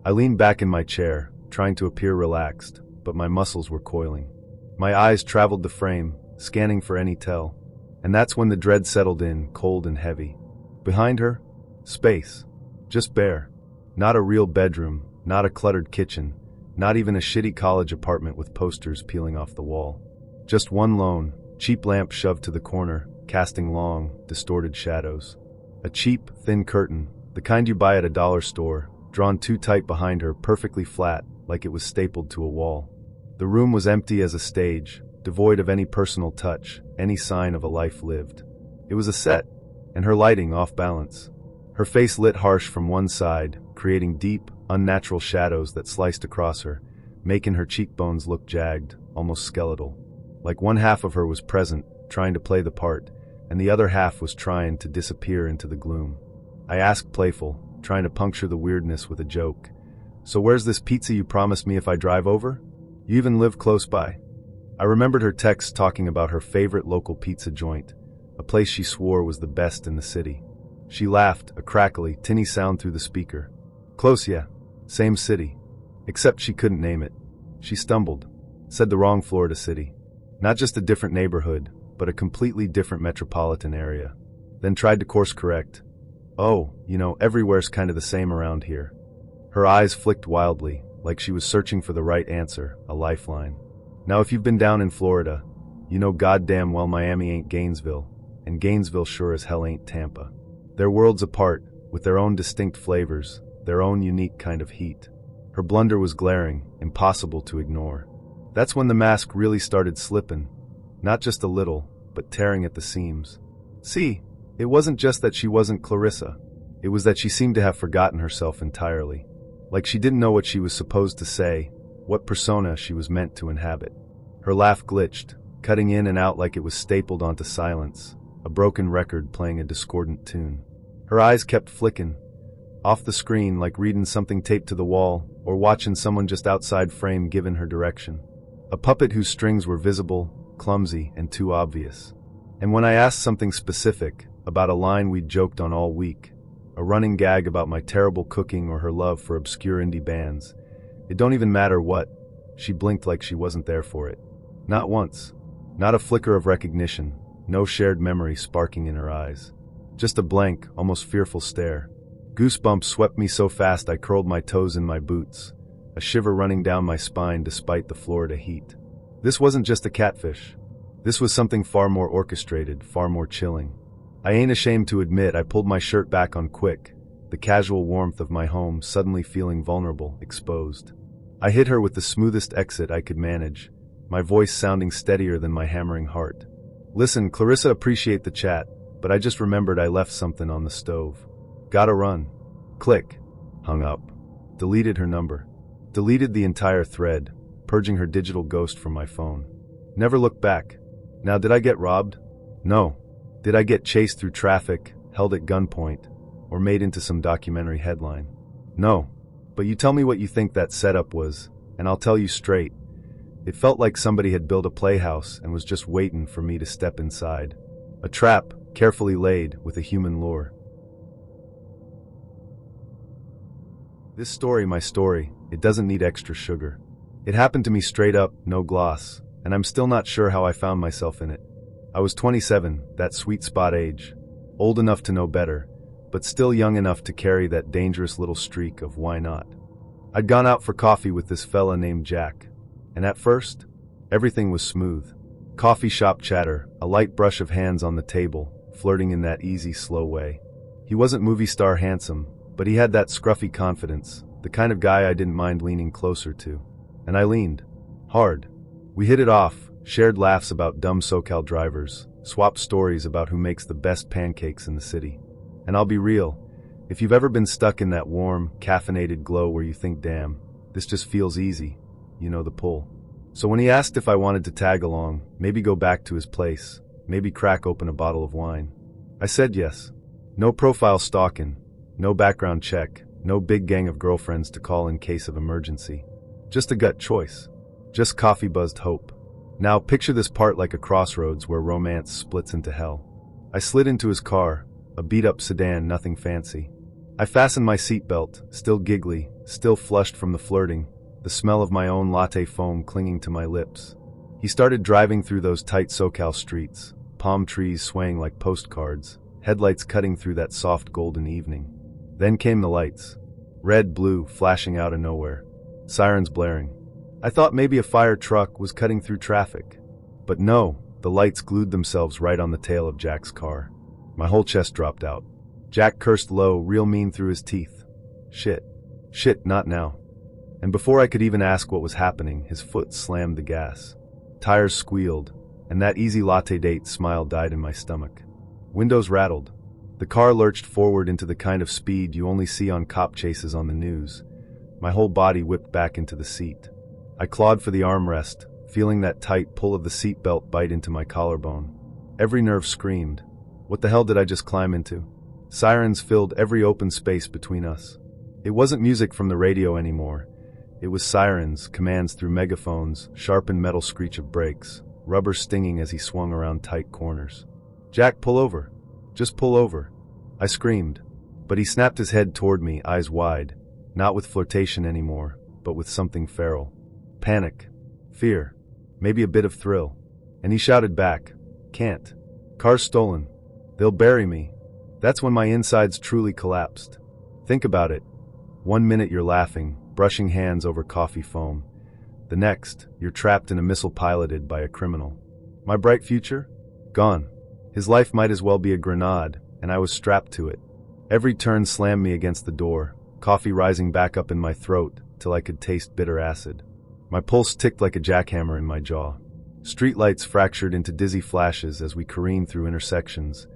I leaned back in my chair, trying to appear relaxed, but my muscles were coiling. My eyes traveled the frame, scanning for any tell. And that's when the dread settled in, cold and heavy. Behind her, space. Just bare. Not a real bedroom, not a cluttered kitchen, not even a shitty college apartment with posters peeling off the wall. Just one lone, cheap lamp shoved to the corner, casting long, distorted shadows. A cheap, thin curtain, the kind you buy at a dollar store, drawn too tight behind her, perfectly flat, like it was stapled to a wall. The room was empty as a stage, devoid of any personal touch, any sign of a life lived. It was a set, and her lighting off balance. Her face lit harsh from one side, creating deep, unnatural shadows that sliced across her, making her cheekbones look jagged, almost skeletal. Like one half of her was present, trying to play the part, and the other half was trying to disappear into the gloom. I asked playful, trying to puncture the weirdness with a joke. "So where's this pizza you promised me if I drive over? You even live close by." I remembered her texts talking about her favorite local pizza joint, a place she swore was the best in the city. She laughed, a crackly, tinny sound through the speaker. "Close, yeah. Same city. Except she couldn't name it. She stumbled. Said the wrong Florida city. Not just a different neighborhood, but a completely different metropolitan area. Then tried to course correct. "Oh, everywhere's kind of the same around here." Her eyes flicked wildly, like she was searching for the right answer, a lifeline. Now if you've been down in Florida, you know goddamn well Miami ain't Gainesville, and Gainesville sure as hell ain't Tampa. They're worlds apart, with their own distinct flavors, their own unique kind of heat. Her blunder was glaring, impossible to ignore. That's when the mask really started slipping. Not just a little, but tearing at the seams. See, it wasn't just that she wasn't Clarissa. It was that she seemed to have forgotten herself entirely. Like she didn't know what she was supposed to say, what persona she was meant to inhabit. Her laugh glitched, cutting in and out like it was stapled onto silence, a broken record playing a discordant tune. Her eyes kept flicking, off the screen like reading something taped to the wall, or watching someone just outside frame giving her direction. A puppet whose strings were visible, clumsy, and too obvious. And when I asked something specific, about a line we'd joked on all week, a running gag about my terrible cooking or her love for obscure indie bands, it don't even matter what, she blinked like she wasn't there for it. Not once. Not a flicker of recognition, no shared memory sparking in her eyes. Just a blank, almost fearful stare. Goosebumps swept me so fast I curled my toes in my boots, a shiver running down my spine despite the Florida heat. This wasn't just a catfish. This was something far more orchestrated, far more chilling. I ain't ashamed to admit I pulled my shirt back on quick, the casual warmth of my home suddenly feeling vulnerable, exposed. I hit her with the smoothest exit I could manage, my voice sounding steadier than my hammering heart. "Listen, Clarissa, appreciate the chat, but I just remembered I left something on the stove. Gotta run." Click. Hung up. Deleted her number. Deleted the entire thread, purging her digital ghost from my phone. Never looked back. Now, did I get robbed? No. Did I get chased through traffic, held at gunpoint, or made into some documentary headline? No. But you tell me what you think that setup was, and I'll tell you straight. It felt like somebody had built a playhouse and was just waiting for me to step inside. A trap, carefully laid, with a human lure. This story, my story, it doesn't need extra sugar. It happened to me straight up, no gloss, and I'm still not sure how I found myself in it. I was 27, that sweet spot age, old enough to know better, but still young enough to carry that dangerous little streak of why not. I'd gone out for coffee with this fella named Jack, and at first, everything was smooth. Coffee shop chatter, a light brush of hands on the table, flirting in that easy, slow way. He wasn't movie star handsome, but he had that scruffy confidence, the kind of guy I didn't mind leaning closer to. And I leaned. Hard. We hit it off, shared laughs about dumb SoCal drivers, swapped stories about who makes the best pancakes in the city. And I'll be real, if you've ever been stuck in that warm, caffeinated glow where you think, damn, this just feels easy, you know the pull. So when he asked if I wanted to tag along, maybe go back to his place, maybe crack open a bottle of wine, I said yes. No profile stalking, no background check, no big gang of girlfriends to call in case of emergency. Just a gut choice. Just coffee-buzzed hope. Now picture this part like a crossroads where romance splits into hell. I slid into his car, a beat-up sedan, nothing fancy. I fastened my seatbelt, still giggly, still flushed from the flirting, the smell of my own latte foam clinging to my lips. He started driving through those tight SoCal streets, palm trees swaying like postcards, headlights cutting through that soft golden evening. Then came the lights. Red, blue, flashing out of nowhere. Sirens blaring. I thought maybe a fire truck was cutting through traffic. But no, the lights glued themselves right on the tail of Jack's car. My whole chest dropped out. Jack cursed low, real mean through his teeth. Shit. Shit, not now. And before I could even ask what was happening, his foot slammed the gas. Tires squealed, and that easy latte date smile died in my stomach. Windows rattled. The car lurched forward into the kind of speed you only see on cop chases on the news. My whole body whipped back into the seat. I clawed for the armrest, feeling that tight pull of the seatbelt bite into my collarbone. Every nerve screamed. What the hell did I just climb into? Sirens filled every open space between us. It wasn't music from the radio anymore. It was sirens, commands through megaphones, sharpened metal screech of brakes, rubber stinging as he swung around tight corners. Jack, pull over. Just pull over. I screamed. But he snapped his head toward me, eyes wide, not with flirtation anymore, but with something feral. Panic. Fear. Maybe a bit of thrill. And he shouted back, "Can't. Car's stolen. They'll bury me." That's when my insides truly collapsed. Think about it. 1 minute you're laughing, brushing hands over coffee foam. The next, you're trapped in a missile piloted by a criminal. My bright future? Gone. His life might as well be a grenade, and I was strapped to it. Every turn slammed me against the door, coffee rising back up in my throat till I could taste bitter acid. My pulse ticked like a jackhammer in my jaw. Streetlights fractured into dizzy flashes as we careened through intersections,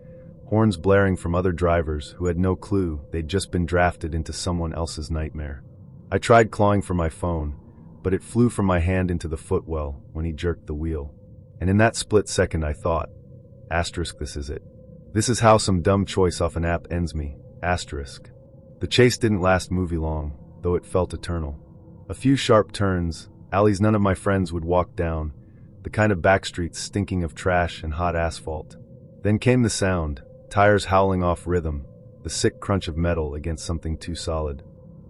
horns blaring from other drivers who had no clue they'd just been drafted into someone else's nightmare. I tried clawing for my phone, but it flew from my hand into the footwell when he jerked the wheel. And in that split second I thought, asterisk, this is it. This is how some dumb choice off an app ends me, asterisk. The chase didn't last movie long, though it felt eternal. A few sharp turns, alleys none of my friends would walk down, the kind of backstreets stinking of trash and hot asphalt. Then came the sound, tires howling off rhythm, the sick crunch of metal against something too solid.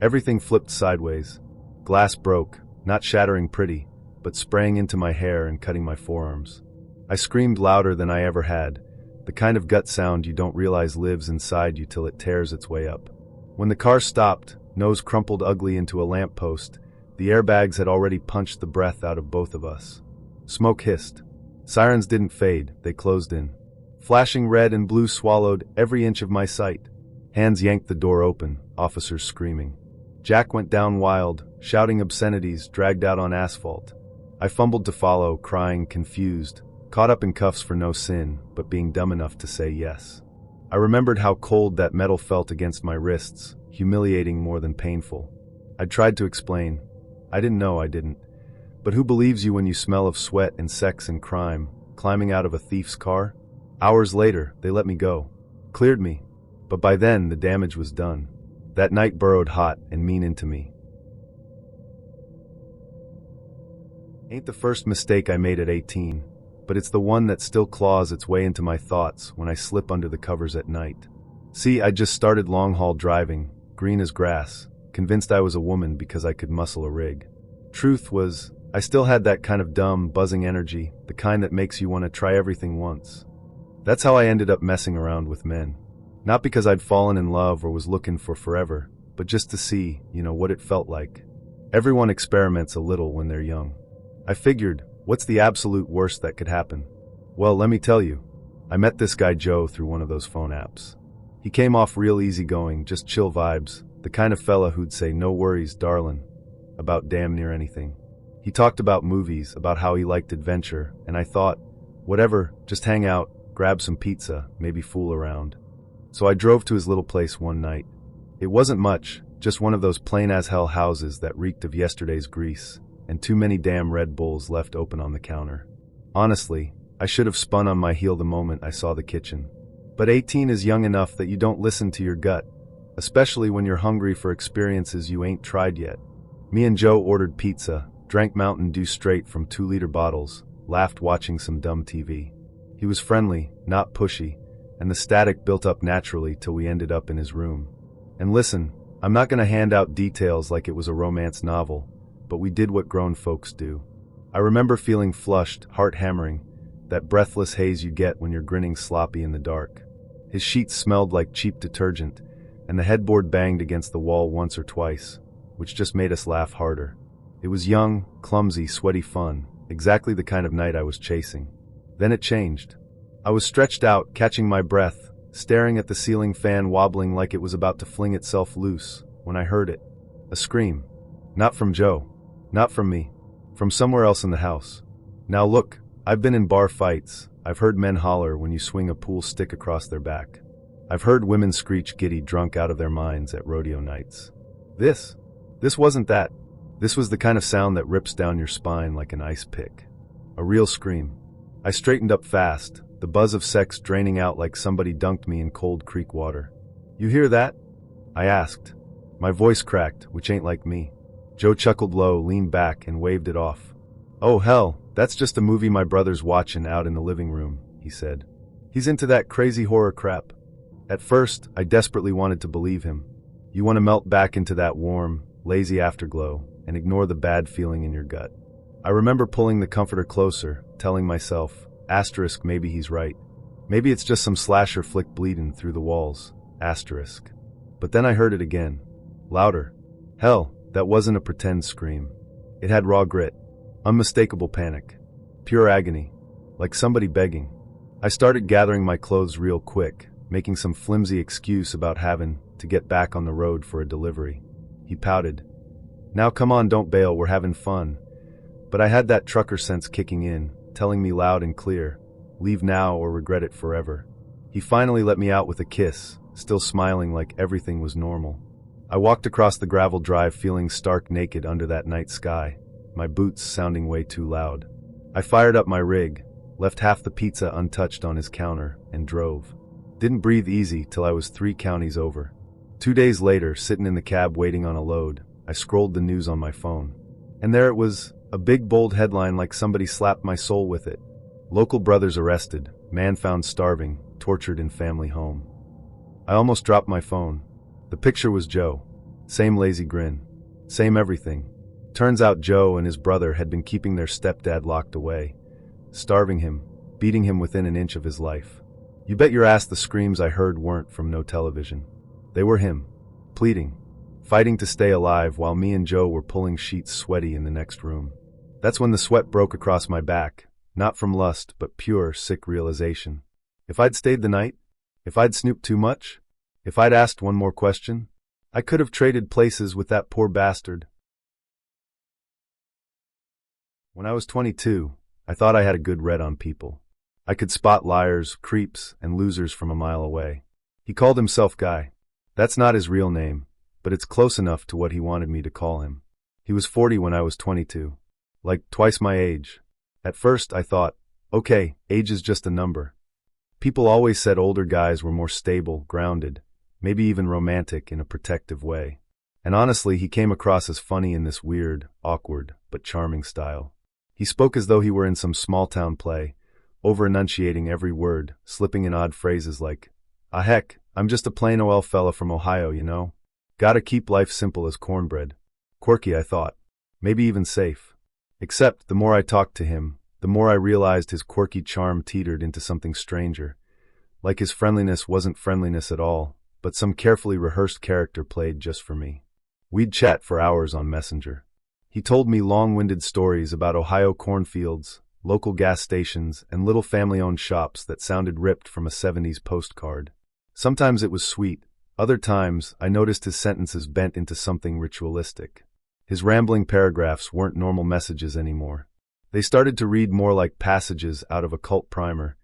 Everything flipped sideways. Glass broke, not shattering pretty, but spraying into my hair and cutting my forearms. I screamed louder than I ever had, the kind of gut sound you don't realize lives inside you till it tears its way up. When the car stopped, nose crumpled ugly into a lamppost, the airbags had already punched the breath out of both of us. Smoke hissed. Sirens didn't fade, they closed in. Flashing red and blue swallowed every inch of my sight. Hands yanked the door open, officers screaming. Jack went down wild, shouting obscenities dragged out on asphalt. I fumbled to follow, crying, confused, caught up in cuffs for no sin, but being dumb enough to say yes. I remembered how cold that metal felt against my wrists, humiliating more than painful. I tried to explain. I didn't know I didn't. But who believes you when you smell of sweat and sex and crime, climbing out of a thief's car? Hours later, they let me go. Cleared me. But by then, the damage was done. That night burrowed hot and mean into me. Ain't the first mistake I made at 18, but it's the one that still claws its way into my thoughts when I slip under the covers at night. See, I just started long-haul driving, green as grass, convinced I was a woman because I could muscle a rig. Truth was, I still had that kind of dumb, buzzing energy, the kind that makes you want to try everything once. That's how I ended up messing around with men. Not because I'd fallen in love or was looking for forever, but just to see, what it felt like. Everyone experiments a little when they're young. I figured, what's the absolute worst that could happen? Well, let me tell you. I met this guy Joe through one of those phone apps. He came off real easygoing, just chill vibes, the kind of fella who'd say no worries, darlin', about damn near anything. He talked about movies, about how he liked adventure, and I thought, whatever, just hang out, grab some pizza, maybe fool around. So I drove to his little place one night. It wasn't much, just one of those plain-as-hell houses that reeked of yesterday's grease, and too many damn Red Bulls left open on the counter. Honestly, I should have spun on my heel the moment I saw the kitchen. But 18 is young enough that you don't listen to your gut, especially when you're hungry for experiences you ain't tried yet. Me and Joe ordered pizza, drank Mountain Dew straight from 2-liter bottles, laughed watching some dumb TV. He was friendly, not pushy, and the static built up naturally till we ended up in his room. And listen, I'm not gonna hand out details like it was a romance novel, but we did what grown folks do. I remember feeling flushed, heart hammering, that breathless haze you get when you're grinning sloppy in the dark. His sheets smelled like cheap detergent, and the headboard banged against the wall once or twice, which just made us laugh harder. It was young, clumsy, sweaty fun, exactly the kind of night I was chasing. Then it changed. I was stretched out, catching my breath, staring at the ceiling fan wobbling like it was about to fling itself loose, when I heard it. A scream. Not from Joe. Not from me. From somewhere else in the house. Now look, I've been in bar fights. I've heard men holler when you swing a pool stick across their back. I've heard women screech giddy drunk out of their minds at rodeo nights. This wasn't that. This was the kind of sound that rips down your spine like an ice pick. A real scream. I straightened up fast, the buzz of sex draining out like somebody dunked me in cold creek water. "You hear that?" I asked. My voice cracked, which ain't like me. Joe chuckled low, leaned back, and waved it off. "Oh hell, that's just a movie my brother's watching out in the living room," he said. "He's into that crazy horror crap." At first, I desperately wanted to believe him. You want to melt back into that warm, lazy afterglow and ignore the bad feeling in your gut. I remember pulling the comforter closer, telling myself, asterisk, maybe he's right. Maybe it's just some slasher flick bleeding through the walls, asterisk. But then I heard it again. Louder. Hell, that wasn't a pretend scream. It had raw grit, unmistakable panic, pure agony, like somebody begging. I started gathering my clothes real quick, making some flimsy excuse about having to get back on the road for a delivery. He pouted. "Now come on, don't bail, we're having fun." But I had that trucker sense kicking in, telling me loud and clear, leave now or regret it forever. He finally let me out with a kiss, still smiling like everything was normal. I walked across the gravel drive feeling stark naked under that night sky, my boots sounding way too loud. I fired up my rig, left half the pizza untouched on his counter, and drove. Didn't breathe easy till I was 3 counties over. 2 days later, sitting in the cab waiting on a load, I scrolled the news on my phone. And there it was, a big bold headline like somebody slapped my soul with it. Local brothers arrested, man found starving, tortured in family home. I almost dropped my phone. The picture was Joe. Same lazy grin. Same everything. Turns out Joe and his brother had been keeping their stepdad locked away, starving him, beating him within an inch of his life. You bet your ass the screams I heard weren't from no television. They were him, pleading, fighting to stay alive while me and Joe were pulling sheets sweaty in the next room. That's when the sweat broke across my back, not from lust but pure, sick realization. If I'd stayed the night, if I'd snooped too much, if I'd asked one more question, I could have traded places with that poor bastard. When I was 22, I thought I had a good read on people. I could spot liars, creeps, and losers from a mile away. He called himself Guy. That's not his real name, but it's close enough to what he wanted me to call him. He was 40 when I was 22. Like twice my age. At first, I thought, okay, age is just a number. People always said older guys were more stable, grounded, maybe even romantic in a protective way. And honestly, he came across as funny in this weird, awkward, but charming style. He spoke as though he were in some small-town play, over-enunciating every word, slipping in odd phrases like, "Ah heck, I'm just a plain OL fella from Ohio, you know? Gotta keep life simple as cornbread." Quirky, I thought. Maybe even safe. Except, the more I talked to him, the more I realized his quirky charm teetered into something stranger. Like his friendliness wasn't friendliness at all, but some carefully rehearsed character played just for me. We'd chat for hours on Messenger. He told me long-winded stories about Ohio cornfields, local gas stations, and little family-owned shops that sounded ripped from a 70s postcard. Sometimes it was sweet. Other times, I noticed his sentences bent into something ritualistic. His rambling paragraphs weren't normal messages anymore. They started to read more like passages out of a cult primer,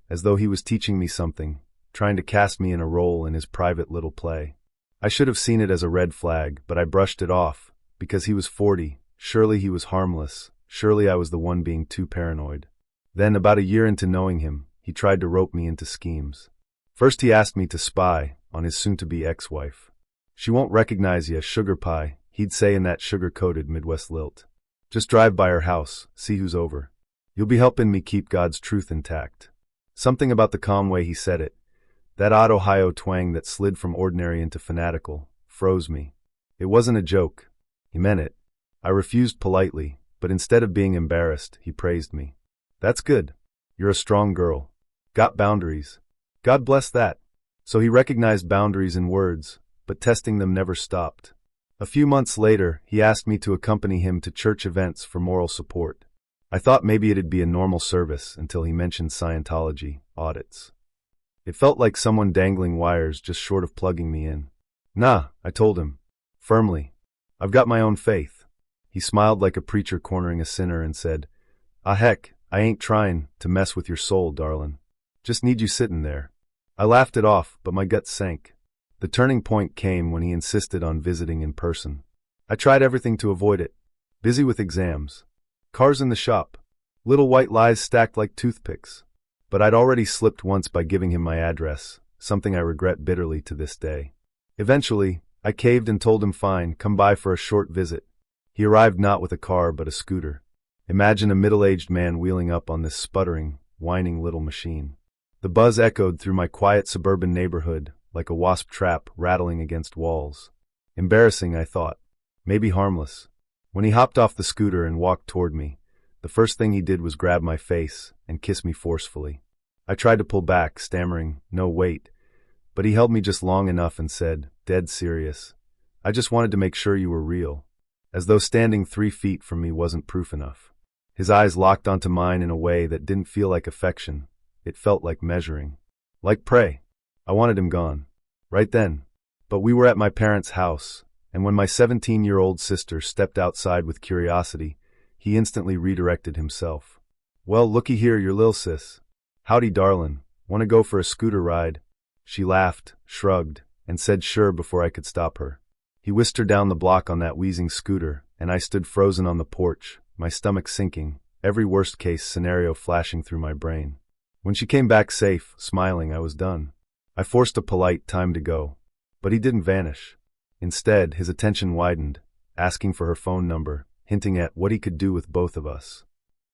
as though he was teaching me something, trying to cast me in a role in his private little play. I should have seen it as a red flag, but I brushed it off, because he was 40, surely he was harmless, surely I was the one being too paranoid. Then, about a year into knowing him, he tried to rope me into schemes. First he asked me to spy on his soon-to-be ex-wife. She won't recognize ya, sugar pie, he'd say in that sugar-coated Midwest lilt. Just drive by her house, see who's over. You'll be helping me keep God's truth intact. Something about the calm way he said it, that odd Ohio twang that slid from ordinary into fanatical, froze me. It wasn't a joke. He meant it. I refused politely, but instead of being embarrassed, he praised me. That's good. You're a strong girl. Got boundaries. God bless that. So he recognized boundaries in words, but testing them never stopped. A few months later, he asked me to accompany him to church events for moral support. I thought maybe it'd be a normal service until he mentioned Scientology audits. It felt like someone dangling wires just short of plugging me in. Nah, I told him. Firmly. I've got my own faith. He smiled like a preacher cornering a sinner and said, "Ah heck, I ain't trying to mess with your soul, darlin'. Just need you sitting there." I laughed it off, but my gut sank. The turning point came when he insisted on visiting in person. I tried everything to avoid it. Busy with exams. Cars in the shop. Little white lies stacked like toothpicks. But I'd already slipped once by giving him my address, something I regret bitterly to this day. Eventually, I caved and told him fine, come by for a short visit. He arrived not with a car but a scooter. Imagine a middle-aged man wheeling up on this sputtering, whining little machine. The buzz echoed through my quiet suburban neighborhood, like a wasp trap rattling against walls. Embarrassing, I thought. Maybe harmless. When he hopped off the scooter and walked toward me, the first thing he did was grab my face and kiss me forcefully. I tried to pull back, stammering, "No, wait." But he held me just long enough and said, dead serious, "I just wanted to make sure you were real." As though standing 3 feet from me wasn't proof enough. His eyes locked onto mine in a way that didn't feel like affection. It felt like measuring. Like prey. I wanted him gone. Right then. But we were at my parents' house, and when my 17-year-old sister stepped outside with curiosity, he instantly redirected himself. "Well, looky here, your lil sis. Howdy, darlin'. Wanna go for a scooter ride?" She laughed, shrugged, and said sure before I could stop her. He whisked her down the block on that wheezing scooter, and I stood frozen on the porch, my stomach sinking, every worst-case scenario flashing through my brain. When she came back safe, smiling, I was done. I forced a polite time to go. But he didn't vanish. Instead, his attention widened, asking for her phone number, hinting at what he could do with both of us.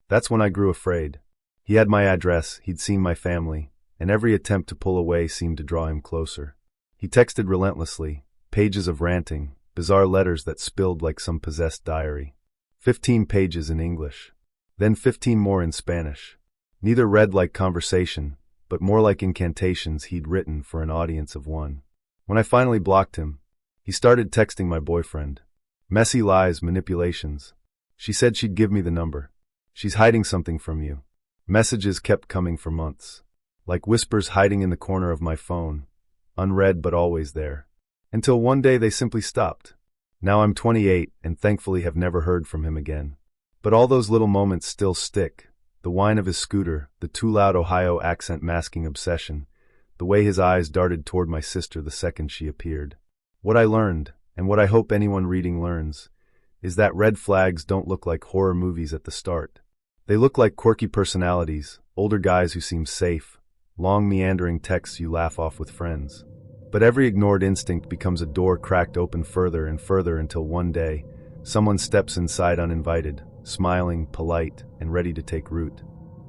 That's when I grew afraid. He had my address, he'd seen my family, and every attempt to pull away seemed to draw him closer. He texted relentlessly, pages of ranting, bizarre letters that spilled like some possessed diary. 15 pages in English. Then 15 more in Spanish. Neither read like conversation, but more like incantations he'd written for an audience of one. When I finally blocked him, he started texting my boyfriend. Messy lies, manipulations. She said she'd give me the number. She's hiding something from you. Messages kept coming for months. Like whispers hiding in the corner of my phone. Unread but always there. Until one day they simply stopped. Now I'm 28 and thankfully have never heard from him again. But all those little moments still stick. The whine of his scooter, the too loud Ohio accent masking obsession, the way his eyes darted toward my sister the second she appeared. What I learned, and what I hope anyone reading learns, is that red flags don't look like horror movies at the start. They look like quirky personalities, older guys who seem safe, long meandering texts you laugh off with friends. But every ignored instinct becomes a door cracked open further and further until one day, someone steps inside uninvited, smiling, polite, and ready to take root.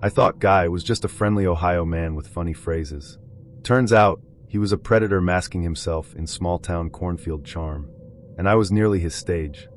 I thought Guy was just a friendly Ohio man with funny phrases. Turns out, he was a predator masking himself in small-town cornfield charm. And I was nearly his stage.